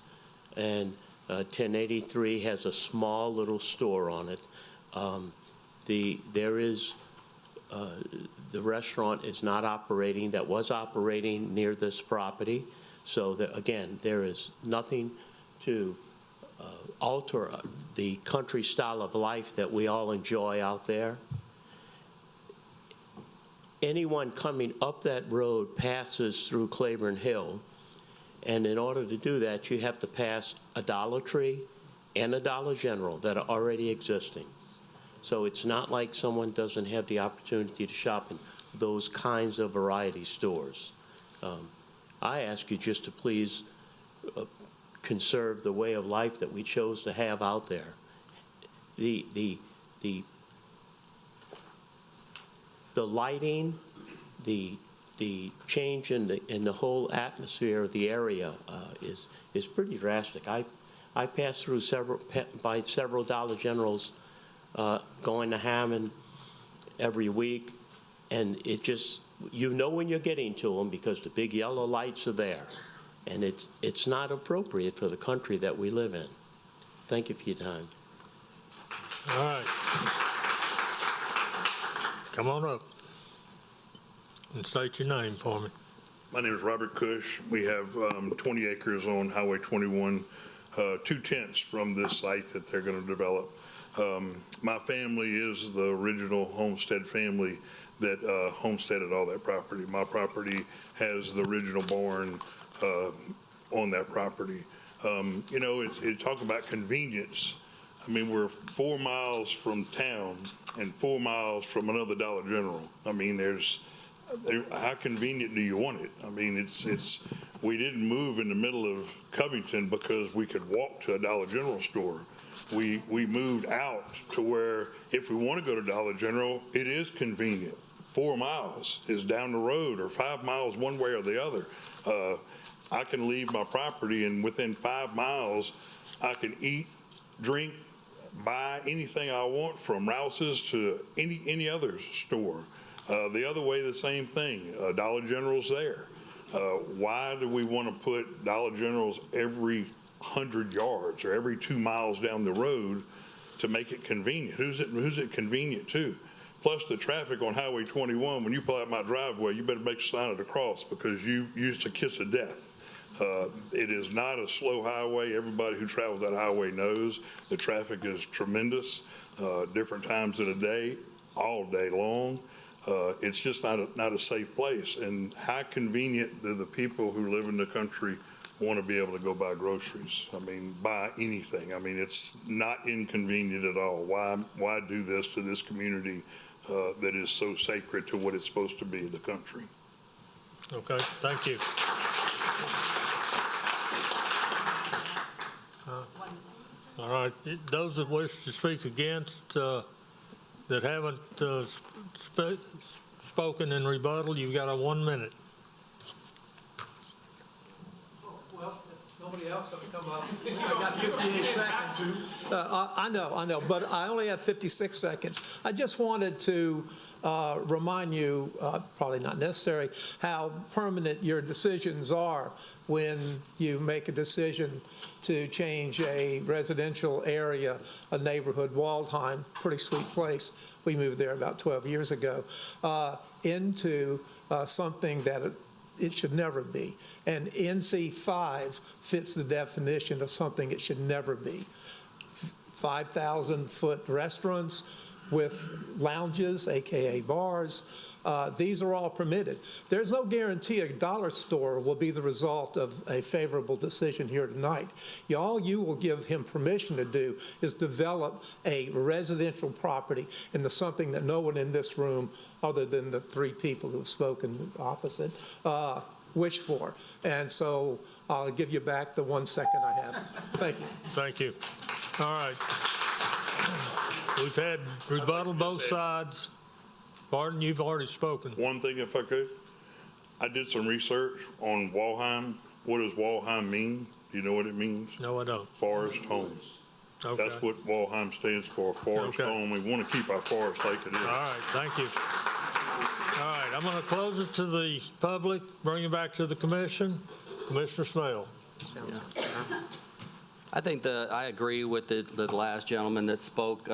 and 1083 has a small little store on it. The restaurant is not operating, that was operating near this property. So that, again, there is nothing to alter the country style of life that we all enjoy out there. Anyone coming up that road passes through Claiborne Hill, and in order to do that, you have to pass a Dollar Tree and a Dollar General that are already existing. So it's not like someone doesn't have the opportunity to shop in those kinds of variety stores. I ask you just to please conserve the way of life that we chose to have out there. The lighting, the change in the whole atmosphere of the area is pretty drastic. I pass through several Dollar Generals going to Hammond every week, and it just, you know when you're getting to them because the big yellow lights are there, and it's not appropriate for the country that we live in. Thank you for your time. All right. Come on up and state your name for me. My name is Robert Cush. We have 20 acres on Highway 21, 2 tenths from this site that they're going to develop. My family is the original homestead family that homesteaded all that property. My property has the original barn on that property. You know, it's talking about convenience. I mean, we're 4 miles from town and 4 miles from another Dollar General. I mean, how convenient do you want it? I mean, we didn't move in the middle of Covington because we could walk to a Dollar General store. We moved out to where if we want to go to Dollar General, it is convenient. 4 miles is down the road, or 5 miles one way or the other. I can leave my property, and within 5 miles, I can eat, drink, buy anything I want, from Rouse's to any other store. The other way, the same thing. Dollar General's there. Why do we want to put Dollar Generals every 100 yards or every 2 miles down the road to make it convenient? Who's it convenient to? Plus the traffic on Highway 21, when you pull out my driveway, you better make a sign of the cross because it's a kiss of death. It is not a slow highway. Everybody who travels that highway knows the traffic is tremendous, different times of the day, all day long. It's just not a safe place. And how convenient do the people who live in the country want to be able to go buy groceries? I mean, buy anything. I mean, it's not inconvenient at all. Why do this to this community that is so sacred to what it's supposed to be, the country? Okay, thank you. All right, those that wish to speak against that haven't spoken in rebuttal, you've got 1 minute. Well, if nobody else will come up, I got 58 seconds. I know, but I only have 56 seconds. I just wanted to remind you, probably not necessary, how permanent your decisions are when you make a decision to change a residential area, a neighborhood, Waldheim, pretty sweet place. We moved there about 12 years ago, into something that it should never be. And NC5 fits the definition of something it should never be. 5,000-foot restaurants with lounges, AKA bars. These are all permitted. There's no guarantee a dollar store will be the result of a favorable decision here tonight. All you will give him permission to do is develop a residential property into something that no one in this room, other than the 3 people who have spoken opposite, wish for. And so I'll give you back the 1 second I have. Thank you. Thank you. All right. We've had rebuttal both sides. Barton, you've already spoken. One thing, if I could, I did some research on Waldheim. What does Waldheim mean? Do you know what it means? No, I don't. Forest homes. Okay. That's what Waldheim stands for, forest home. We want to keep our forest like it is. All right, thank you. All right, I'm going to close it to the public, bring it back to the commission. Commissioner Smale. I think I agree with the last gentleman that spoke.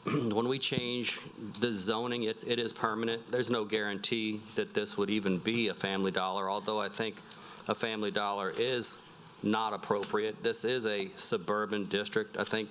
When we change the zoning, it is permanent. There's no guarantee that this would even be a Family Dollar, although I think a Family Dollar is not appropriate. This is a suburban district. I think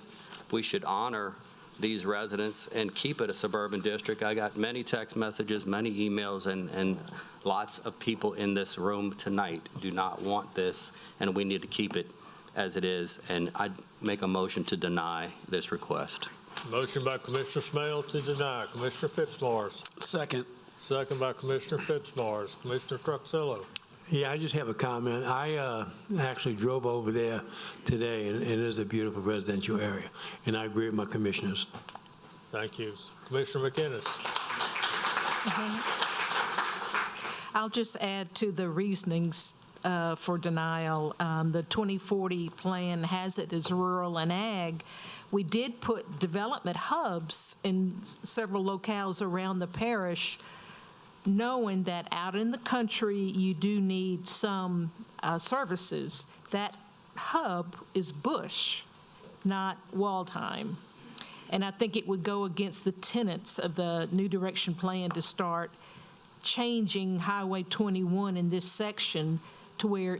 we should honor these residents and keep it a suburban district. I got many text messages, many emails, and lots of people in this room tonight do not want this, and we need to keep it as it is. And I'd make a motion to deny this request. Motion by Commissioner Smale to deny. Commissioner Fitzmaurice. Second. Second by Commissioner Fitzmaurice. Commissioner Truxillo. Yeah, I just have a comment. I actually drove over there today, and it is a beautiful residential area, and I agree with my commissioners. Thank you. Commissioner McInnes. I'll just add to the reasonings for denial. The 2040 plan has it as rural and ag. We did put development hubs in several locales around the parish, knowing that out in the country you do need some services. That hub is Bush, not Waldheim. And I think it would go against the tenets of the New Direction Plan to start changing Highway 21 in this section to where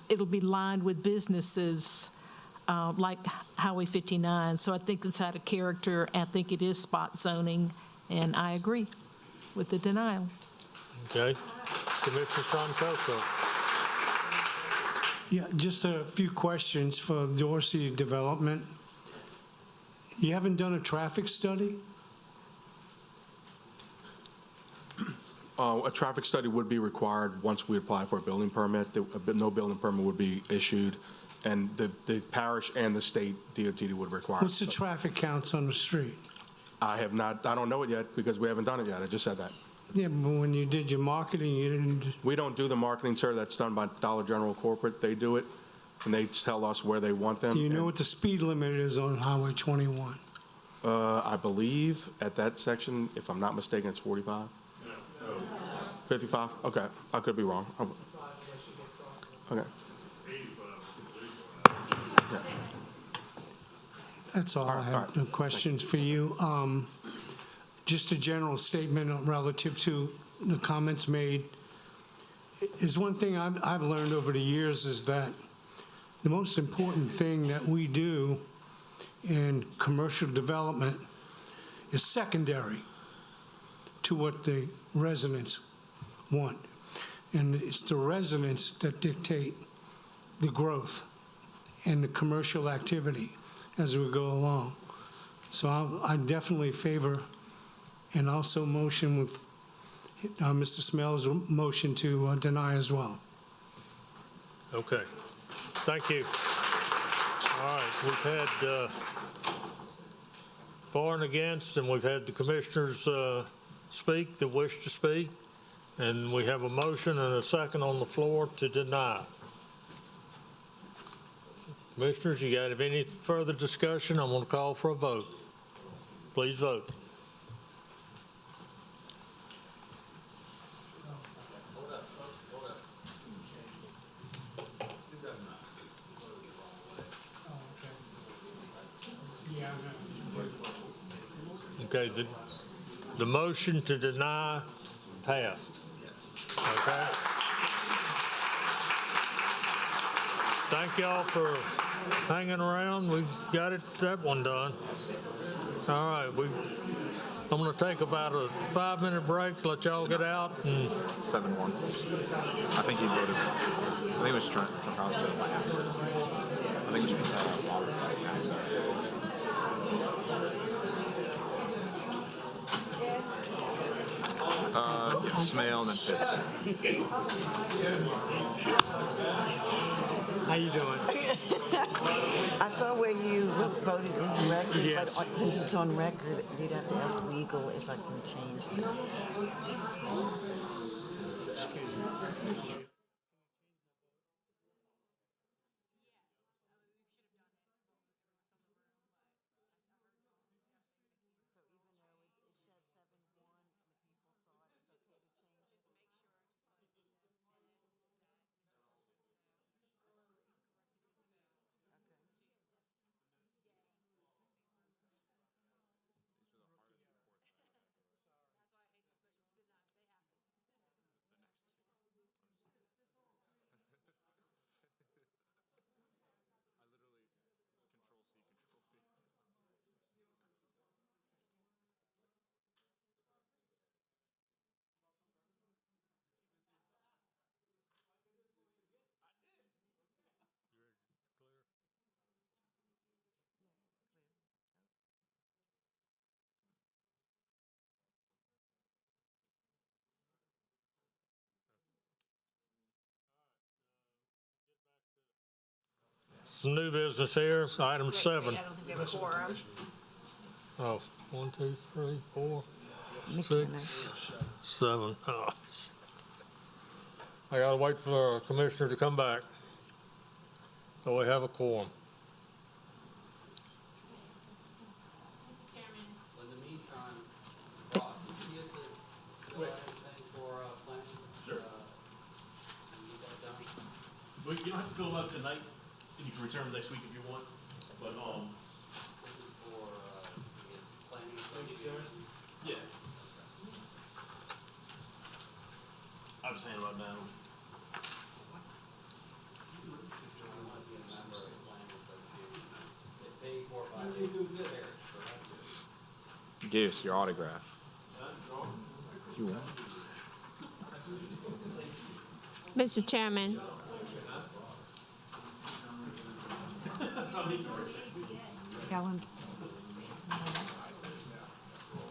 it'll be lined with businesses like Highway 59. So I think it's out of character. I think it is spot zoning, and I agree with the denial. Okay. Commissioner Santoso. Yeah, just a few questions for Dorsey Development. You haven't done a traffic study? A traffic study would be required once we apply for a building permit. No building permit would be issued, and the parish and the state DOT would require. What's the traffic counts on the street? I don't know it yet because we haven't done it yet. I just said that. Yeah, but when you did your marketing, you didn't. We don't do the marketing, sir. That's done by Dollar General Corporate. They do it, and they tell us where they want them. Do you know what the speed limit is on Highway 21? I believe at that section, if I'm not mistaken, it's 45. 55? Okay, I could be wrong. Okay. That's all I have. No questions for you. Just a general statement relative to the comments made. Is one thing I've learned over the years is that the most important thing that we do in commercial development is secondary to what the residents want. And it's the residents that dictate the growth and the commercial activity as we go along. So I definitely favor and also motion with Mr. Smell's motion to deny as well. Okay. Thank you. All right, we've had for and against, and we've had the commissioners speak that wish to speak, and we have a motion and a second on the floor to deny. Commissioners, you got any further discussion? I'm going to call for a vote. Please vote. Okay, the motion to deny passed. Okay. Thank y'all for hanging around. We got that one done. All right, I'm going to take about a 5-minute break, let y'all get out. And 7-1. I think he voted. I think it was Trent Hospital by accident. I think it was Robert by accident. Smale and then Fitz. How you doing? I saw where you voted in the record, Yes. but since it's on record, you'd have to ask legal if I can change that. Excuse me. some new business here. Item 7. I don't think we have a quorum. Oh, 1, 2, 3, 4, 6, 7. Oh, I gotta wait for a commissioner to come back. So we have a quorum. In the meantime, Ross, if you just fill out anything for planning. Sure. Get that done. Well, you don't have to fill them out tonight, and you can return them next week if you want, but, This is for, I guess, planning association. yeah. I'm just handing them out now. Gave us your autograph. If you want. Mr. Chairman.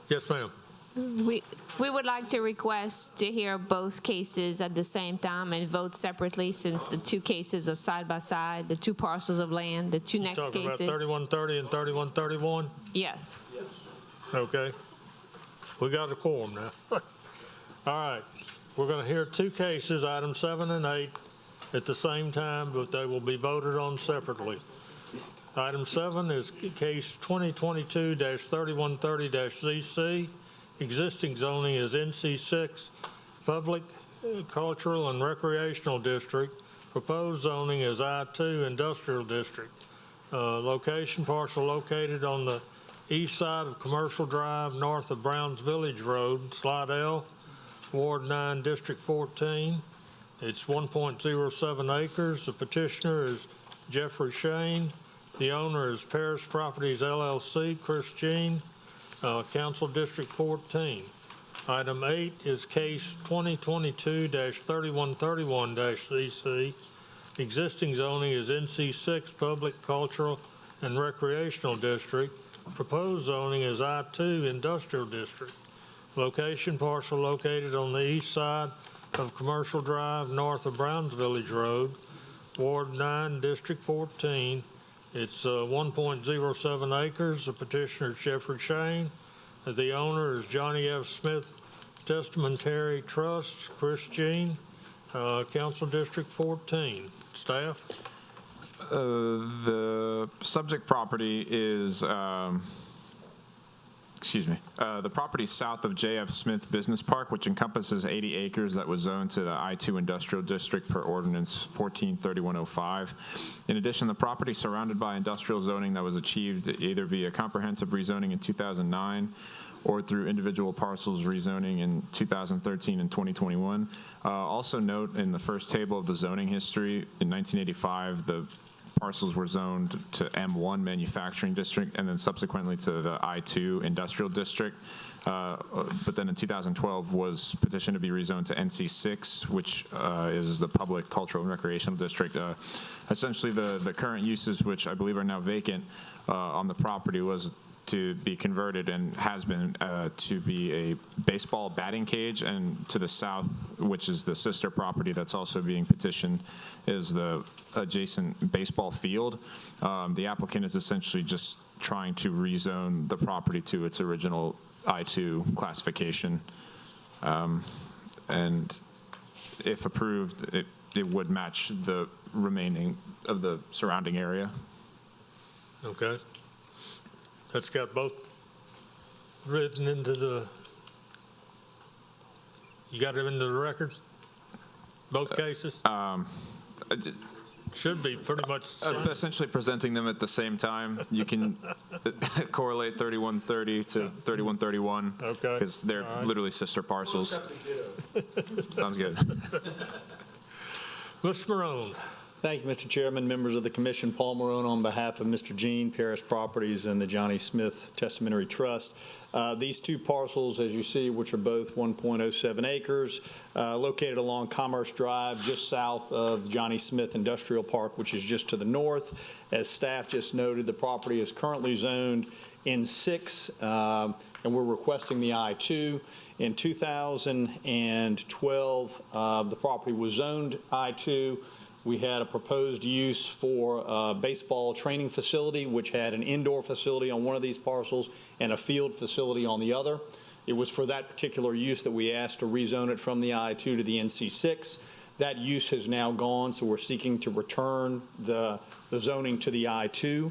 Yes, ma'am. We would like to request to hear both cases at the same time and vote separately, since the two cases are side by side, the two parcels of land, the two next Talking about cases. 3130 and 3131? Yes. Okay. We got a quorum now. All right. We're going to hear two cases, items 7 and 8, at the same time, but they will be voted on separately. Item 7 is case 2022-3130-ZC. Existing zoning is NC6 Public, Cultural, and Recreational District. Proposed zoning is I-2 Industrial District. Location parcel located on the east side of Commercial Drive, north of Browns Village Road, Slidell, Ward 9, District 14. It's 1.07 acres. The petitioner is Jeffrey Shane. The owner is Parish Properties LLC, Chris Jean, Council District 14. Item 8 is case 2022-3131-ZC. Existing zoning is NC6 Public, Cultural, and Recreational District. Proposed zoning is I-2 Industrial District. Location parcel located on the east side of Commercial Drive, north of Browns Village Road, Ward 9, District 14. It's 1.07 acres. The petitioner is Jeffrey Shane. The owner is Johnny F. Smith Testamentary Trust, Chris Jean, Council District 14. Staff? The subject property is, the property south of J.F. Smith Business Park, which encompasses 80 acres that was zoned to the I-2 Industrial District per Ordinance 143105. In addition, the property surrounded by industrial zoning that was achieved either via comprehensive rezoning in 2009 or through individual parcels rezoning in 2013 and 2021. Also note in the first table of the zoning history, in 1985, the parcels were zoned to M1 Manufacturing District and then subsequently to the I-2 Industrial District. But then in 2012 was petitioned to be rezoned to NC6, which is the Public, Cultural, and Recreational District. Essentially, the current uses, which I believe are now vacant on the property, was to be converted and has been to be a baseball batting cage, and to the south, which is the sister property that's also being petitioned, is the adjacent baseball field. The applicant is essentially just trying to rezone the property to its original I-2 classification. And if approved, it would match the remaining of the surrounding area. Okay. That's got both written into the, you got it into the record? Both cases? Should be pretty much. Essentially presenting them at the same time. You can correlate 3130 to 3131. Okay. Because they're literally sister parcels. Sounds good. Mr. Marone. Thank you, Mr. Chairman, members of the commission. Paul Marone on behalf of Mr. Jean, Parish Properties, and the Johnny Smith Testamentary Trust. These two parcels, as you see, which are both 1.07 acres, located along Commerce Drive, just south of Johnny Smith Industrial Park, which is just to the north. As staff just noted, the property is currently zoned N6, and we're requesting the I-2. In 2012, the property was zoned I-2. We had a proposed use for a baseball training facility, which had an indoor facility on one of these parcels and a field facility on the other. It was for that particular use that we asked to rezone it from the I-2 to the NC6. That use has now gone, so we're seeking to return the zoning to the I-2.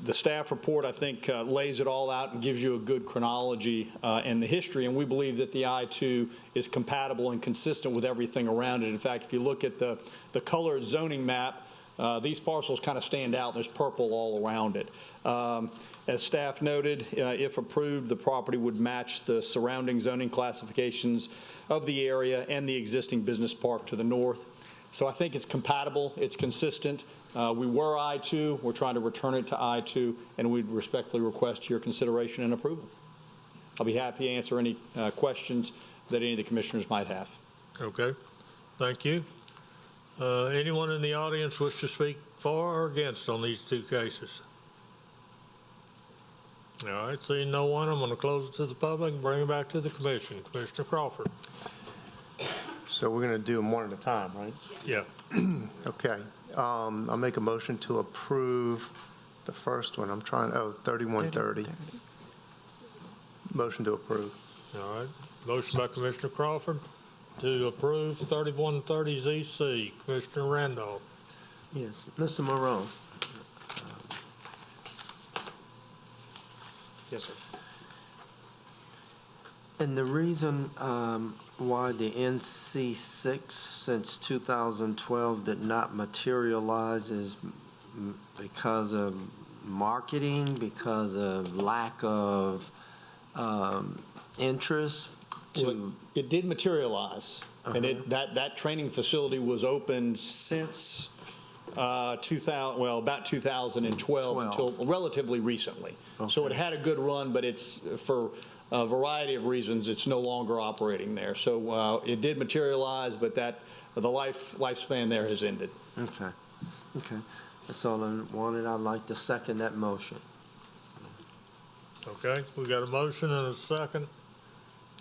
The staff report, I think, lays it all out and gives you a good chronology and the history, and we believe that the I-2 is compatible and consistent with everything around it. In fact, if you look at the colored zoning map, these parcels kind of stand out. There's purple all around it. As staff noted, if approved, the property would match the surrounding zoning classifications of the area and the existing business park to the north. So I think it's compatible, it's consistent. We were I-2, we're trying to return it to I-2, and we'd respectfully request your consideration and approval. I'll be happy to answer any questions that any of the commissioners might have. Okay, thank you. Anyone in the audience wish to speak for or against on these two cases? All right, seeing no one, I'm going to close it to the public and bring it back to the commission. Commissioner Crawford. So we're going to do them one at a time, right? Yeah. Okay. I'll make a motion to approve the first one. 3130. Motion to approve. All right. Motion by Commissioner Crawford to approve 3130 ZC. Commissioner Randolph. Yes. Mr. Morone. Yes, sir. And the reason why the NC6 since 2012 did not materialize is because of marketing, because of lack of interest Well, it did materialize, and that training facility was opened since 2000, well, about 2012 until relatively recently. So it had a good run, but it's for a variety of reasons, it's no longer operating there. So it did materialize, but the lifespan there has ended. Okay. That's all I wanted. I'd like to second that motion. Okay, we got a motion and a second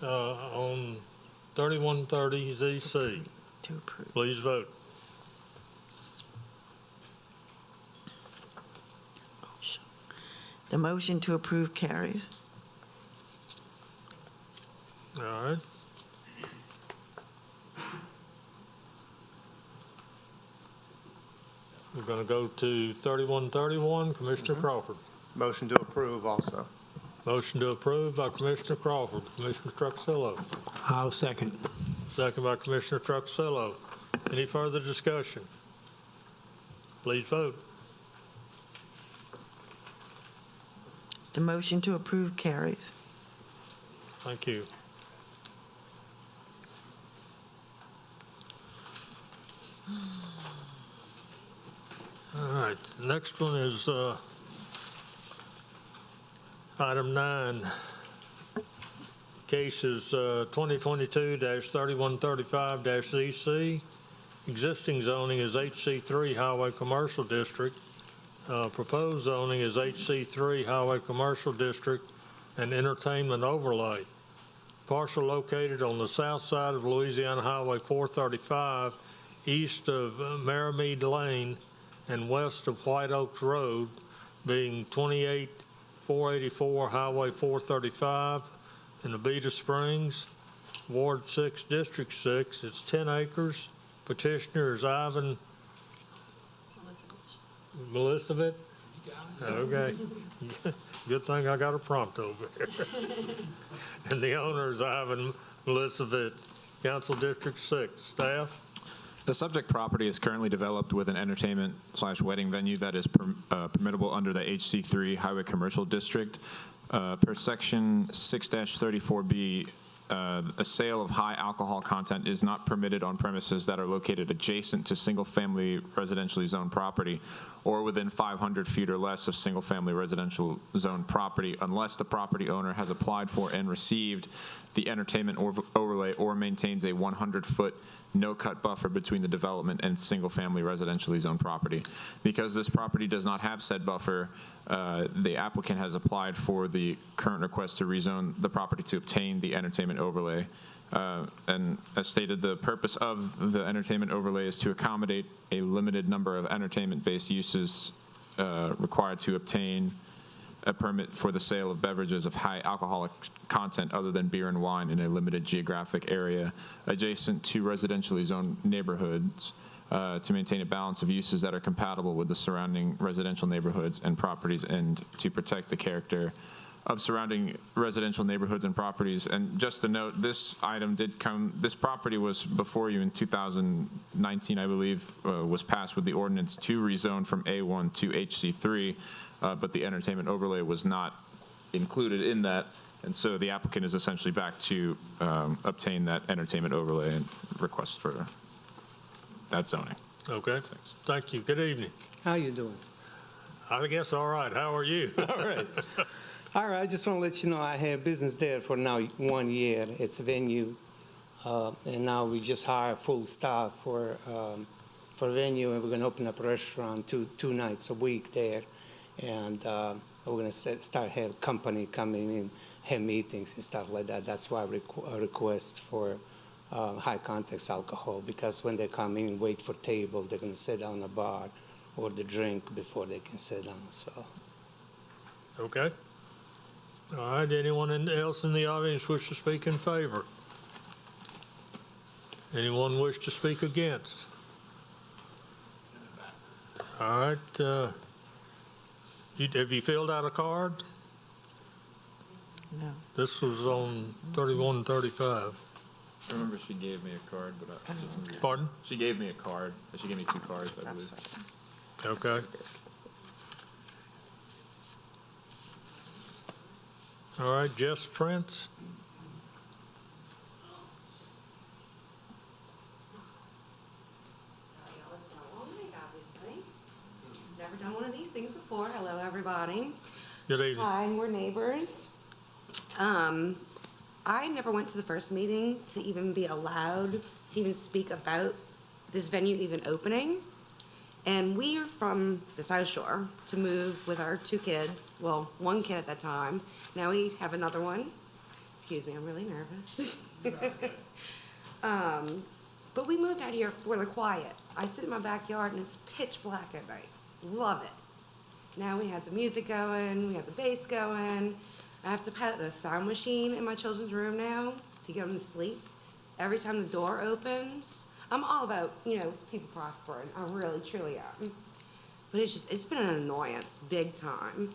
on 3130 ZC. To approve. Please vote. The motion to approve carries. All right. We're going to go to 3131, Commissioner Crawford. Motion to approve also. Motion to approve by Commissioner Crawford. Commissioner Truxillo. I'll second. Second by Commissioner Truxillo. Any further discussion? Please vote. The motion to approve carries. Thank you. All right, the next one is item 9. Case is 2022-3135-ZC. Existing zoning is HC3 Highway Commercial District. Proposed zoning is HC3 Highway Commercial District and Entertainment Overlay. Parcel located on the south side of Louisiana Highway 435, east of Maramede Lane and west of White Oaks Road, being 28484 Highway 435 in Abita Springs, Ward 6, District 6. It's 10 acres. Petitioner is Ivan Milisevich. Okay. Good thing I got a prompt over here. And the owner is Ivan Milisevich, Council District 6. Staff? The subject property is currently developed with an entertainment/wedding venue that is permittable under the HC3 Highway Commercial District. Per Section 6-34B, a sale of high alcohol content is not permitted on premises that are located adjacent to single-family residentially zoned property or within 500 feet or less of single-family residential zoned property unless the property owner has applied for and received the entertainment overlay or maintains a 100-foot no-cut buffer between the development and single-family residentially zoned property. Because this property does not have said buffer, the applicant has applied for the current request to rezone the property to obtain the entertainment overlay. And as stated, the purpose of the entertainment overlay is to accommodate a limited number of entertainment-based uses required to obtain a permit for the sale of beverages of high alcoholic content other than beer and wine in a limited geographic area adjacent to residentially zoned neighborhoods to maintain a balance of uses that are compatible with the surrounding residential neighborhoods and properties and to protect the character of surrounding residential neighborhoods and properties. And just to note, this property was before you in 2019, I believe, was passed with the ordinance to rezone from A1 to HC3, but the entertainment overlay was not included in that. And so the applicant is essentially back to obtain that entertainment overlay and request for that zoning. Okay. Thank you. Good evening. How you doing? I guess all right. How are you? All right. All right, I just want to let you know I had business there for now 1 year. It's a venue, and now we just hired full staff for venue, and we're going to open up a restaurant two nights a week there, and we're going to start have company coming in, have meetings and stuff like that. That's why I request for high context alcohol, because when they come in and wait for table, they're going to sit down a bar or the drink before they can sit down. So. Okay. All right, anyone else in the audience wish to speak in favor? Anyone wish to speak against? All right, have you filled out a card? No. This was on 31 and 35. I remember she gave me a card, but I. Pardon? She gave me a card. She gave me 2 cards, I believe. Okay. All right, Jess Prince. Obviously. Never done one of these things before. Hello, everybody. Good evening. Hi, we're neighbors. I never went to the first meeting to even be allowed to even speak about this venue even opening. And we are from the South Shore to move with our 2 kids, well, 1 kid at that time. Now we have another one. Excuse me, I'm really nervous. But we moved out here for the quiet. I sit in my backyard and it's pitch black at night. Love it. Now we have the music going, we have the bass going. I have to put a sound machine in my children's room now to get them to sleep. Every time the door opens, I'm all about, people prospering. I really, truly am. But it's been an annoyance, big time.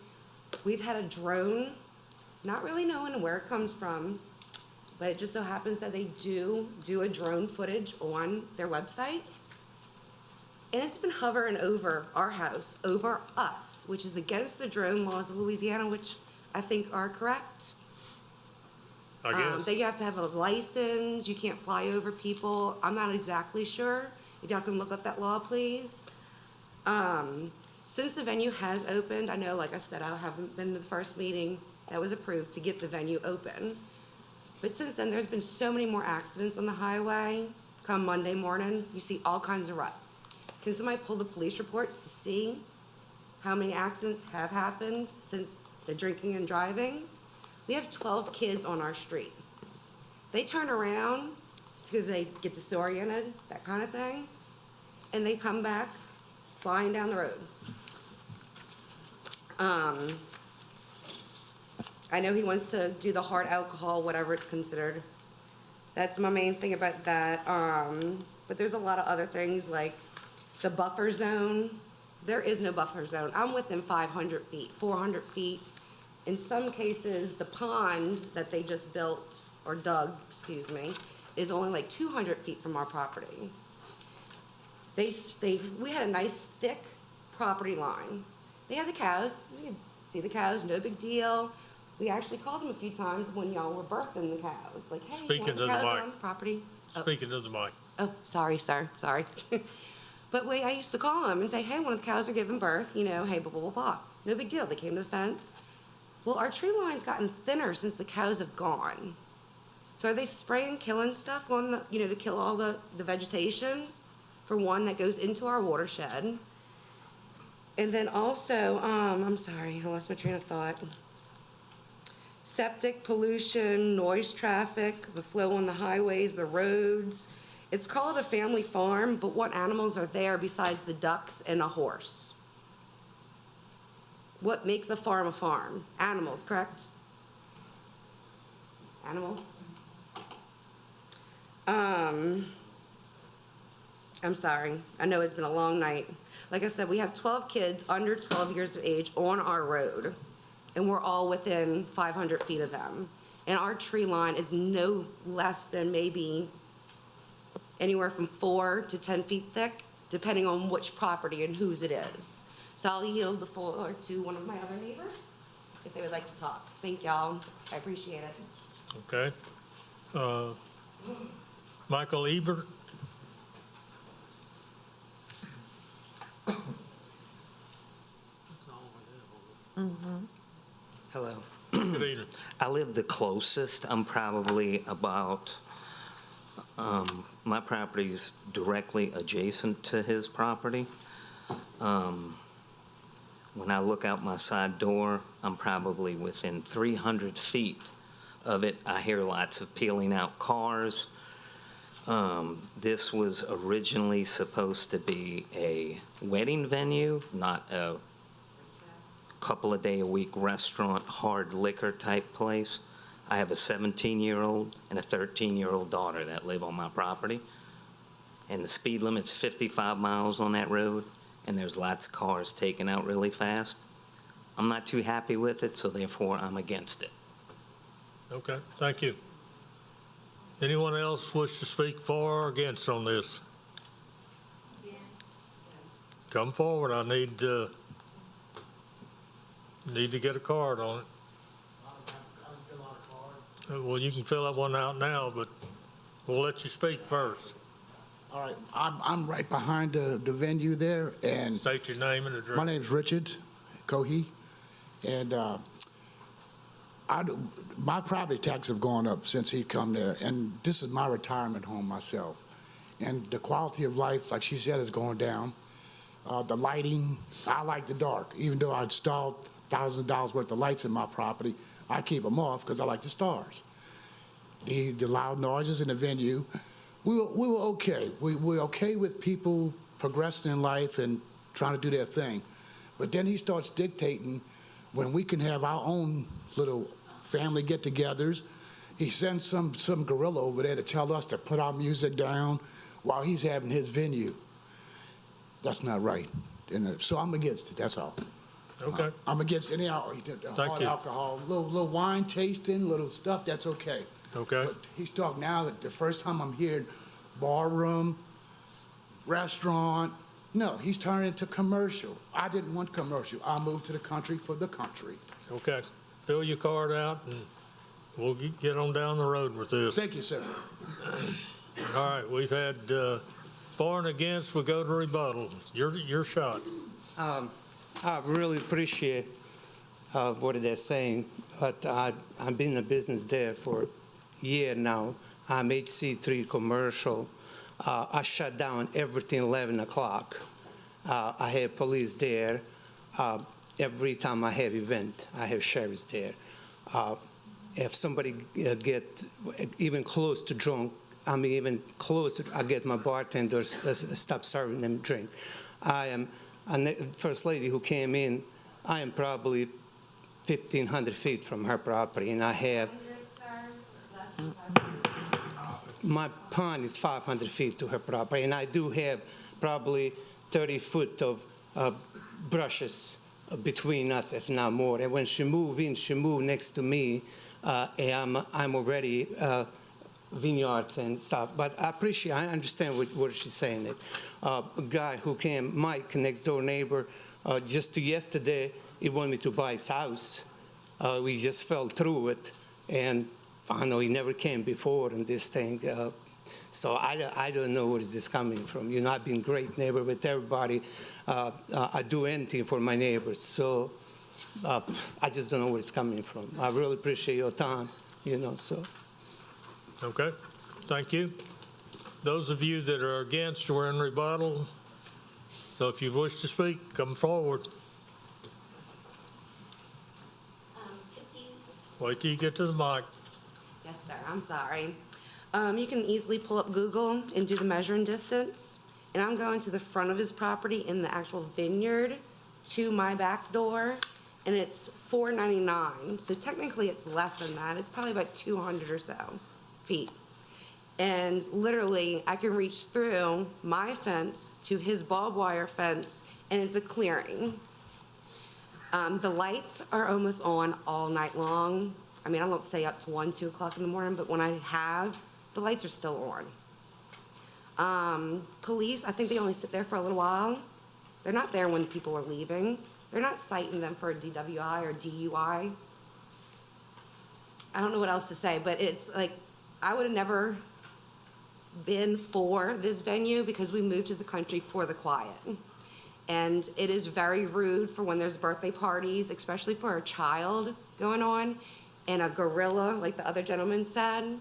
We've had a drone, not really knowing where it comes from, but it just so happens that they do a drone footage on their website. And it's been hovering over our house, over us, which is against the drone laws of Louisiana, which I think are correct. I guess. That you have to have a license, you can't fly over people. I'm not exactly sure. If y'all can look up that law, please. Since the venue has opened, I know, like I said, I haven't been to the first meeting that was approved to get the venue open. But since then, there's been so many more accidents on the highway. Come Monday morning, you see all kinds of ruts. Can somebody pull the police reports to see how many accidents have happened since the drinking and driving? We have 12 kids on our street. They turn around because they get disoriented, that kind of thing, and they come back flying down the road. I know he wants to do the hard alcohol, whatever it's considered. That's my main thing about that. But there's a lot of other things like the buffer zone. There is no buffer zone. I'm within 500 feet, 400 feet. In some cases, the pond that they just built, or dug, excuse me, is only like 200 feet from our property. We had a nice thick property line. They had the cows. You could see the cows, no big deal. We actually called them a few times when y'all were birthing the cows. Like, hey, Speaking one of to the cows are mic. on the property. Speaking to the mic. Oh, sorry, sir, sorry. But I used to call them and say, hey, one of the cows are giving birth, hey, blah, blah, blah, blah. No big deal, they came to the fence. Well, our tree line's gotten thinner since the cows have gone. So are they spraying, killing stuff on the, to kill all the vegetation, for one, that goes into our watershed? And then also, I'm sorry, I lost my train of thought. Septic pollution, noise traffic, the flow on the highways, the roads. It's called a family farm, but what animals are there besides the ducks and a horse? What makes a farm a farm? Animals, correct? Animals? I'm sorry. I know it's been a long night. Like I said, we have 12 kids under 12 years of age on our road, and we're all within 500 feet of them. And our tree line is no less than maybe anywhere from 4 to 10 feet thick, depending on which property and whose it is. So I'll yield the floor to one of my other neighbors if they would like to talk. Thank y'all. I appreciate it. Okay. Michael Ebert. Hello. Good evening. I live the closest. I'm probably about, my property's directly adjacent to his property. When I look out my side door, I'm probably within 300 feet of it. I hear lots of peeling out cars. This was originally supposed to be a wedding venue, not a couple-a-day-a-week restaurant, hard liquor type place. I have a 17-year-old and a 13-year-old daughter that live on my property. And the speed limit's 55 miles on that road, and there's lots of cars taken out really fast. I'm not too happy with it, so therefore I'm against it. Okay, thank you. Anyone else wish to speak for or against on this? Come forward. I need to get a card on it. Well, you can fill that one out now, but we'll let you speak first. All right, I'm right behind the venue there, and State your name and address. my name's Richard Cohey, and my property taxes have gone up since he come there, and this is my retirement home myself. And the quality of life, like she said, is going down. The lighting, I like the dark. Even though I installed $1,000 worth of lights in my property, I keep them off because I like the stars. The loud noises in the venue, we were okay. We were okay with people progressing in life and trying to do their thing. But then he starts dictating when we can have our own little family get-togethers. He sends some gorilla over there to tell us to put our music down while he's having his venue. That's not right. And so I'm against it, that's all. Okay. I'm against any hard you. alcohol, little wine tasting, little stuff, that's okay. Okay. But he's talking now that the first time I'm hearing bar room, restaurant, no, he's turning into commercial. I didn't want commercial. I moved to the country for the country. Okay. Fill your card out and we'll get on down the road with this. Thank you, sir. All right, we've had for and against, we go to rebuttal. Your shot. I really appreciate what they're saying, but I've been in the business there for a year now. I'm HC3 commercial. I shut down everything 11 o'clock. I have police there. Every time I have event, I have sheriffs there. If somebody get even close to drunk, I mean even closer, I get my bartenders stop serving them drink. I am a first lady who came in. I am probably 1,500 feet from her property, and I have my pond is 500 feet to her property, and I do have probably 30 foot of brushes between us, if not more. And when she moved in, she moved next to me, and I'm already vineyards and stuff. But I understand what she's saying. A guy who came, Mike, next door neighbor, just yesterday, he wanted me to buy his house. We just fell through it, and I know he never came before in this thing. So I don't know where is this coming from. You know, I've been great neighbor with everybody. I do anything for my neighbors. So I just don't know where it's coming from. I really appreciate your time, you know, so. Okay, thank you. Those of you that are against, we're in rebuttal. So if you wish to speak, come forward. Wait till you get to the mic. Yes, sir, I'm sorry. You can easily pull up Google and do the measuring distance. And I'm going to the front of his property in the actual vineyard to my back door, and it's 499. So technically it's less than that. It's probably about 200 or so feet. And literally, I can reach through my fence to his barbed wire fence, and it's a clearing. The lights are almost on all night long. I mean, I don't stay up to 1, 2 o'clock in the morning, but when I have, the lights are still on. Police, I think they only sit there for a little while. They're not there when people are leaving. They're not citing them for a DWI or DUI. I don't know what else to say, but it's like, I would have never been for this venue because we moved to the country for the quiet. And it is very rude for when there's birthday parties, especially for a child going on, and a gorilla, like the other gentleman said,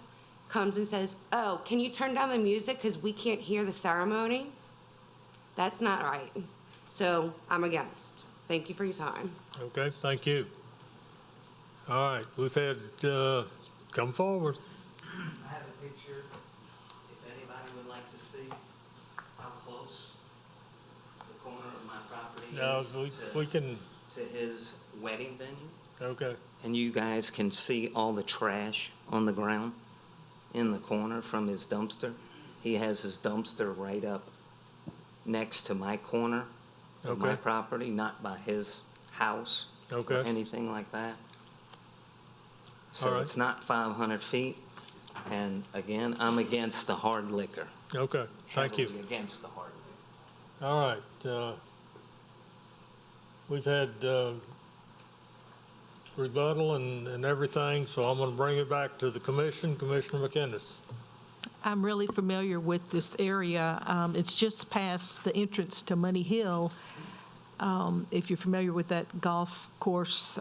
comes and says, "Oh, can you turn down the music because we can't hear the ceremony?" That's not right. So I'm against. Thank you for your time. Okay, thank you. All right, we've had, come forward. I have a picture, if anybody would like to see how close the corner of my property No, is we can, to his wedding venue. okay. And you guys can see all the trash on the ground in the corner from his dumpster. He has his dumpster right up next to my corner of my Okay. property, not by his house or Okay. anything like that. So All right. it's not 500 feet. And again, I'm against the hard liquor. Okay, thank you. Heavily against the hard liquor. All right. We've had rebuttal and everything, so I'm going to bring it back to the commission. Commissioner McInnes. I'm really familiar with this area. It's just past the entrance to Money Hill. If you're familiar with that golf course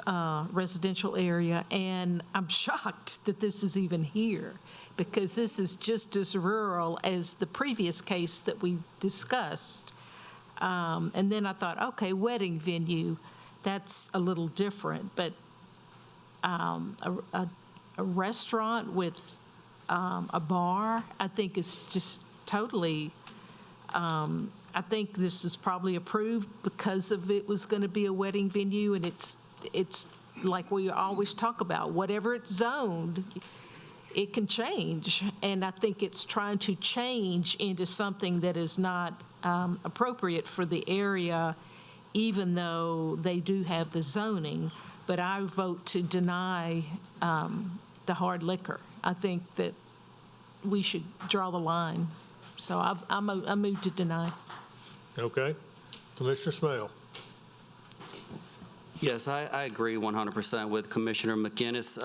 residential area, and I'm shocked that this is even here, because this is just as rural as the previous case that we discussed. And then I thought, okay, wedding venue, that's a little different, but a restaurant with a bar, I think is just totally, I think this is probably approved because of it was going to be a wedding venue, and it's like we always talk about, whatever it's zoned, it can change. And I think it's trying to change into something that is not appropriate for the area, even though they do have the zoning. But I vote to deny the hard liquor. I think that we should draw the line. So I move to deny. Okay. Commissioner Smale. Yes, I agree 100% with Commissioner McInnes.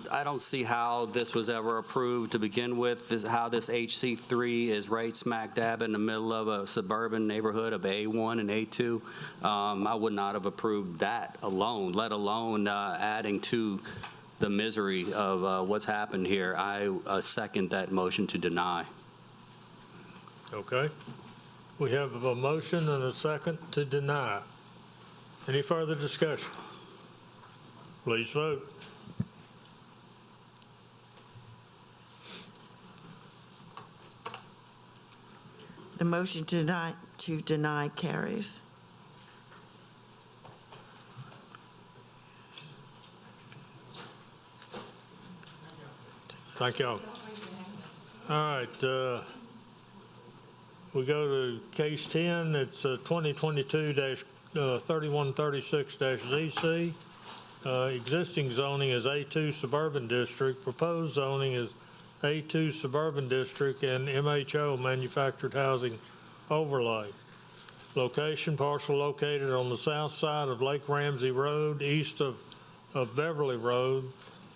I don't see how this was ever approved to begin with, how this HC3 is right smack dab in the middle of a suburban neighborhood of A1 and A2. I would not have approved that alone, let alone adding to the misery of what's happened here. I second that motion to deny. Okay. We have a motion and a second to deny. Any further discussion? Please vote. The motion to deny carries. Thank y'all. All right. We go to case 10. It's 2022-3136-ZC. Existing zoning is A2 Suburban District. Proposed zoning is A2 Suburban District and MHO Manufactured Housing Overlay. Location, parcel located on the south side of Lake Ramsey Road, east of Beverly Road,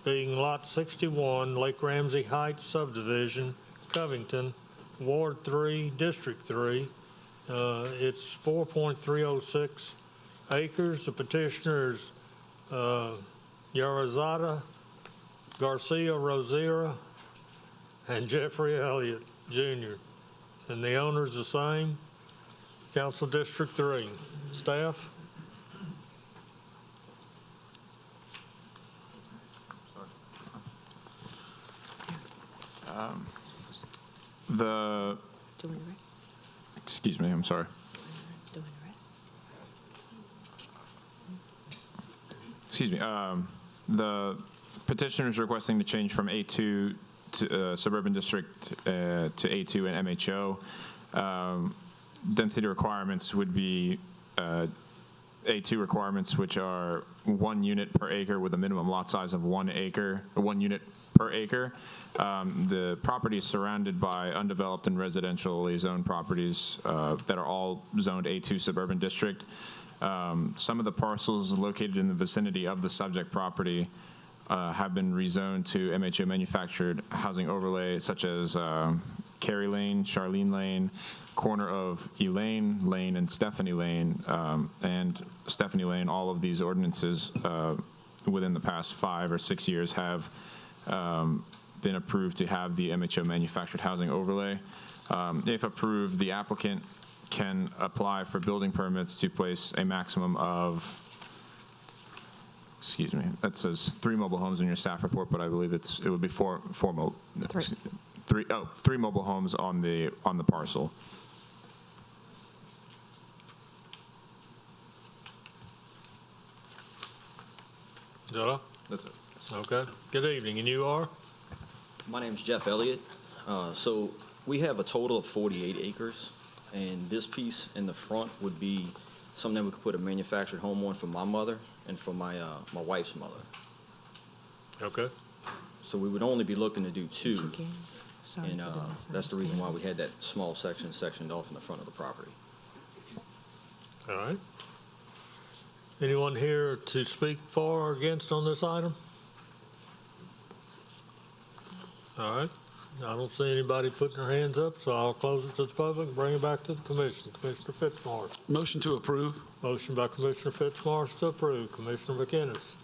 being Lot 61, Lake Ramsey Heights Subdivision, Covington, Ward 3, District 3. It's 4.306 acres. The petitioner is Yarazada Garcia Rosiera and Jeffrey Elliott Jr. And the owner's the same, Council District 3. Staff? Excuse me, I'm sorry. Excuse me. The petitioner is requesting to change from A2 to Suburban District to A2 and MHO. Density requirements would be A2 requirements, which are 1 unit per acre with a minimum lot size of 1 acre, or 1 unit per acre. The property is surrounded by undeveloped and residentially zoned properties that are all zoned A2 Suburban District. Some of the parcels located in the vicinity of the subject property have been rezoned to MHO Manufactured Housing Overlay, such as Carey Lane, Charlene Lane, corner of Elaine Lane and Stephanie Lane, and Stephanie Lane. All of these ordinances within the past 5 or 6 years have been approved to have the MHO Manufactured Housing Overlay. If approved, the applicant can apply for building permits to place a maximum of, excuse me, that says 3 mobile homes in your staff report, but I believe it would be three mobile homes on the parcel. Is that all? That's it. Okay. Good evening. And you are? My name's Jeff Elliott. So we have a total of 48 acres, and this piece in the front would be something that we could put a manufactured home on for my mother and for my wife's mother. Okay. So we would only be looking to do 2. Sorry And for the that's the reason why misunderstanding. we had that small section sectioned off in the front of the property. All right. Anyone here to speak for or against on this item? All right. I don't see anybody putting their hands up, so I'll close it to the public and bring it back to the commission. Commissioner Fitzmaurice. Motion to approve. Motion by Commissioner Fitzmaurice to approve. Commissioner McInnes.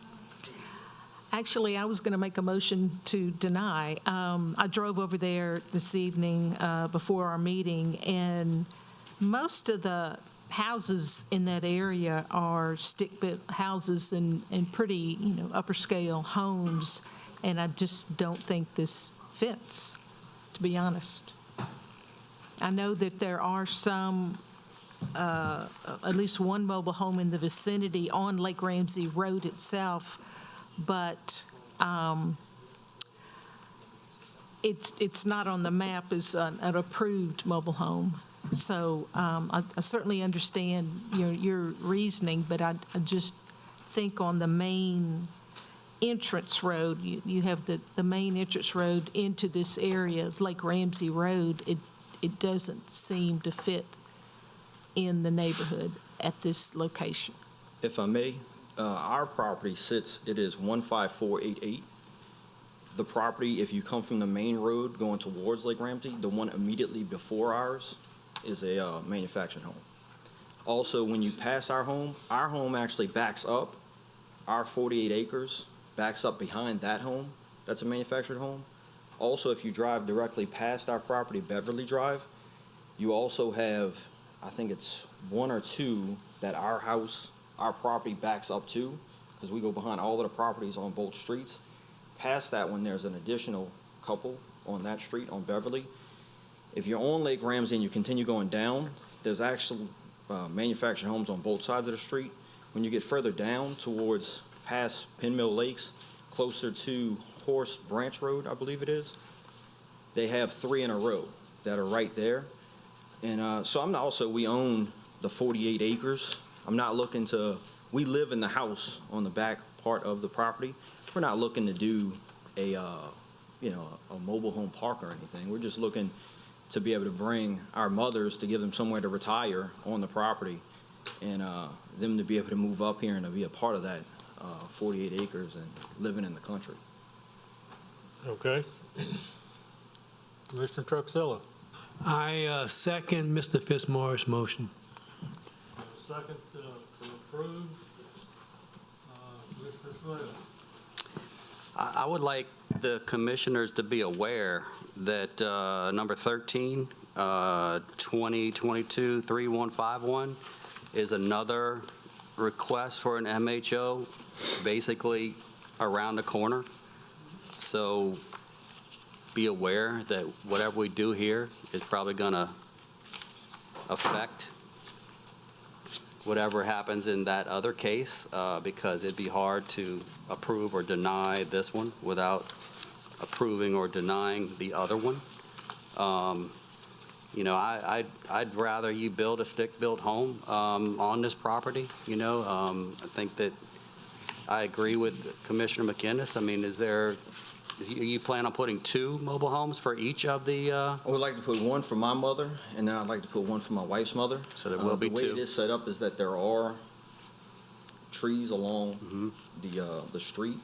Actually, I was going to make a motion to deny. I drove over there this evening before our meeting, and most of the houses in that area are stick-built houses and pretty, upper scale homes, and I just don't think this fits, to be honest. I know that there are some, at least one mobile home in the vicinity on Lake Ramsey Road itself, but it's not on the map as an approved mobile home. So I certainly understand your reasoning, but I just think on the main entrance road, you have the main entrance road into this area, Lake Ramsey Road, it doesn't seem to fit in the neighborhood at this location. If I may, our property it is 15488. The property, if you come from the main road going towards Lake Ramsey, the one immediately before ours is a manufactured home. Also, when you pass our home actually backs up. Our 48 acres backs up behind that home. That's a manufactured home. Also, if you drive directly past our property, Beverly Drive, you also have, I think it's 1 or 2 that our property backs up to, because we go behind all of the properties on both streets. Past that one, there's an additional couple on that street on Beverly. If you're on Lake Ramsey and you continue going down, there's actual manufactured homes on both sides of the street. When you get further down towards past Pinmill Lakes, closer to Horse Branch Road, I believe it is, they have 3 in a row that are right there. And so we own the 48 acres. I'm not looking we live in the house on the back part of the property. We're not looking to do a mobile home park or anything. We're just looking to be able to bring our mothers, to give them somewhere to retire on the property, and them to be able to move up here and to be a part of that 48 acres and living in the country. Okay. Commissioner Truxilla. I second Mr. Fitzmaurice's motion. Second to approve. Commissioner Smith. I would like the commissioners to be aware that number 13, 2022-3151 is another request for an MHO, basically around the corner. So be aware that whatever we do here is probably going to affect whatever happens in that other case, because it'd be hard to approve or deny this one without approving or denying the other one. I'd rather you build a stick-built home on this property. I think that I agree with Commissioner McInnes. I mean, you plan on putting 2 mobile homes for each of the? I would like to put 1 for my mother, and then I'd like to put 1 for my wife's mother. So there will be 2. The way it is set up is that there are trees along the street.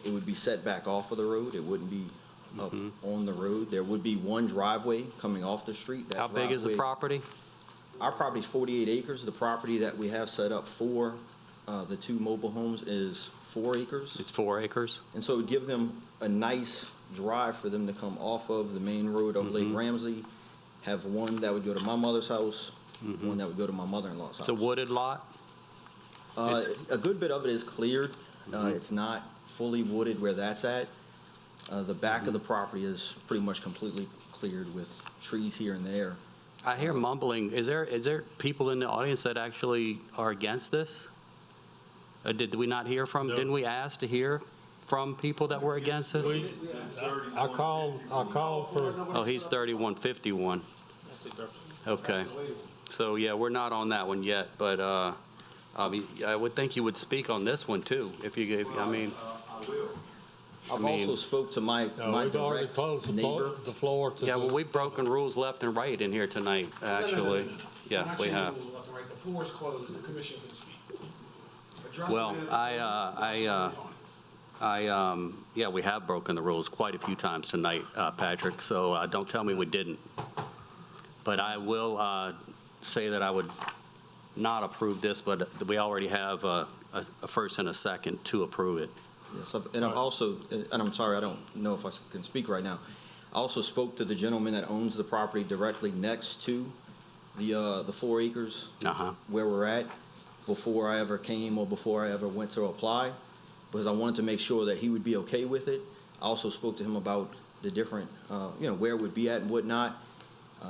It would be set back off of the road. It wouldn't be up on the road. There would be 1 driveway coming off the street. How big is the property? Our property is 48 acres. The property that we have set up for the 2 mobile homes is 4 acres. It's 4 acres. And so it would give them a nice drive for them to come off of the main road of Lake Ramsey, have 1 that would go to my mother's house, 1 that would go to my mother-in-law's house. It's a wooded lot? A good bit of it is cleared. It's not fully wooded where that's at. The back of the property is pretty much completely cleared with trees here and there. I hear mumbling. Is there people in the audience that actually are against this? Did we not hear from? No. Didn't we ask to hear from people that were against this? I called for. Oh, he's 3151. Okay. So yeah, we're not on that one yet, but I would think you would speak on this one too, if you. I mean. I will. I've also spoke to my We've already direct closed neighbor. the floor to Yeah, the- well, we've broken rules left and right in here tonight, actually. Yeah, we have. The floor is closed, the commission can speak. Well, yeah, we have broken the rules quite a few times tonight, Patrick, so don't tell me we didn't. But I will say that I would not approve this, but we already have a first and a second to approve it. Yes, and I've also, and I'm sorry, I don't know if I can speak right now. I also spoke to the gentleman that owns the property directly next to the 4 acres where we're at, before I ever came or before I ever went to apply, because I wanted to make sure that he would be okay with it. I also spoke to him about the different, where it would be at and whatnot.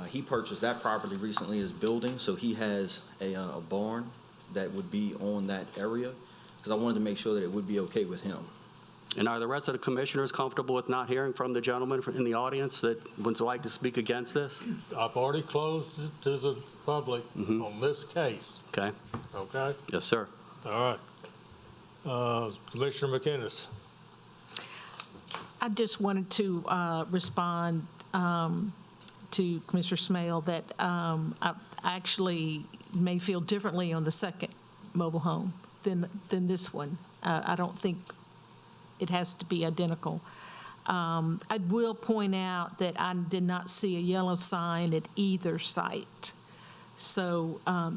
He purchased that property recently as building, so he has a barn that would be on that area, because I wanted to make sure that it would be okay with him. And are the rest of the commissioners comfortable with not hearing from the gentleman in the audience that would like to speak against this? I've already closed it to the public on this case. Okay. Okay? Yes, sir. All right. Commissioner McInnes. I just wanted to respond to Commissioner Smale that I actually may feel differently on the second mobile home than this one. I don't think it has to be identical. I will point out that I did not see a yellow sign at either site. So I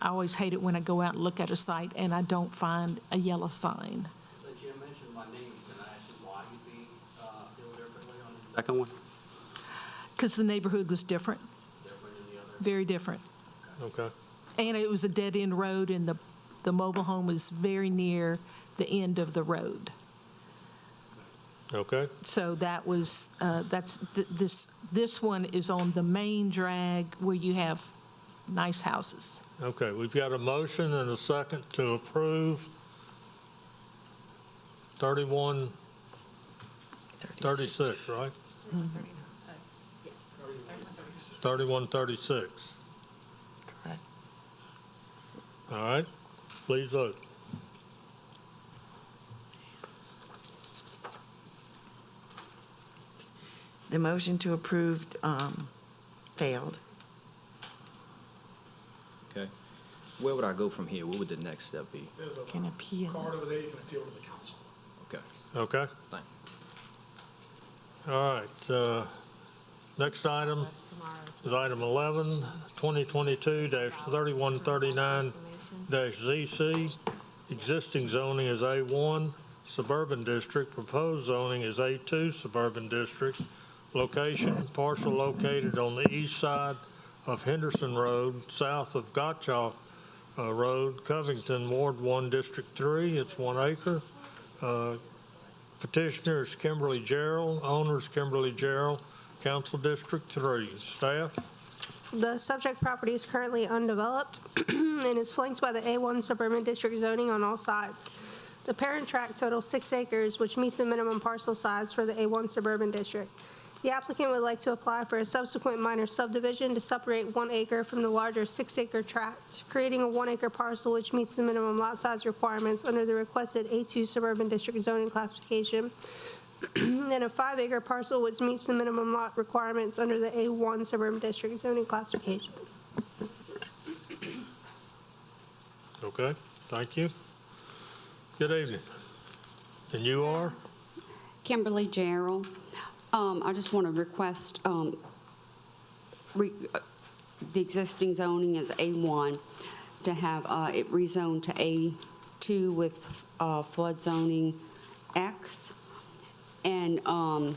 always hate it when I go out and look at a site and I don't find a yellow sign. Since you mentioned my name, can I ask you why you feel differently on the second one? Because the neighborhood was different. It's different than the other? Very different. Okay. And it was a dead-end road, and the mobile home was very near the end of the Okay. So that was, this one is on the main drag where you have nice houses. Okay, we've got a motion and a second to approve 3136, right? 3136. Correct. All right, please vote. The motion to approve failed. Okay. Where would I go from here? What would the next step be? There's a Can appeal. card over there, you can appeal to the council. Okay. Okay? Thank All right, next item is item 11, 2022-3139-ZC. Existing zoning is A1, Suburban District. Proposed zoning is A2, Suburban District. Location, parcel located on the east side of Henderson Road, south of Gottschalk Road, Covington, Ward 1, District 3. It's 1 acre. Petitioner is Kimberly Gerald, owners Kimberly Gerald, Council District 3. Staff? The subject property is currently undeveloped and is flanked by the A1 Suburban District zoning on all sides. The parent tract totals 6 acres, which meets the minimum parcel size for the A1 Suburban District. The applicant would like to apply for a subsequent minor subdivision to separate 1 acre from the larger 6-acre tract, creating a 1-acre parcel which meets the minimum lot size requirements under the requested A2 Suburban District zoning classification, and a 5-acre parcel which meets the minimum lot requirements under the A1 Suburban District zoning classification. Okay, thank you. Good evening. And you are? Kimberly Gerald. I just want to request, the existing zoning is A1, to have it rezoned to A2 with flood zoning X, and a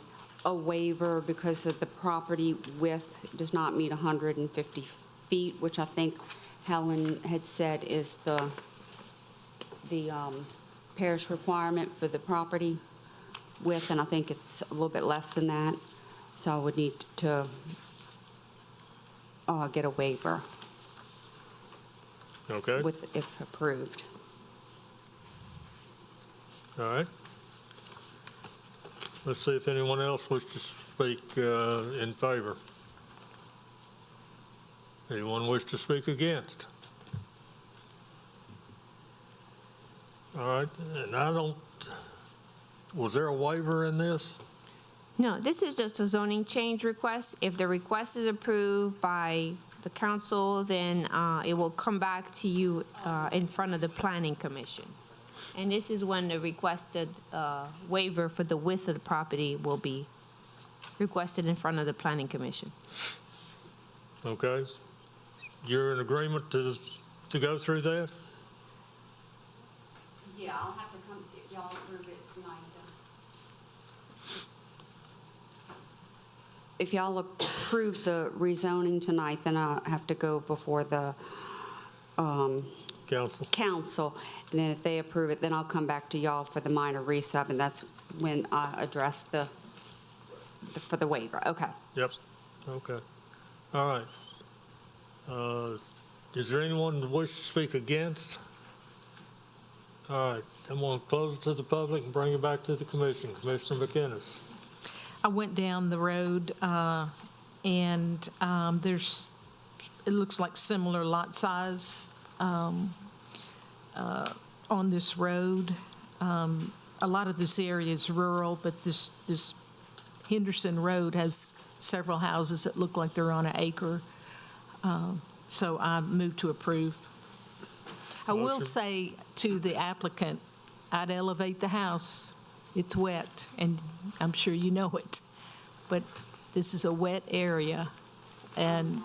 waiver because of the property width does not meet 150 feet, which I think Helen had said is the parish requirement for the property width, and I think it's a little bit less than that. So I would need to get a waiver Okay. if approved. All right. Let's see if anyone else wishes to speak in favor. Anyone wish to speak against? All right, and I Was there a waiver in this? No, this is just a zoning change request. If the request is approved by the council, then it will come back to you in front of the planning commission. And this is when the requested waiver for the width of the property will be requested in front of the planning commission. Okay. You're in agreement to go through that? Yeah, I'll have to come, if y'all approve it tonight, then. If y'all approve the rezoning tonight, then I'll have to go before the council. And then if they approve it, then I'll come back to y'all for the minor resub, and that's when I address for the waiver. Okay. Yep. Okay. All right. Is there anyone that wishes to speak against? All right. I'm going to close it to the public and bring it back to the commission. Commissioner McInnes. I went down the road, and it looks like similar lot size on this road. A lot of this area is rural, but this Henderson Road has several houses that look like they're on an acre. So I move to approve. I will say to the applicant, I'd elevate the house. It's wet, and I'm sure you know it, but this is a wet area, and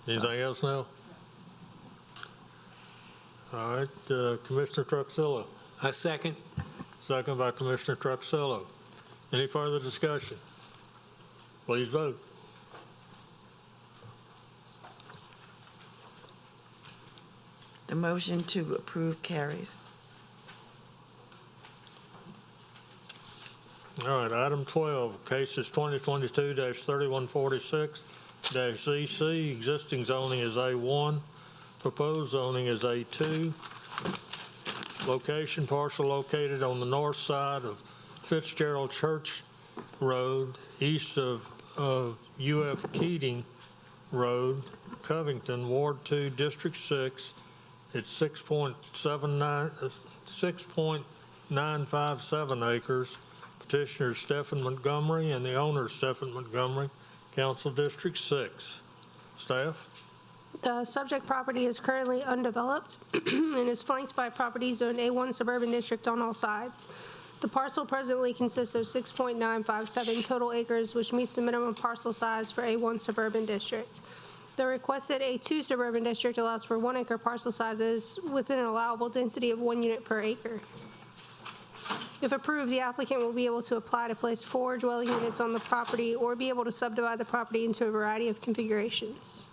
anything else now? All right, Commissioner Truxillo. I second. Second by Commissioner Truxillo. Any further discussion? Please vote. The motion to approve carries. All right, item 12, cases 2022-3146-ZC. Existing zoning is A1. Proposed zoning is A2. Location, parcel located on the north side of Fitzgerald Church Road, east of UF Keating Road, Covington, Ward 2, District 6. It's 6.957 acres. Petitioner is Stephen Montgomery, and the owner is Stephen Montgomery, Council District 6. Staff? The subject property is currently undeveloped and is flanked by properties zoned A1 Suburban District on all sides. The parcel presently consists of 6.957 total acres, which meets the minimum parcel size for A1 Suburban District. The requested A2 Suburban District allows for 1 acre parcel sizes within an allowable density of 1 unit per acre. If approved, the applicant will be able to apply to place 4 dwelling units on the property or be able to subdivide the property into a variety of configurations.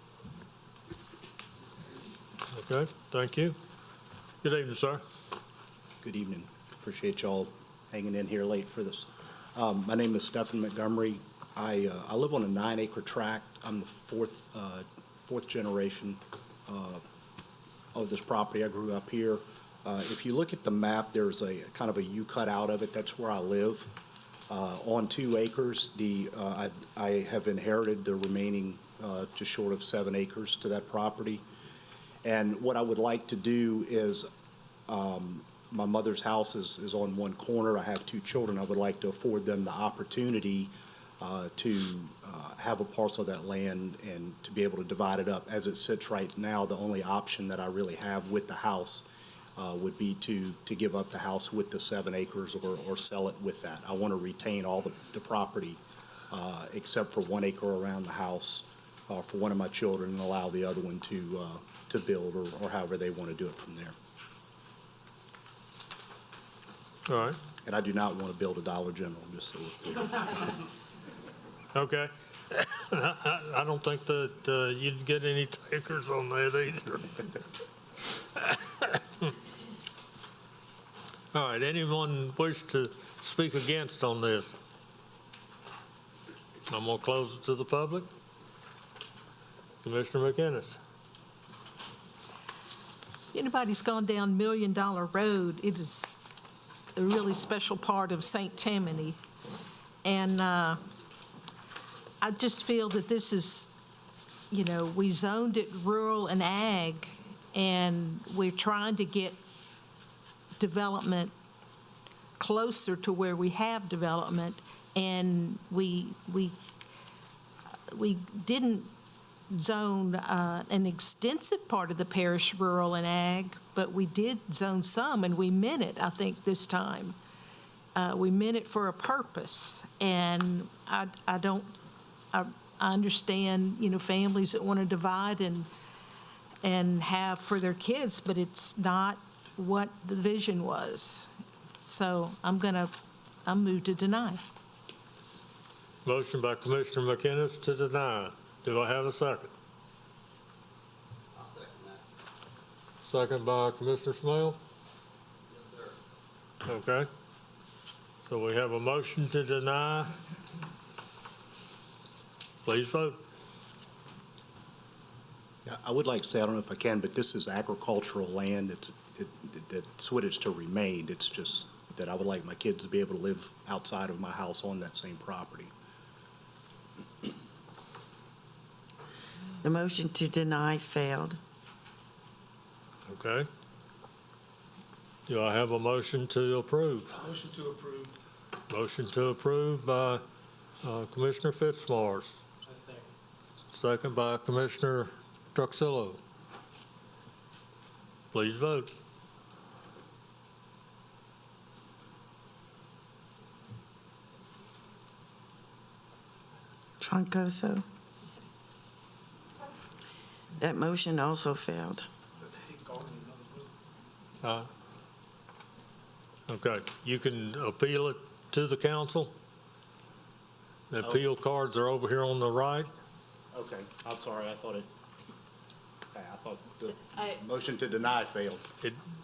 Okay, thank you. Good evening, sir. Good evening. Appreciate y'all hanging in here late for this. My name is Stephen Montgomery. I live on a 9-acre tract. I'm the fourth generation of this property. I grew up here. If you look at the map, there's a kind of a U cut out of it. That's where I live. On 2 acres, I have inherited the remaining just short of 7 acres to that property. And what I would like to do is, my mother's house is on one corner. I have 2 children. I would like to afford them the opportunity to have a parcel of that land and to be able to divide it up. As it sits right now, the only option that I really have with the house would be to give up the house with the 7 acres or sell it with that. I want to retain all the property except for 1 acre around the house for one of my children and allow the other one to build or however they want to do it from there. All right. And I do not want to build a Dollar General, just so it's clear. Okay. I don't think that you'd get any takers on that either. All right, anyone wish to speak against on this? I'm going to close it to the public. Commissioner McInnes. anybody's gone down Million Dollar Road, it is a really special part of St. Tammany. And I just feel that this is, we zoned it rural and ag, and we're trying to get development closer to where we have development, and we didn't zone an extensive part of the parish rural and ag, but we did zone some, and we meant it, I think, this time. We meant it for a purpose, and I understand, families that want to divide and have for their kids, but it's not what the vision was. So I'm move to deny. Motion by Commissioner McInnes to deny. Do I have a second? I'll second that. Second by Commissioner Smale? Yes, sir. Okay. So we have a motion to deny. Please vote. Yeah, I would like to say, I don't know if I can, but this is agricultural land. That's what it's to remain. It's just that I would like my kids to be able to live outside of my house on that same property. The motion to deny failed. Okay. Do I have a motion to approve? Motion to approve. Motion to approve by Commissioner Fitzmaurice. Second by Commissioner Truxillo. Please vote. Troncoso. That motion also failed. Okay, you can appeal it to the council. The appeal cards are over here on the right. Okay, I'm sorry, I thought the motion to deny failed.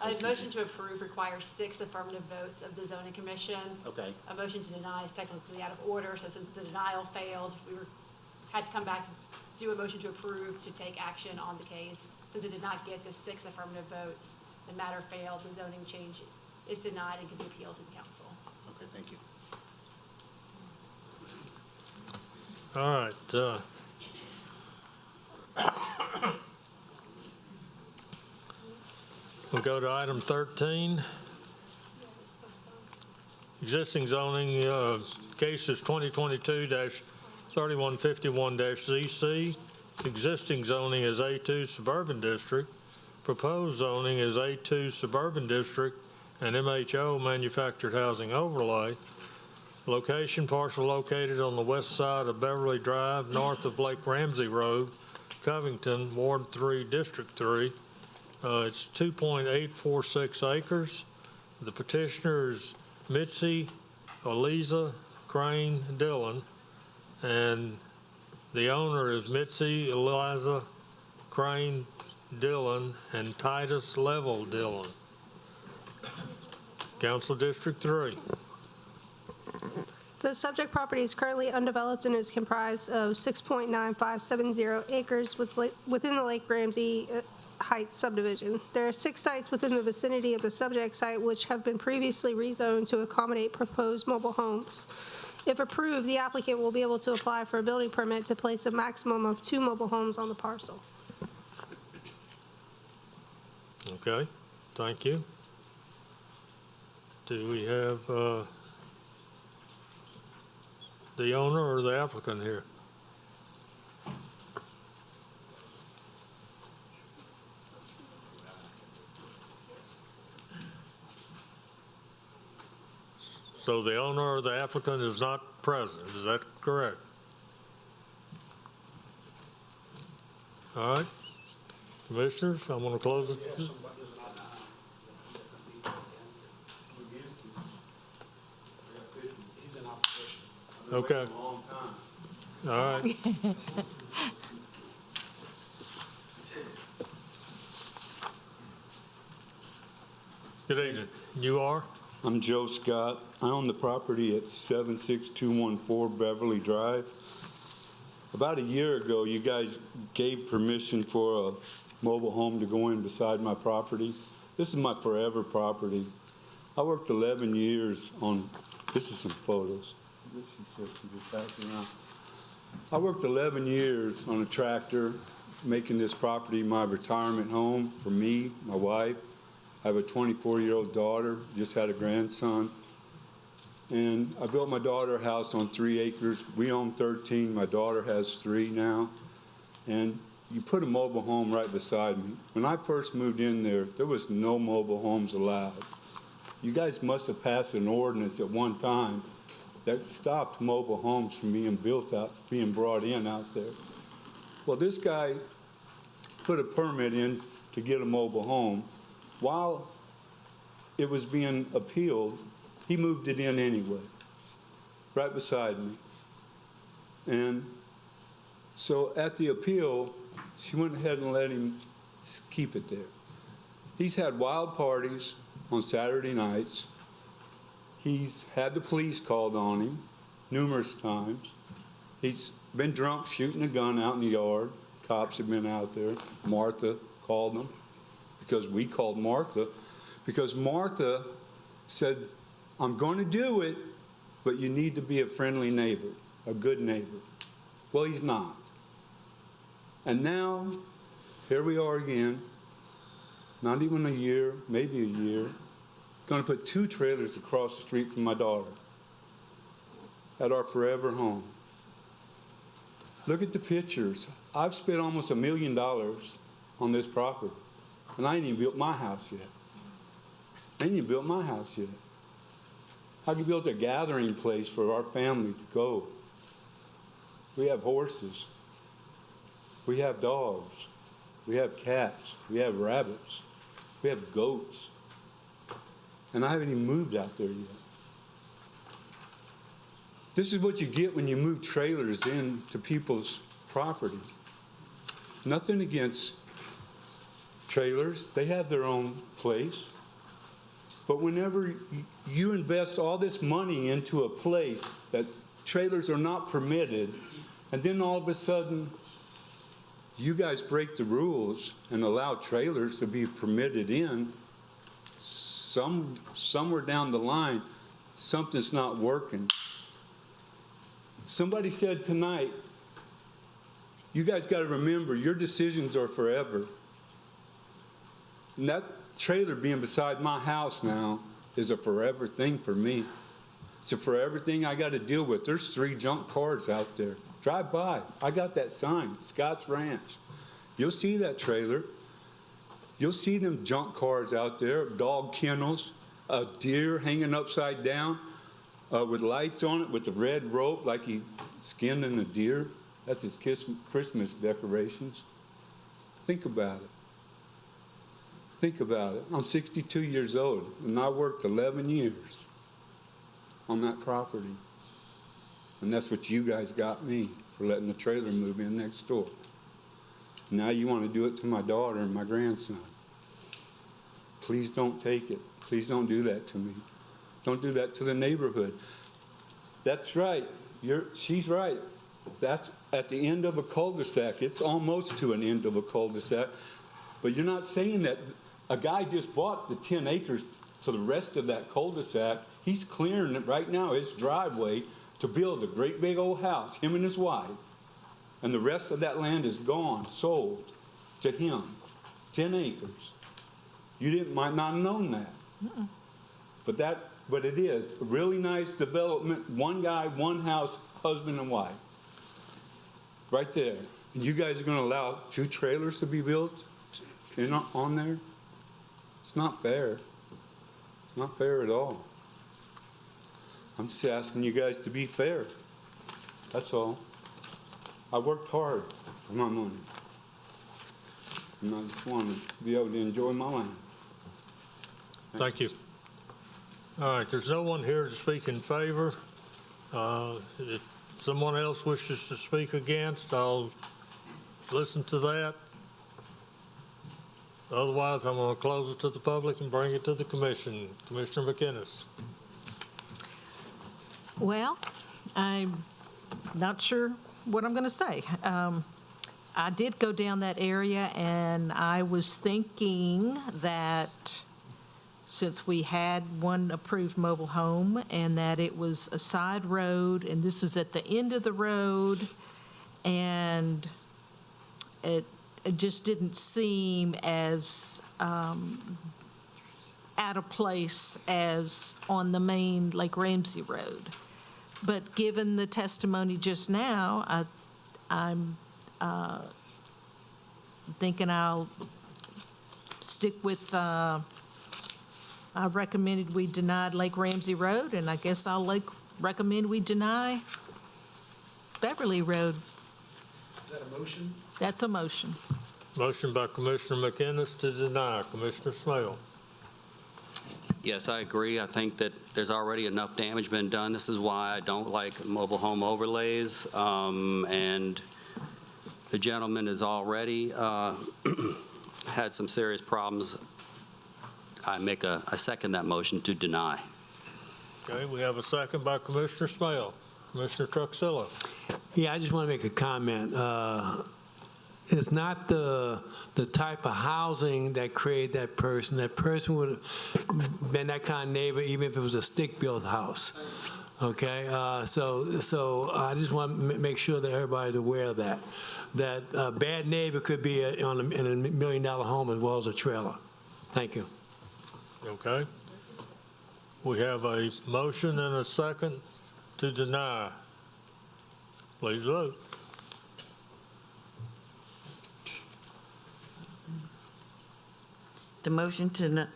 A motion to approve requires 6 affirmative votes of the zoning commission. Okay. A motion to deny is technically out of order, so since the denial failed, had to come back to do a motion to approve to take action on the case. Since it did not get the 6 affirmative votes, the matter failed, the zoning change is denied and can be appealed to the council. Okay, thank you. All right. We'll go to item 13. Existing zoning, cases 2022-3151-ZC. Existing zoning is A2 Suburban District. Proposed zoning is A2 Suburban District and MHO Manufactured Housing Overlay. Location, parcel located on the west side of Beverly Drive, north of Lake Ramsey Road, Covington, Ward 3, District 3. It's 2.846 acres. The petitioner is Mitzi Eliza Crane Dillon, and the owner is Mitzi Eliza Crane Dillon and Titus Level Dillon. Council District 3. The subject property is currently undeveloped and is comprised of 6.9570 acres within the Lake Ramsey Heights subdivision. There are 6 sites within the vicinity of the subject site which have been previously rezoned to accommodate proposed mobile homes. If approved, the applicant will be able to apply for a building permit to place a maximum of 2 mobile homes on the parcel. Okay, thank you. Do we have the owner or the applicant here? So the owner or the applicant is not present, is that correct? All right, commissioners, I'm going to close it. He's in opposition. Okay. All right. Good evening. You are? I'm Joe Scott. I own the property at 76214 Beverly Drive. About a year ago, you guys gave permission for a mobile home to go in beside my property. This is my forever property. I worked 11 years on, this is some photos. She said she just back around. I worked 11 years on a tractor, making this property my retirement home for me, my wife. I have a 24-year-old daughter, just had a grandson. And I built my daughter a house on 3 acres. We own 13. My daughter has 3 now. And you put a mobile home right beside me. When I first moved in there, there was no mobile homes allowed. You guys must have passed an ordinance at one time that stopped mobile homes from being built out, being brought in out there. Well, this guy put a permit in to get a mobile home. While it was being appealed, he moved it in anyway, right beside me. And so at the appeal, she went ahead and let him keep it there. He's had wild parties on Saturday nights. He's had the police called on him numerous times. He's been drunk shooting a gun out in the yard. Cops have been out there. Martha called them because we called Martha because Martha said, I'm going to do it, but you need to be a friendly neighbor, a good neighbor. Well, he's not. And now, here we are again, not even a year, maybe a year, going to put 2 trailers across the street from my daughter at our forever home. Look at the pictures. I've spent almost $1 million on this property, and I ain't even built my house yet. I ain't even built my house yet. I built a gathering place for our family to go. We have horses. We have dogs. We have cats. We have rabbits. We have goats. And I haven't even moved out there yet. This is what you get when you move trailers into people's property. Nothing against trailers. They have their own place. But whenever you invest all this money into a place that trailers are not permitted, and then all of a sudden you guys break the rules and allow trailers to be permitted in, somewhere down the line, something's not working. Somebody said tonight, you guys got to remember, your decisions are forever. And that trailer being beside my house now is a forever thing for me. It's a forever thing I got to deal with. There's 3 junk cars out there. Drive by. I got that sign, Scott's Ranch. You'll see that trailer. You'll see them junk cars out there, dog kennels, a deer hanging upside down with lights on it with the red rope like he skinned a deer. That's his Christmas decorations. Think about it. Think about it. I'm 62 years old, and I worked 11 years on that property. And that's what you guys got me for letting the trailer move in next door. Now you want to do it to my daughter and my grandson. Please don't take it. Please don't do that to me. Don't do that to the neighborhood. That's right. She's right. That's at the end of a cul-de-sac. It's almost to an end of a cul-de-sac. But you're not saying that a guy just bought the 10 acres to the rest of that cul-de-sac. He's clearing it right now, his driveway, to build a great big old house, him and his wife. And the rest of that land is gone, sold to him. 10 acres. You might not have known that. But it is a really nice development. One guy, one house, husband and wife. Right there. And you guys are going to allow 2 trailers to be built on there? It's not fair. It's not fair at all. I'm just asking you guys to be fair. That's all. I worked hard for my money. And I just want to be able to enjoy my land. Thank you. All right, there's no one here to speak in favor. If someone else wishes to speak against, I'll listen to that. Otherwise, I'm going to close it to the public and bring it to the commission. Commissioner McInnes. Well, I'm not sure what I'm going to say. I did go down that area, and I was thinking that since we had one approved mobile home and that it was a side road, and this was at the end of the road, and it just didn't seem as out of place as on the main Lake Ramsey Road. But given the testimony just now, I'm thinking I'll stick with, I recommended we denied Lake Ramsey Road, and I guess I'll recommend we deny Beverly Road. Is that a motion? That's a motion. Motion by Commissioner McInnes to deny. Commissioner Smale. Yes, I agree. I think that there's already enough damage been done. This is why I don't like mobile home overlays. And the gentleman has already had some serious problems. I second that motion to deny. Okay, we have a second by Commissioner Smale. Commissioner Truxillo. Yeah, I just want to make a comment. It's not the type of housing that created that person. That person would have been that kind of neighbor even if it was a stick-built house. Okay, so I just want to make sure that everybody's aware of that. That a bad neighbor could be in a $1 million home as well as a trailer. Thank you. Okay. We have a motion and a second to deny. Please vote. The motion to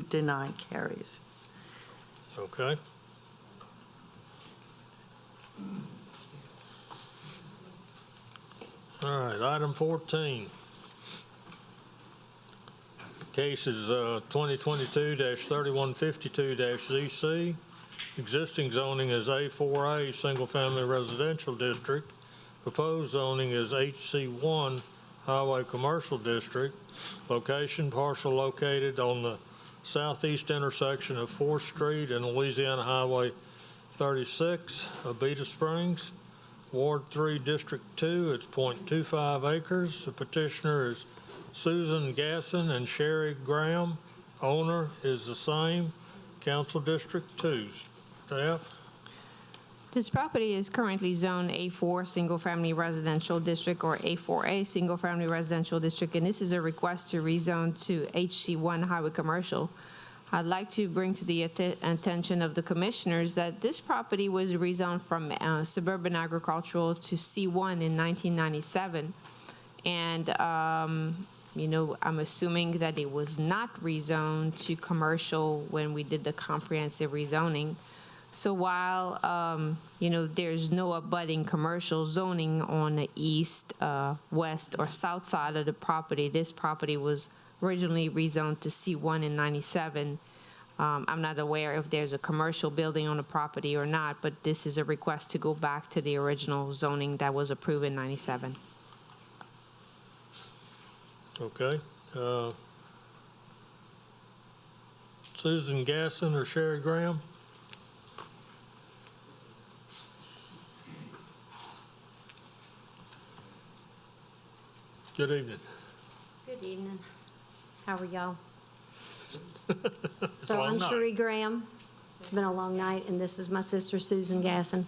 deny carries. Okay. All right, item 14. Case is 2022-3152-ZC. Existing zoning is A4A, single-family residential district. Proposed zoning is HC1, highway commercial district. Location, parcel located on the southeast intersection of 4th Street and Louisiana Highway 36, Abita Springs. Ward 3, District 2, it's .25 acres. The petitioner is Susan Gasson and Sherry Graham. Owner is the same, Council District 2. Staff? This property is currently zoned A4 Single Family Residential District or A4A Single Family Residential District, and this is a request to rezone to HC1 Highway Commercial. I'd like to bring to the attention of the commissioners that this property was rezoned from suburban agricultural to C1 in 1997. And, you know, I'm assuming that it was not rezoned to commercial when we did the comprehensive rezoning. So while, you know, there's no abutting commercial zoning on the east, west, or south side of the property, this property was originally rezoned to C1 in 97. I'm not aware if there's a commercial building on the property or not, but this is a request to go back to the original zoning that was approved in 97. Okay. Susan Gasson or Sherry Graham? Good evening. Good evening. How are y'all? It's a So long I'm night. Cherie Graham. It's been a long night, and this is my sister Susan Gasson.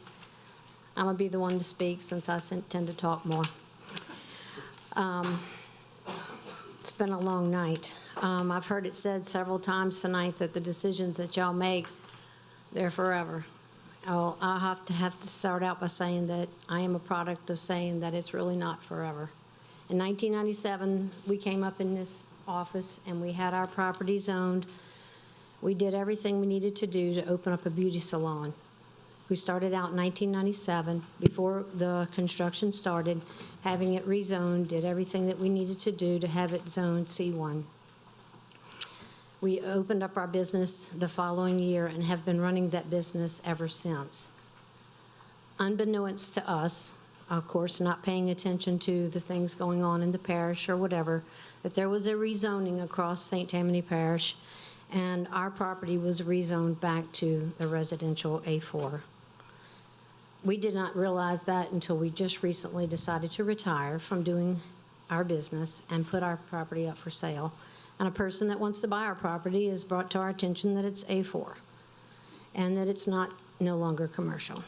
I'm gonna be the one to speak since I tend to talk more. It's been a long night. I've heard it said several times tonight that the decisions that y'all make, they're forever. I'll have to start out by saying that I am a product of saying that it's really not forever. In 1997, we came up in this office and we had our property zoned. We did everything we needed to do to open up a beauty salon. We started out in 1997, before the construction started, having it rezoned, did everything that we needed to do to have it zoned C1. We opened up our business the following year and have been running that business ever since. Unbeknownst to us, of course, not paying attention to the things going on in the parish or whatever, that there was a rezoning across St. Tammany Parish, and our property was rezoned back to the residential A4. We did not realize that until we just recently decided to retire from doing our business and put our property up for sale. And a person that wants to buy our property has brought to our attention that it's A4 and that it's no longer commercial.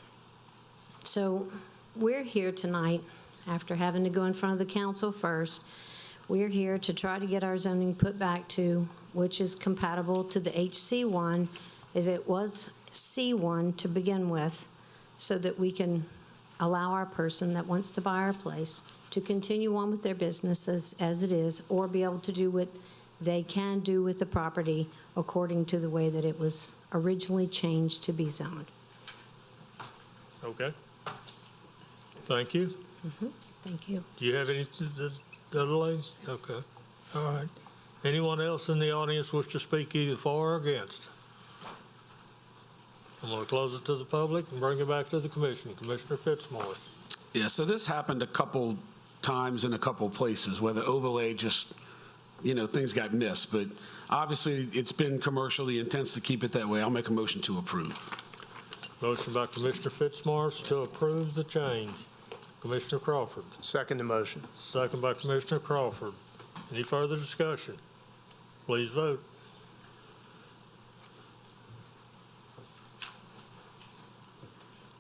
So we're here tonight after having to go in front of the council first, We're here to try to get our zoning put back to, which is compatible to the HC1, as it was C1 to begin with, so that we can allow our person that wants to buy our place to continue on with their business as it is, or be able to do what they can do with the property according to the way that it was originally changed to be zoned. Okay. Thank you. Thank you. Do you have any, the other ladies? Okay. All right. Anyone else in the audience wish to speak either for or against? I'm going to close it to the public and bring it back to the commission. Commissioner Fitzmaurice. Yeah, so this happened a couple times in a couple places where the overlay just, things got missed. But obviously, it's been commercially intense to keep it that way. I'll make a motion to approve. Motion by Commissioner Fitzmaurice to approve the change. Commissioner Crawford. Second the motion. Second by Commissioner Crawford. Any further discussion? Please vote.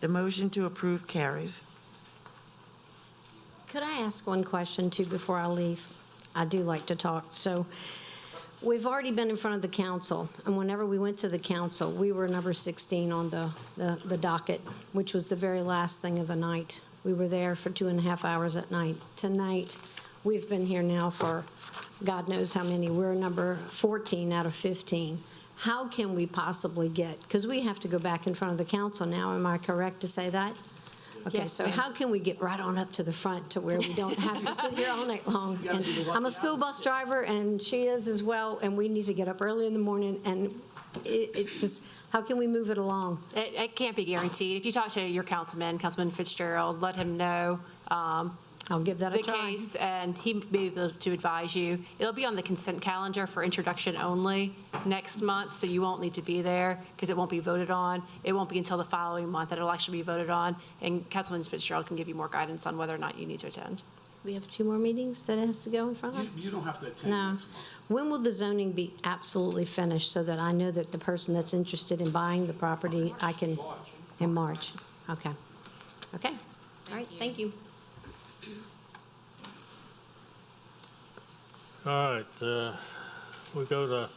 The motion to approve carries. Could I ask one question, too, before I leave? I do like to talk. So we've already been in front of the council, and whenever we went to the council, we were number 16 on the docket, which was the very last thing of the night. We were there for 2.5 hours at night. Tonight, we've been here now for God knows how many. We're number 14 out of 15. How can we possibly get, because we have to go back in front of the council now, am I correct to say that? Okay, Yes, so ma'am. how can we get right on up to the front to where we don't have to sit here all night long? And I'm a school bus driver, and she is as well, and we need to get up early in the morning, and it just, how can we move it along? It can't be guaranteed. If you talk to your councilman, Councilman Fitzgerald, let him know I'll give that a the try. case, and he may be able to advise you. It'll be on the consent calendar for introduction only next month, so you won't need to be there because it won't be voted on. It won't be until the following month that it'll actually be voted on, and Councilman Fitzgerald can give you more guidance on whether or not you need to attend. We have 2 more meetings that it has to go in front of? You don't have to attend No. next month. When will the zoning be absolutely finished so that I know that the person that's interested in buying the property, I can, in March? Okay. Okay. All right, thank you. All right, we go to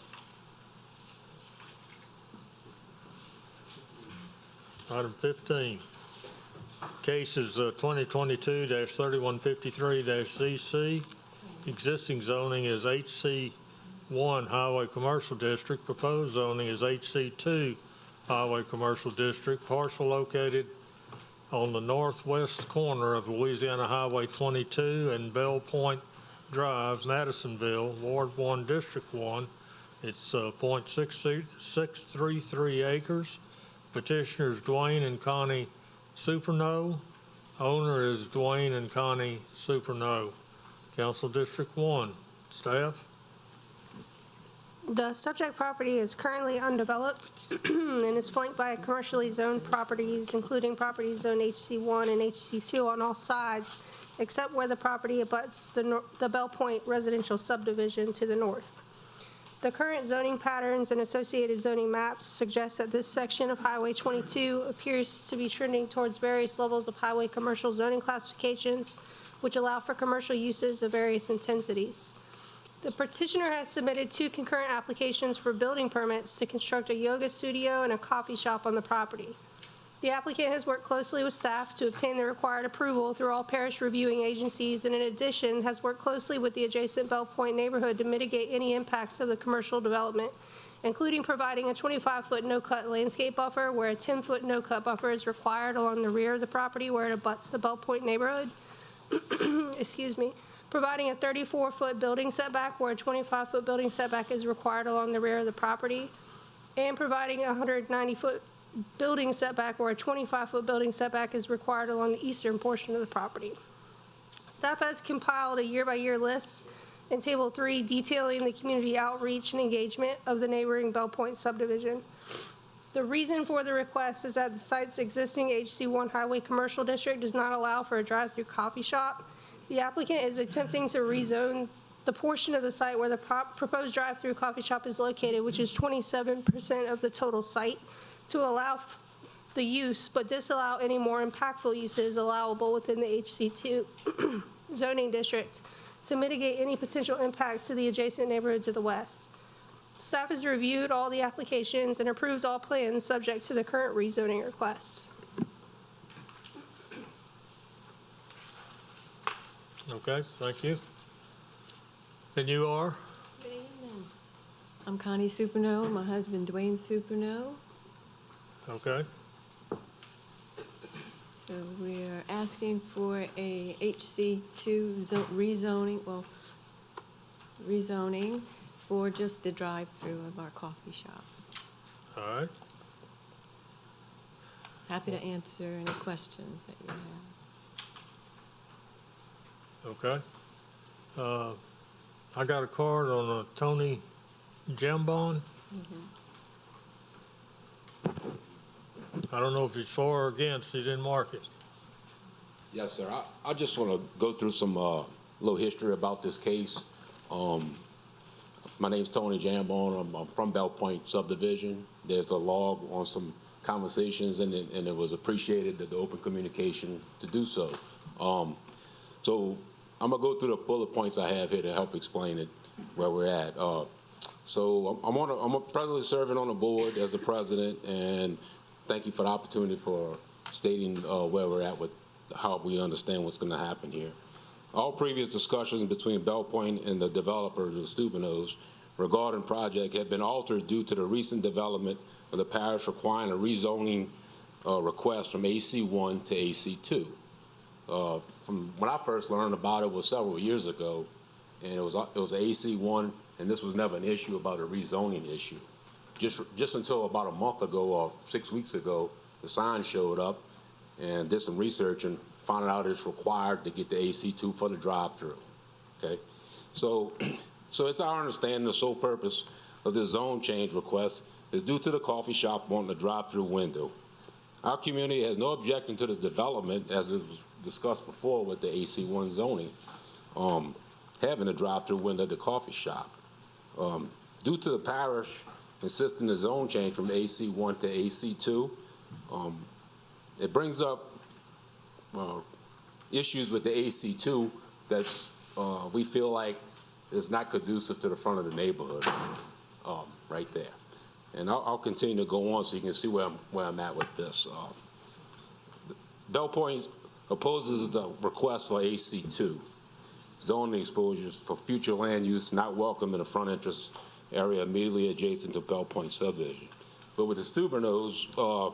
item 15. Cases 2022-3153-ZC. Existing zoning is HC1 Highway Commercial District. Proposed zoning is HC2 Highway Commercial District. Parcel located on the northwest corner of Louisiana Highway 22 and Bell Point Drive, Madisonville, Ward 1, District 1. It's .633 acres. Petitioners Dwayne and Connie Superno. Owner is Dwayne and Connie Superno. Council District 1. Staff? The subject property is currently undeveloped and is flanked by commercially zoned properties, including properties zoned HC1 and HC2 on all sides, except where the property abuts the Bell Point residential subdivision to the north. The current zoning patterns and associated zoning maps suggest that this section of Highway 22 appears to be trending towards various levels of highway commercial zoning classifications, which allow for commercial uses of various intensities. The petitioner has submitted 2 concurrent applications for building permits to construct a yoga studio and a coffee shop on the property. The applicant has worked closely with staff to obtain the required approval through all parish reviewing agencies, and in addition, has worked closely with the adjacent Bell Point neighborhood to mitigate any impacts of the commercial development, including providing a 25-foot no-cut landscape buffer where a 10-foot no-cut buffer is required along the rear of the property where it abuts the Bell Point neighborhood. Excuse me. Providing a 34-foot building setback where a 25-foot building setback is required along the rear of the property, and providing a 190-foot building setback where a 25-foot building setback is required along the eastern portion of the property. Staff has compiled a year-by-year list in Table 3 detailing the community outreach and engagement of the neighboring Bell Point subdivision. The reason for the request is that the site's existing HC1 Highway Commercial District does not allow for a drive-through coffee shop. The applicant is attempting to rezone the portion of the site where the proposed drive-through coffee shop is located, which is 27% of the total site, to allow the use, but disallow any more impactful uses allowable within the HC2 zoning district. to mitigate any potential impacts to the adjacent neighborhood to the west. Staff has reviewed all the applications and approved all plans subject to the current rezoning requests. Okay, thank you. And you are? Good evening. I'm Connie Supernova, my husband Dwayne Supernova. Okay. So we're asking for a HC2 rezoning for just the drive-through of our coffee shop. All right. Happy to answer any questions that you have. Okay. I got a card on a Tony Jambon. I don't know if he's for or against. He's in market. Yes, sir. I just want to go through some little history about this case. My name's Tony Jambon. I'm from Bell Point Subdivision. There's a log on some conversations, and it was appreciated that the open communication to do so. So I'm gonna go through the bullet points I have here to help explain it where we're at. So I'm presently serving on the board as the president, and thank you for the opportunity for stating where we're at with how we understand what's going to happen here. All previous discussions between Bell Point and the developers, the Stubinos, regarding project have been altered due to the recent development of the parish requiring a rezoning request from AC1 to AC2. From when I first learned about it was several years ago, and it was AC1, and this was never an issue about a rezoning issue. Just until about a month ago or 6 weeks ago, the sign showed up, and did some research and found out it's required to get the AC2 for the drive-through. Okay, so it's our understanding the sole purpose of this zone change request is due to the coffee shop wanting a drive-through window. Our community has no objection to the development, as it was discussed before with the AC1 zoning, having a drive-through window at the coffee shop. Due to the parish insisting the zone change from AC1 to AC2, it brings up issues with the AC2 that's we feel like is not conducive to the front of the neighborhood, right there. And I'll continue to go on so you can see where I'm at with this. Bell Point opposes the request for AC2 zoning exposures for future land use not welcome in the front entrance area immediately adjacent to Bell Point subdivision. But with the Stubinos,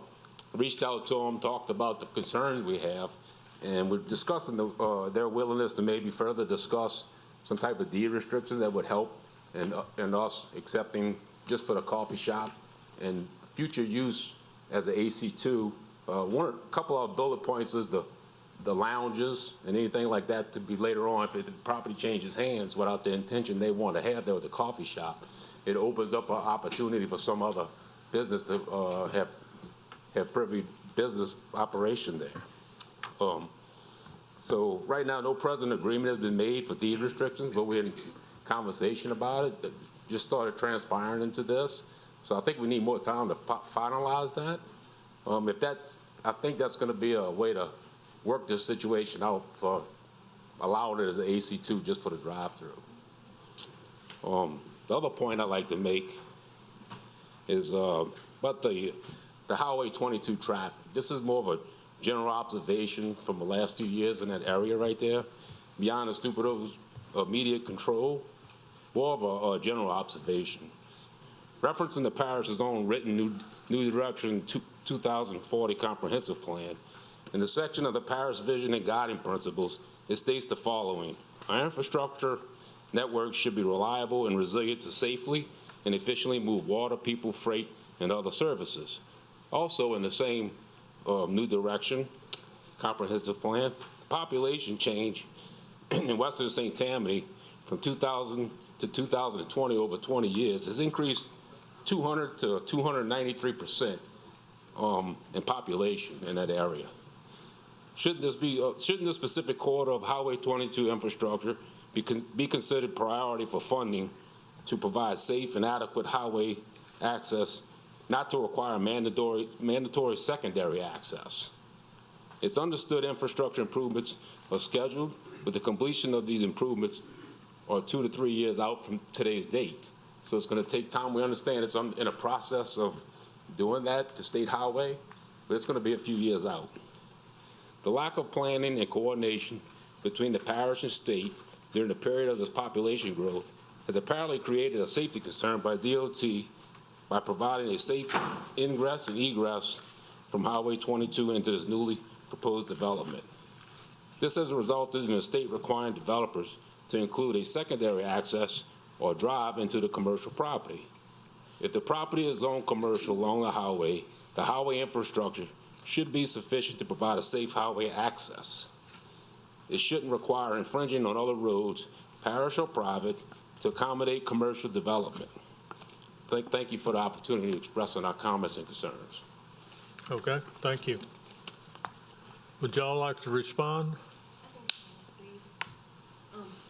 reached out to them, talked about the concerns we have, and we're discussing their willingness to maybe further discuss some type of deed restrictions that would help and us accepting just for the coffee shop and future use as an AC2. A couple of bullet points is the lounges and anything like that could be later on if the property changes hands without the intention they want to have there with the coffee shop. It opens up an opportunity for some other business to have privy business operation there. So right now, no present agreement has been made for deed restrictions, but we're in conversation about it. That just started transpiring into this. So I think we need more time to finalize that. I think that's going to be a way to work this situation out for allowing it as an AC2 just for the drive-through. The other point I'd like to make is about the Highway 22 traffic. This is more of a general observation from the last few years in that area right there, beyond the Stupido's immediate control, more of a general observation. Referencing the parish's own written New Direction 2040 Comprehensive Plan, in the section of the parish vision and guiding principles, it states the following: our infrastructure network should be reliable and resilient to safely and efficiently move water, people, freight, and other services. Also, in the same New Direction Comprehensive Plan, population change in western St. Tammany from 2000 to 2020 over 20 years has increased 200 to 293% in population in that area. Shouldn't this specific corridor of Highway 22 infrastructure be considered priority for funding to provide safe and adequate highway access, not to require mandatory secondary access? It's understood infrastructure improvements are scheduled, but the completion of these improvements or 2 to 3 years out from today's date. So it's going to take time. We understand it's in a process of doing that to State Highway, but it's going to be a few years out. The lack of planning and coordination between the parish and state during the period of this population growth has apparently created a safety concern by DOT by providing a safe ingress and egress from Highway 22 into this newly proposed development. This has resulted in the state requiring developers to include a secondary access or drive into the commercial property. If the property is zoned commercial along the highway infrastructure should be sufficient to provide a safe highway access. It shouldn't require infringing on other roads, parish or private, to accommodate commercial development. Thank you for the opportunity to express on our comments and concerns. Okay, thank you. Would y'all like to respond?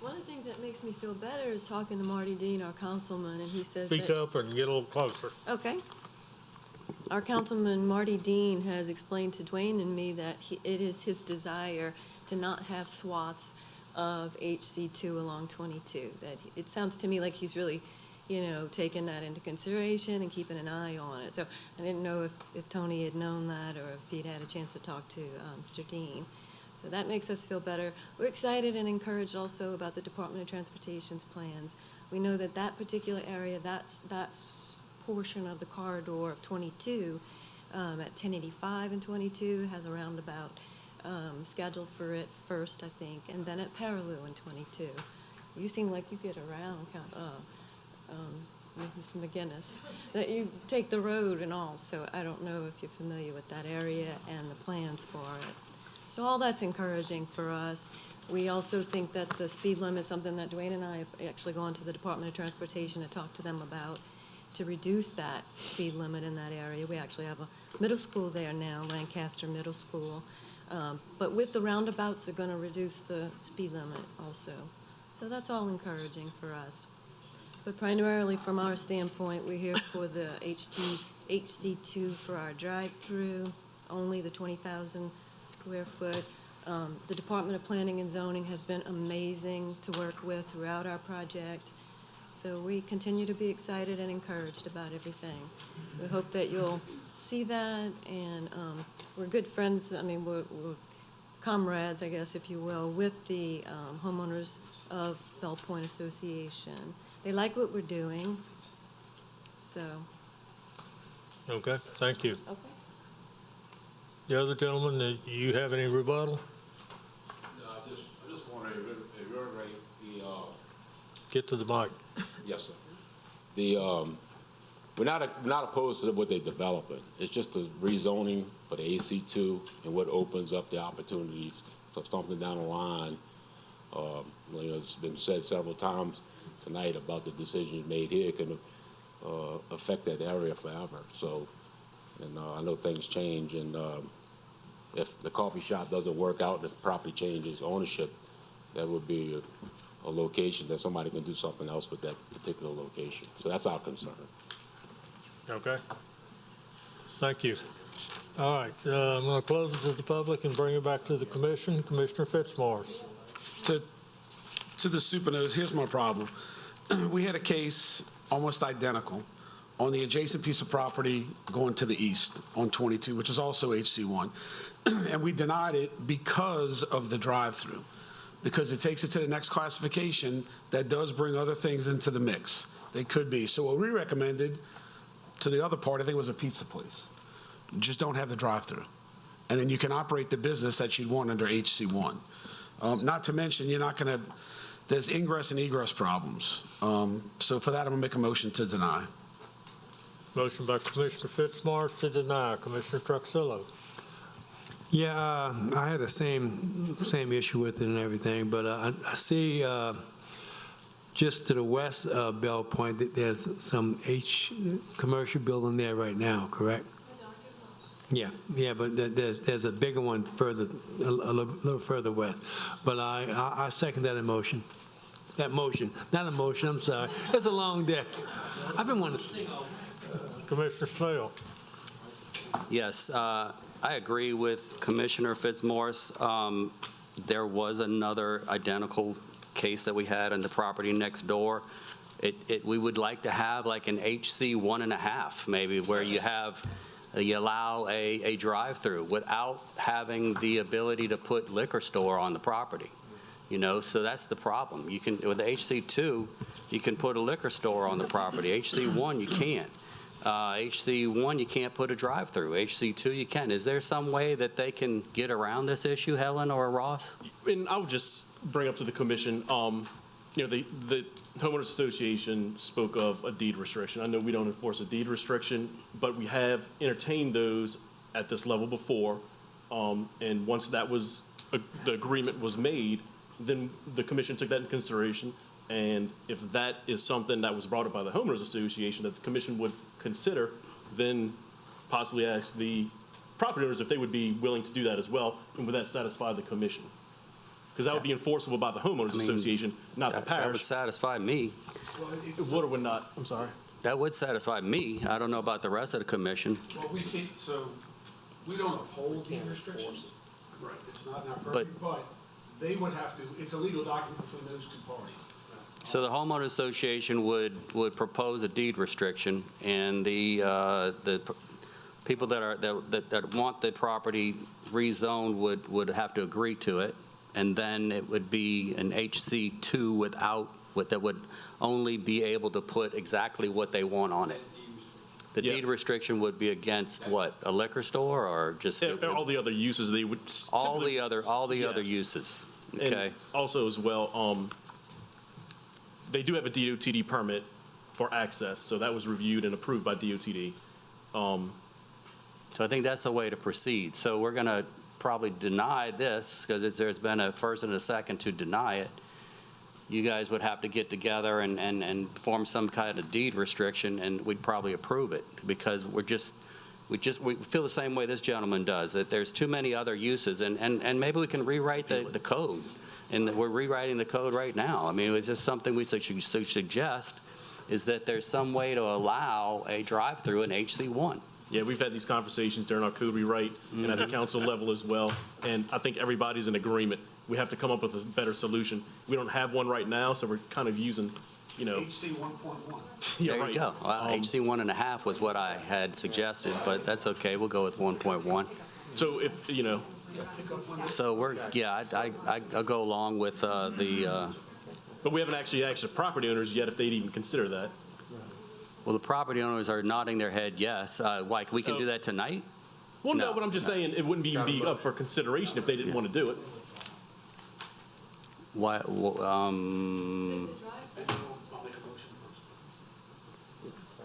One of the things that makes me feel better is talking to Marty Dean, our councilman, and he says Speak that... up and get a little closer. Okay. Our councilman, Marty Dean, has explained to Dwayne and me that it is his desire to not have swaths of HC2 along 22. It sounds to me like he's really, taking that into consideration and keeping an eye on it. So I didn't know if Tony had known that or if he'd had a chance to talk to Mr. Dean. So that makes us feel better. We're excited and encouraged also about the Department of Transportation's plans. We know that that particular area, that's portion of the corridor of 22 at 1085 and 22 has a roundabout scheduled for it first, I think, and then at Parallel in 22. You seem like you get around, Mr. McGinnis, that you take the road and all, so I don't know if you're familiar with that area and the plans for it. So all that's encouraging for us. We also think that the speed limit, something that Dwayne and I have actually gone to the Department of Transportation to talk to them about, to reduce that speed limit in that area. We actually have a middle school there now, Lancaster Middle School. But with the roundabouts, they're going to reduce the speed limit also. So that's all encouraging for us. But primarily from our standpoint, we're here for the HC2 for our drive-through, only the 20,000 square foot. The Department of Planning and Zoning has been amazing to work with throughout our project. So we continue to be excited and encouraged about everything. We hope that you'll see that, and we're good friends. I mean, we're comrades, I guess, if you will, with the homeowners of Bell Point Association. They like what we're doing, so. Okay, thank you. Okay. The other gentleman, do you have any rebuttal? No, I just want to reiterate the. Get to the mic. Yes, sir. We're not opposed to what they're developing. It's just the rezoning for the AC2 and what opens up the opportunities for something down the line. It's been said several times tonight about the decisions made here can affect that area forever. So, and I know things change, and if the coffee shop doesn't work out and the property changes ownership, that would be a location that somebody can do something else with that particular location. So that's our concern. Okay. Thank you. All right, I'm going to close it to the public and bring it back to the commission. Commissioner Fitzmaurice. To the Supernos, here's my problem. We had a case almost identical on the adjacent piece of property going to the east on 22, which is also HC1. And we denied it because of the drive-through, because it takes it to the next classification that does bring other things into the mix. They could be. So what we recommended to the other part, I think it was a pizza place. Just don't have the drive-through. And then you can operate the business that you'd want under HC1. Not to mention, you're not going to, there's ingress and egress problems. So for that, I'm going to make a motion to deny. Motion by Commissioner Fitzmaurice to deny. Commissioner Truxillo. Yeah, I had the same issue with it and everything, but I see just to the west of Bell Point that there's some commercial building there right now, correct? Yeah, but there's a bigger one further, a little further west. But I second that motion. That motion, not a motion. I'm sorry. It's a long day. I've been wanting to. Commissioner Smale. Yes, I agree with Commissioner Fitzmaurice. There was another identical case case that we had on the property next door. We would like to have like an HC 1.5, maybe, where you allow a drive-through without having the ability to put liquor store on the property. You know, so that's the problem. You can, with the HC2, you can put a liquor store on the property. HC1, you can't. HC1, you can't put a drive-through. HC2, you can. Is there some way that they can get around this issue, Helen or Ross? And I would just bring up to the commission, you know, the homeowners association spoke of a deed restriction. I know we don't enforce a deed restriction, but we have entertained those at this level before. And once that was, the agreement was made, then the commission took that into consideration. And if that is something that was brought up by the homeowners association that the commission would consider, then possibly ask the property owners if they would be willing to do that as well, and would that satisfy the commission? Because that would be enforceable by the homeowners association, not the parish. That would satisfy me. It would or would not, I'm sorry. That would satisfy me. I don't know about the rest of the commission. Well, we can't, so we don't uphold deed restrictions. Right, it's not in our purview, but they would have to, it's a legal document between those two parties. So the homeowners association would propose a deed restriction, and the people that want the property rezoned would have to agree to it, and then it would be an HC2 that would only be able to put exactly what they want on it. The deed restriction would be against what, a liquor store or just? All the other uses they would. All the other uses, okay. And also as well, they do have a DOTD permit for access, so that was reviewed and approved by DOTD. So I think that's the way to proceed. So we're going to probably deny this because there's been a first and a second to deny it. You guys would have to get together and form some kind of deed restriction, and we'd probably approve it because we feel the same way this gentleman does, that there's too many other uses, and maybe we can rewrite the code. And we're rewriting the code right now. I mean, it's just something we should suggest is that there's some way to allow a drive-through in HC1. Yeah, we've had these conversations during our code rewrite and at the council level as well. And I think everybody's in agreement. We have to come up with a better solution. We don't have one right now, so we're kind of using, you know. HC 1.1. Yeah, there right. you go. HC 1.5 was what I had suggested, but that's okay. We'll go with 1.1. So if, you know. So I'll go along with the. But we haven't actually asked the property owners yet if they'd even consider that. Well, the property owners are nodding their head yes. Why, we can do that tonight? Well, no, but I'm just saying it wouldn't even be up for consideration if they didn't want to do it. Why?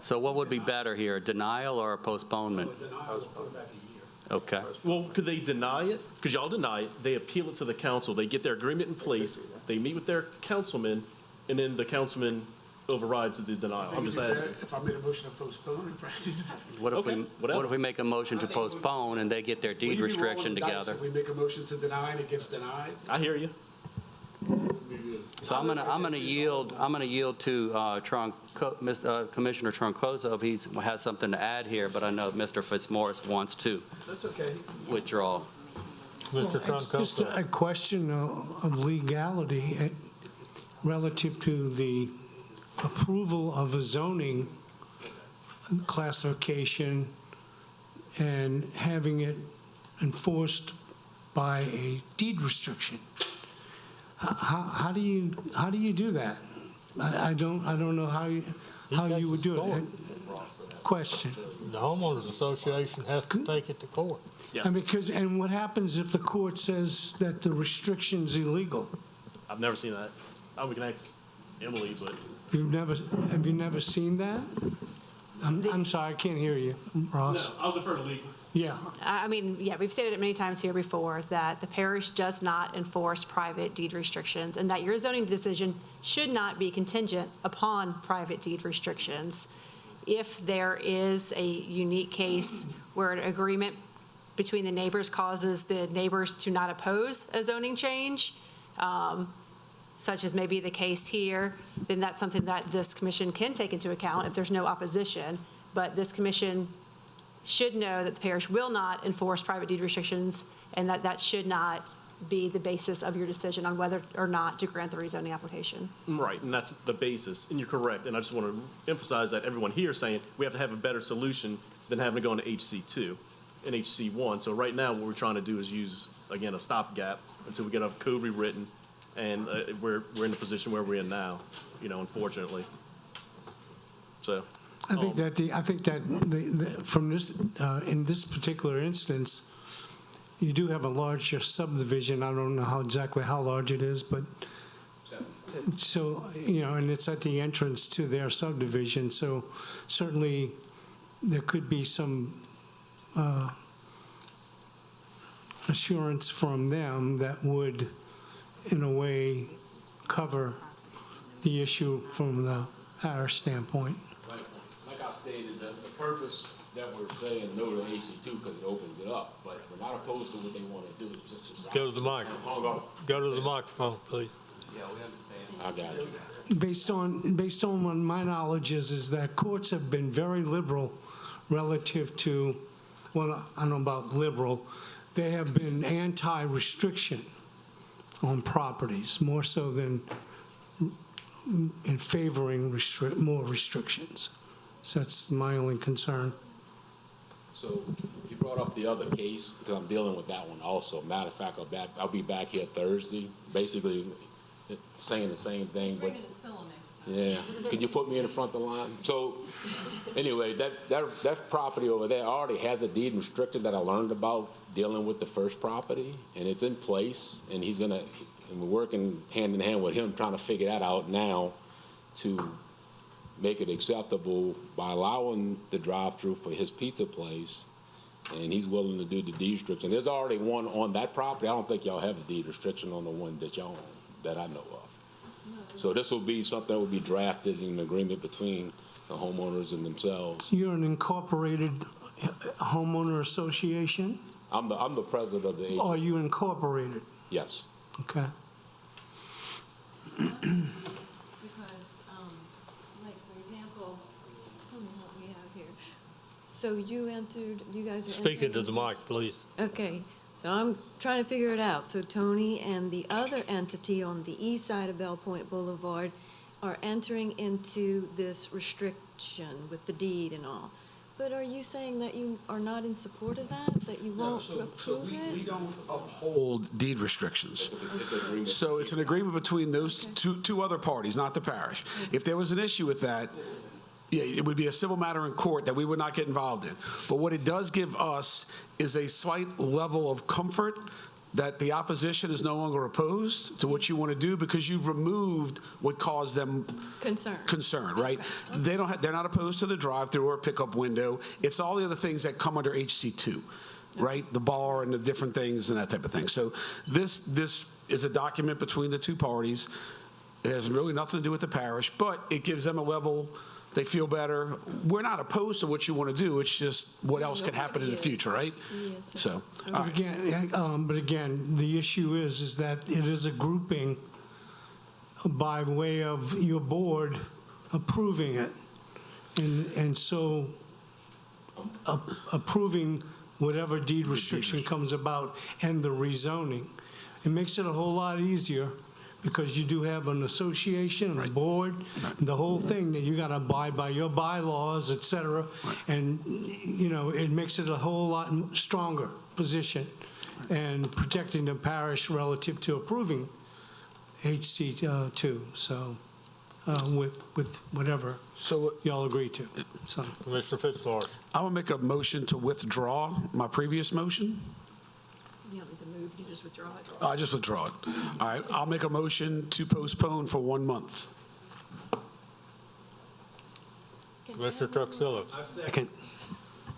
So what would be better here, a denial or a postponement? Okay. Well, could they deny it? Because y'all deny it, they appeal it to the council, they get their agreement in place, they meet with their councilman, and then the councilman overrides the denial. I'm just asking. If I made a motion to postpone, What if we make a motion to postpone and they get their deed restriction together? We make a motion to deny and it gets denied. I hear you. So I'm gonna yield to Commissioner Troncoso if he has something to add here, but I know Mr. Fitzmaurice wants to That's okay. withdraw. Mr. It's just Troncoso. a question of legality relative to the approval of a zoning classification and having it enforced by a deed restriction. How do you do that? I don't know how you would do it. Question. The homeowners association has to take it to court. Yes. And what happens if the court says that the restriction's illegal? I've never seen that. We can ask Emily, but. Have you never seen that? I'm sorry, I can't hear you, Ross. No, I'll defer to legal. Yeah. I mean, yeah, we've stated it many times here before that the parish does not enforce private deed restrictions and that your zoning decision should not be contingent upon private deed restrictions. If there is a unique case where an agreement between the neighbors causes the neighbors to not oppose a zoning change, such as maybe the case here, then that's something that this commission can take into account if there's no opposition. But this commission should know that the parish will not enforce private deed restrictions and that should not be the basis of your decision on whether or not to grant the rezoning application. Right, and that's the basis, and you're correct. And I just want to emphasize that everyone here is saying we have to have a better solution than having to go into HC2 and HC1. So right now, what we're trying to do is use, again, a stopgap until we get our code rewritten, and we're in the position where we're in now, unfortunately. So. I think that from this, in this particular instance, you do have a larger subdivision. I don't know exactly how large it is, but so, and it's at the entrance to their subdivision. So certainly there could be some assurance from them that would, in a way, cover the issue from the parish standpoint. Like I stated, is that the purpose that we're saying no to AC2 because it opens it up, but we're not opposed to what they want to do. It's just to Go to the mic. Go to the microphone, please. Yeah, we understand. I got you. Based on what my knowledge is that courts have been very liberal relative to, well, I don't know about liberal, they have been anti-restriction on properties, more so than in favoring more restrictions. So that's my only concern. So you brought up the other case, because I'm dealing with that one also. Matter of fact, I'll be back here Thursday, basically saying the same thing. But yeah, can you put me in the front of the line? So anyway, that property over there already has a deed restricted that I learned about dealing with the first property, and it's in place, and and we're working hand in hand with him trying to figure that out now to make it acceptable by allowing the drive-through for his pizza place, and he's willing to do the deed restriction. There's already one on that property. I don't think y'all have a deed restriction on the one that y'all own, that I know of. So this will be something that will be drafted in agreement between the homeowners and themselves. You're an incorporated homeowner association? I'm the president of the agency. Are you incorporated? Yes. Okay. Because, like, for example, tell me what we have here. So you guys are Speak into entering the mic, please. Okay, so I'm trying to figure it out. So Tony and the other entity on the east side of Bell Point Boulevard are entering into this restriction with the deed and all. But are you saying that you are not in support of that you won't approve it? We don't uphold deed restrictions. So it's an agreement between those two other parties, not the parish. If there was an issue with that, yeah, it would be a civil matter in court that we would not get involved in. But what it does give us is a slight level of comfort that the opposition is no longer opposed to what you want to do because you've removed what caused them concern, right? They're not opposed to the drive-through or pickup window. It's all the other things that come under HC2, right? The bar and the different things and that type of thing. So this is a document between the two parties. It has really nothing to do with the parish, but it gives them a level. They feel better. We're not opposed to what you want to do. It's just what else could happen in the future, right? Yes. So, But again, the issue is that it is a grouping by way of your board approving it. And so approving whatever deed restriction comes about and the rezoning. It makes it a whole lot easier because you do have an association and a board, and the whole thing that you got to abide by your bylaws, et cetera. And, it makes it a whole lot stronger position and protecting the parish relative to approving HC2. So with whatever y'all agree to. So. Commissioner Fitzgerald. I will make a motion to withdraw my previous motion. You don't need to move, you just withdraw it. I just withdraw it. All right, I'll make a motion to postpone for 1 month. Commissioner Truxillo. Second.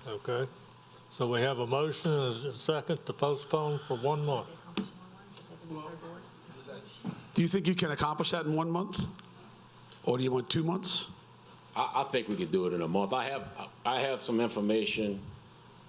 Okay. So we have a motion and a second to postpone for 1 month. Do you think you can accomplish that in 1 month? Or do you want 2 months? I think we could do it in a month. I have some information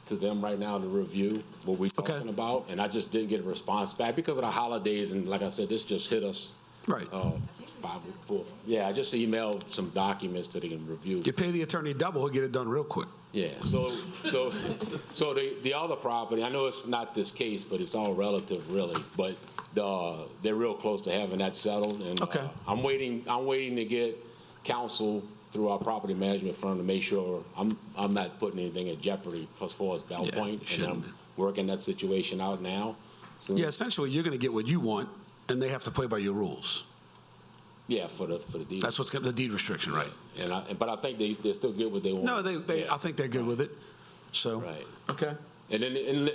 to them right now to review what we're talking about, and I just didn't get a response back because of the holidays, and like I said, this just hit us Right. 5 weeks before. Yeah, I just emailed some documents that they can review. You pay the attorney double, he'll get it done real quick. Yeah, so the other property, I know it's not this case, but it's all relative really, but they're real close to having that settled, and Okay. I'm waiting to get counsel through our property management firm to make sure I'm not putting anything in jeopardy as far as Bell Yeah, Point, and shouldn't. I'm working that situation out now. So, Yeah, essentially, you're going to get what you want, and they have to play by your rules. yeah, for the deed. That's what's the deed restriction, right? But I think they still get what they want. No, I think they're good with it. So, Right. okay. And then, and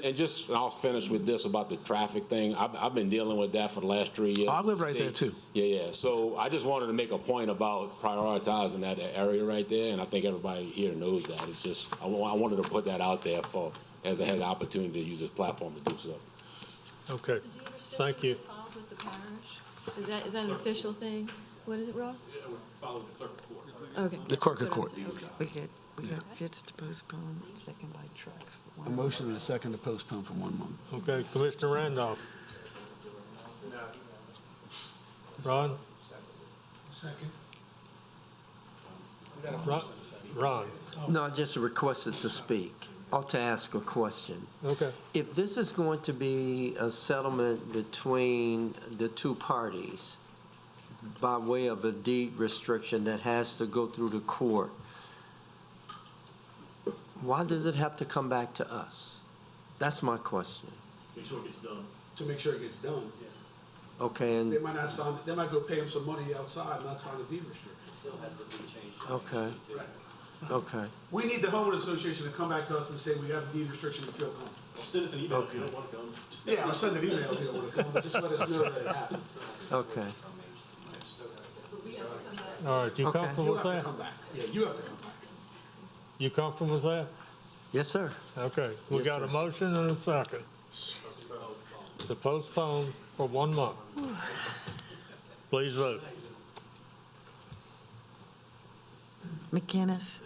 I'll finish with this about the traffic thing. I've been dealing with that for the last 3 years. I live with the right there, state. too. Yeah. So I just wanted to make a point about prioritizing that area right there, and I think everybody here knows that. It's just, I wanted to put that out there as I had the opportunity to use this platform to do so. Okay, thank you. Filed with the parish? Is that an official thing? What is it, Ross? Yeah, we're following the clerk of court. Okay. The clerk That's of what court. I'm saying. We got fits to postpone, second by tracks. A motion and a second to postpone for 1 month. Okay, Commissioner Randolph. Ron? Second. Ron? No, I just requested to speak or to ask a question. Okay. If this is going to be a settlement between the two parties by way of a deed restriction that has to go through the court, why does it have to come back to us? That's my question. Make sure it gets done. To make sure it gets done. Okay, They and, might not sign, they might go pay him some money outside, not sign a deed restriction. It still has to be changed. okay, Right. okay. We need the homeowners association to come back to us and say we have a deed restriction and feel comfortable. Well, send us an email if you don't want to come. Yeah, I'll send an email if you don't want to come, but just let us know that it happens. Okay. All right, you Okay. comfortable You with have to that? come back. Yeah, you have to come back. You comfortable with that? Yes, sir. Okay, we Yes, got a sir. motion and a second to postpone for 1 month. Please vote. McInnes.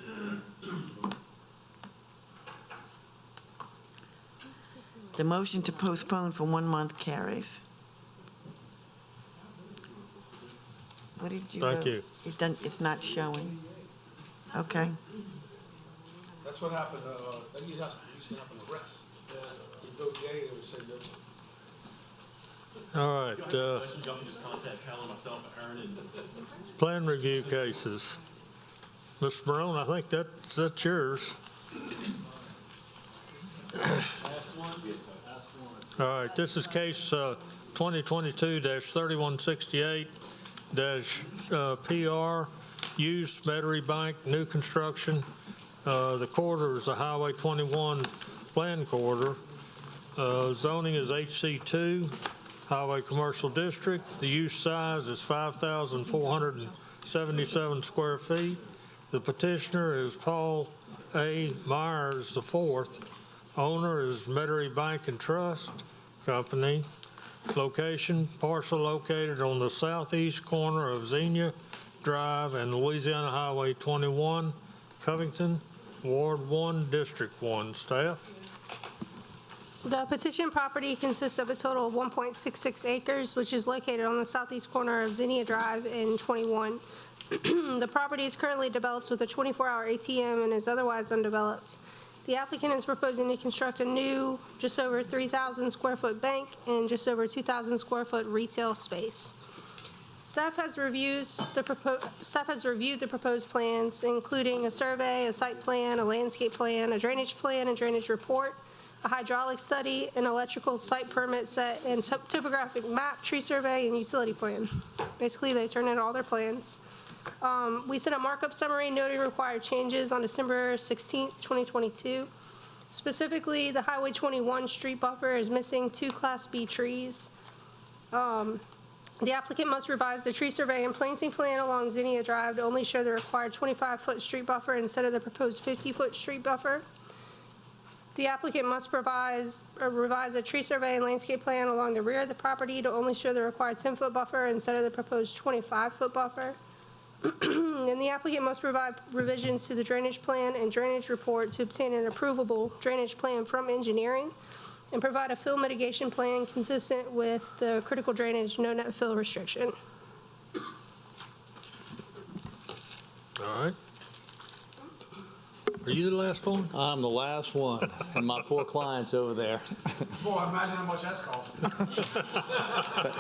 The motion to postpone for 1 month carries. What did you vote? Thank you. It's not showing. Okay. That's what happened, that used to happen to Rex. You vote yea, they would say no. All right, Questions, y'all can just contact Cal and myself and Aaron and plan review cases. Mr. Barone, I think that's yours. All right, this is case 2022-3168-PR, use Battery Bank, new construction. The corridor is a Highway 21 plan corridor. Zoning is HC2, Highway Commercial District. The use size is 5,477 square feet. The petitioner is Paul A. Myers IV. Owner is Metairie Bank and Trust Company. Location, parcel located on the southeast corner of Xenia Drive and Louisiana Highway 21, Covington, Ward 1, District 1. Staff? The petition property consists of a total of 1.66 acres, which is located on the southeast corner of Xenia Drive and 21. The property is currently developed with a 24-hour ATM and is otherwise undeveloped. The applicant is proposing to construct a new, just over 3,000 square foot bank and just over 2,000 square foot retail space. Staff has reviewed the proposed plans, including a survey, a site plan, a landscape plan, a drainage report, a hydraulic study, an electrical site permit set, and topographic map, tree survey, and utility plan. Basically, they turned in all their plans. We sent a markup summary noting required changes on December 16th, 2022. Specifically, the Highway 21 street buffer is missing 2 Class B trees. The applicant must revise the tree survey and planting plan along Xenia Drive to only show the required 25-foot street buffer instead of the proposed 50-foot street buffer. The applicant must revise a tree survey and landscape plan along the rear of the property to only show the required 10-foot buffer instead of the proposed 25-foot buffer. And the applicant must provide revisions to the drainage plan and drainage report to obtain an approvable drainage plan from engineering, and provide a fill mitigation plan consistent with the critical drainage no net fill restriction. All right. Are you the last one? I'm the last one, and my poor client's over there. Boy, imagine how much that's costing.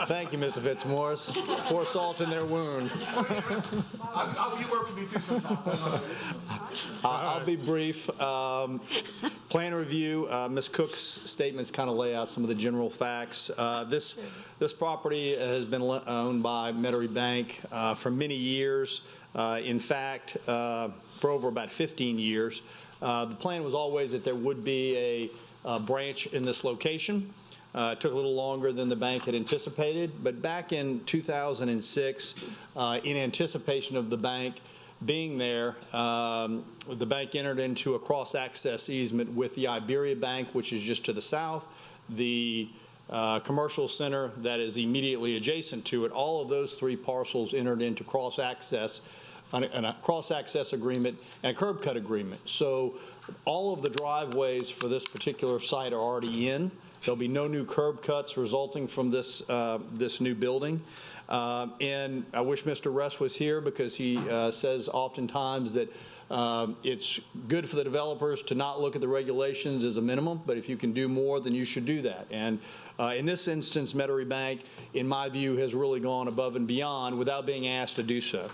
Thank you, Mr. Fitzmaurice. Pour salt in their wound. I'll keep working for me too sometimes. I'll be brief. Plan review, Ms. Cook's statements kind of lay out some of the general facts. This property has been owned by Metairie Bank for many years. In fact, for over about 15 years. The plan was always that there would be a branch in this location. It took a little longer than the bank had anticipated, but back in 2006, in anticipation of the bank being there, the bank entered into a cross-access easement with the Iberia Bank, which is just to the south, the commercial center that is immediately adjacent to it. All of those three parcels entered into cross-access agreement and a curb cut agreement. So all of the driveways for this particular site are already in. There'll be no new curb cuts resulting from this new building. And I wish Mr. Rest was here because he says oftentimes that it's good for the developers to not look at the regulations as a minimum, but if you can do more, then you should do that. And in this instance, Metairie Bank, in my view, has really gone above and beyond without being asked to do so.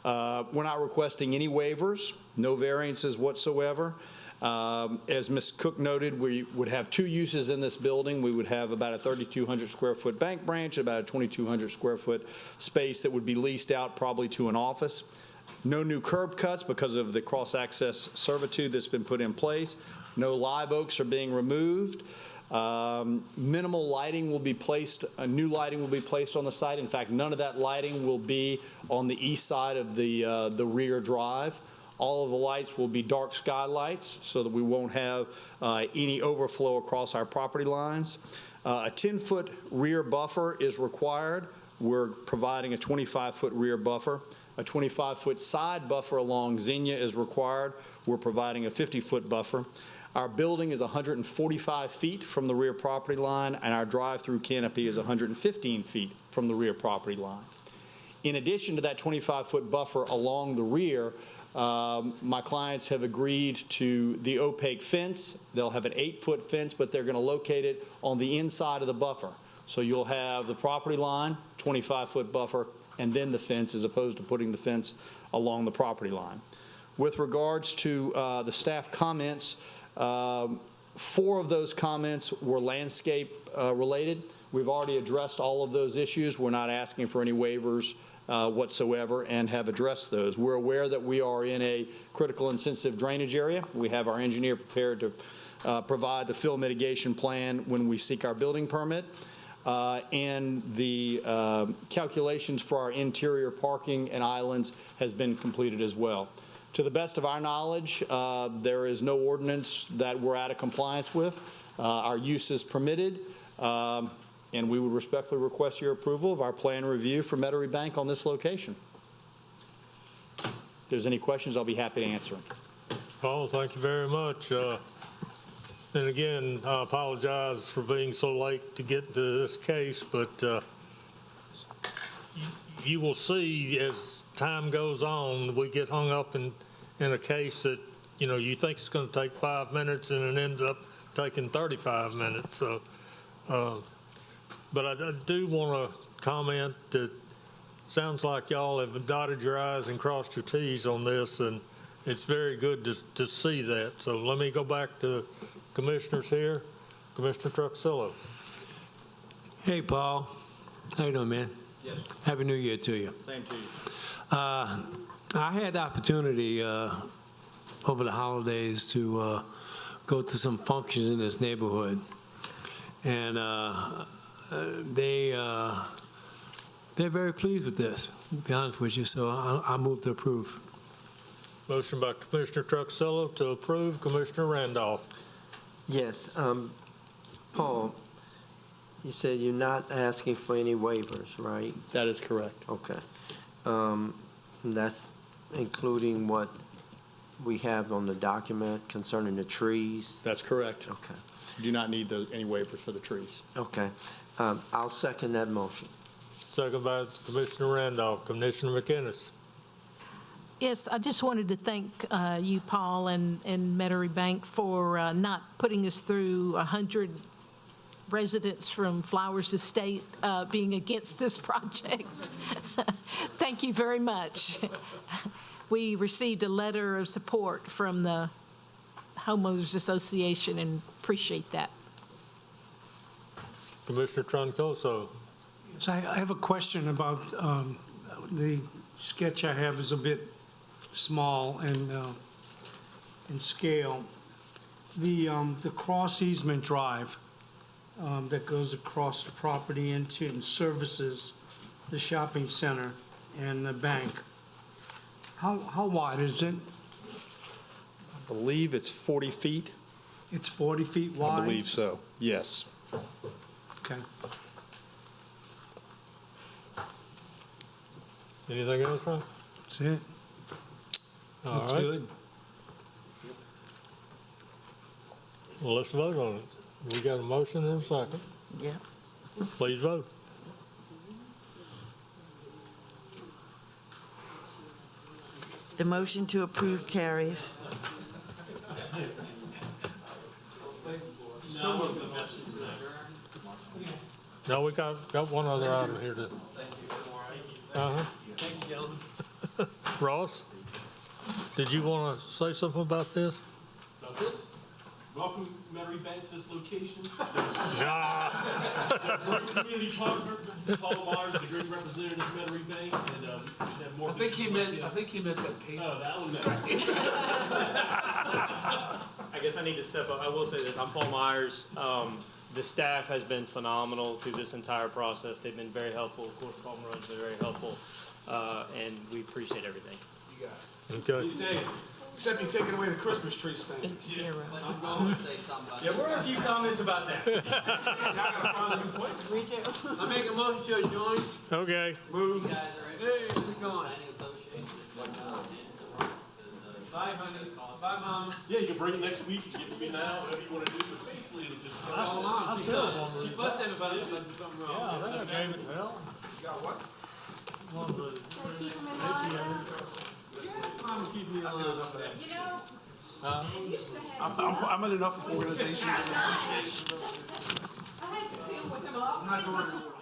We're not requesting any waivers, no variances whatsoever. As Ms. Cook noted, we would have two uses in this building. We would have about a 3,200 square foot bank branch, about a 2,200 square foot space that would be leased out probably to an office. No new curb cuts because of the cross-access servitude that's been put in place. No live oaks are being removed. Minimal lighting will be placed, new lighting will be placed on the site. In fact, none of that lighting will be on the east side of the rear drive. All of the lights will be dark sky lights so that we won't have any overflow across our property lines. A 10-foot rear buffer is required. We're providing a 25-foot rear buffer. A 25-foot side buffer along Xenia is required. We're providing a 50-foot buffer. Our building is 145 feet from the rear property line, and our drive-through canopy is 115 feet from the rear property line. In addition to that 25-foot buffer along the rear, my clients have agreed to the opaque fence. They'll have an 8-foot fence, but they're going to locate it on the inside of the buffer. So you'll have the property line, 25-foot buffer, and then the fence, as opposed to putting the fence along the property line. With regards to the staff comments, 4 of those comments were landscape related. We've already addressed all of those issues. We're not asking for any waivers whatsoever and have addressed those. We're aware that we are in a critical and sensitive drainage area. We have our engineer prepared to provide the fill mitigation plan when we seek our building permit. And the calculations for our interior parking and islands has been completed as well. To the best of our knowledge, there is no ordinance that we're out of compliance with. Our use is permitted, and we would respectfully request your approval of our plan review for Metairie Bank on this location. If there's any questions, I'll be happy to answer them. Paul, thank you very much. And again, I apologize for being so late to get to this case, but you will see as time goes on, we get hung up in a case that, you think it's going to take 5 minutes and it ends up taking 35 minutes. So, but I do want to comment that sounds like y'all have dotted your I's and crossed your T's on this, and it's very good to see that. So let me go back to commissioners here. Commissioner Truxillo. Hey, Paul. How you doing, man? Yes. Happy New Year to you. Same to you. I had the opportunity over the holidays to go to some functions in this neighborhood, and they're very pleased with this, to be honest with you, so I move to approve. Motion by Commissioner Truxillo to approve. Commissioner Randolph. Yes, Paul, you said you're not asking for any waivers, right? That is correct. Okay. That's including what we have on the document concerning the trees? That's correct. Okay. You do not need any waivers for the trees. Okay. I'll second that motion. Second by Commissioner Randolph. Commissioner McInnes. Yes, I just wanted to thank you, Paul, and Metairie Bank for not putting us through 100 residents from Flowers Estate being against this project. Thank you very much. We received a letter of support from the Homeowners Association and appreciate that. Commissioner Troncoso. So I have a question about the sketch I have is a bit small and in scale. The cross easement drive that goes across the property into and services the shopping center and the bank. How wide is it? I believe it's 40 feet. It's 40 feet wide? I believe so, yes. Okay. Anything else, Ron? That's it. All Looks right. good. Well, let's vote on it. We got a motion and a second. Yeah. Please vote. The motion to approve carries. No, we got one other item here to. Uh-huh. Thank you, gentlemen. Ross, did you want to say something about this? About this, welcome Metairie Bank to this location. Great community partner, Paul Myers, the great representative of Metairie Bank, and we should have more. I think he meant that paper. Oh, that one. I guess I need to step up. I will say this, I'm Paul Myers. The staff has been phenomenal through this entire process. They've been very helpful. Of course, Paul Moreau's been very helpful, and we appreciate everything. You got it. Okay. He's saying, except you taking away the Christmas tree stand. Zero. I'm going to say something about Yeah, we're a few comments about that. Y'all gotta find a new point. I make a motion to adjourn. Okay. Move. You guys are in. Hey, we're going. Planning Association is going on. Bye, honey. Bye, Mom. Yeah, you can bring it next week, you can give it to me now, whatever you want to do, but basically it just. She fussed at me about it, she did something wrong. Yeah, I think I gave it to Helen. You got what? Mom keep me I did alive. enough of that. You know, I'm in enough organizations. I had to deal with him a lot. I'm not going anywhere.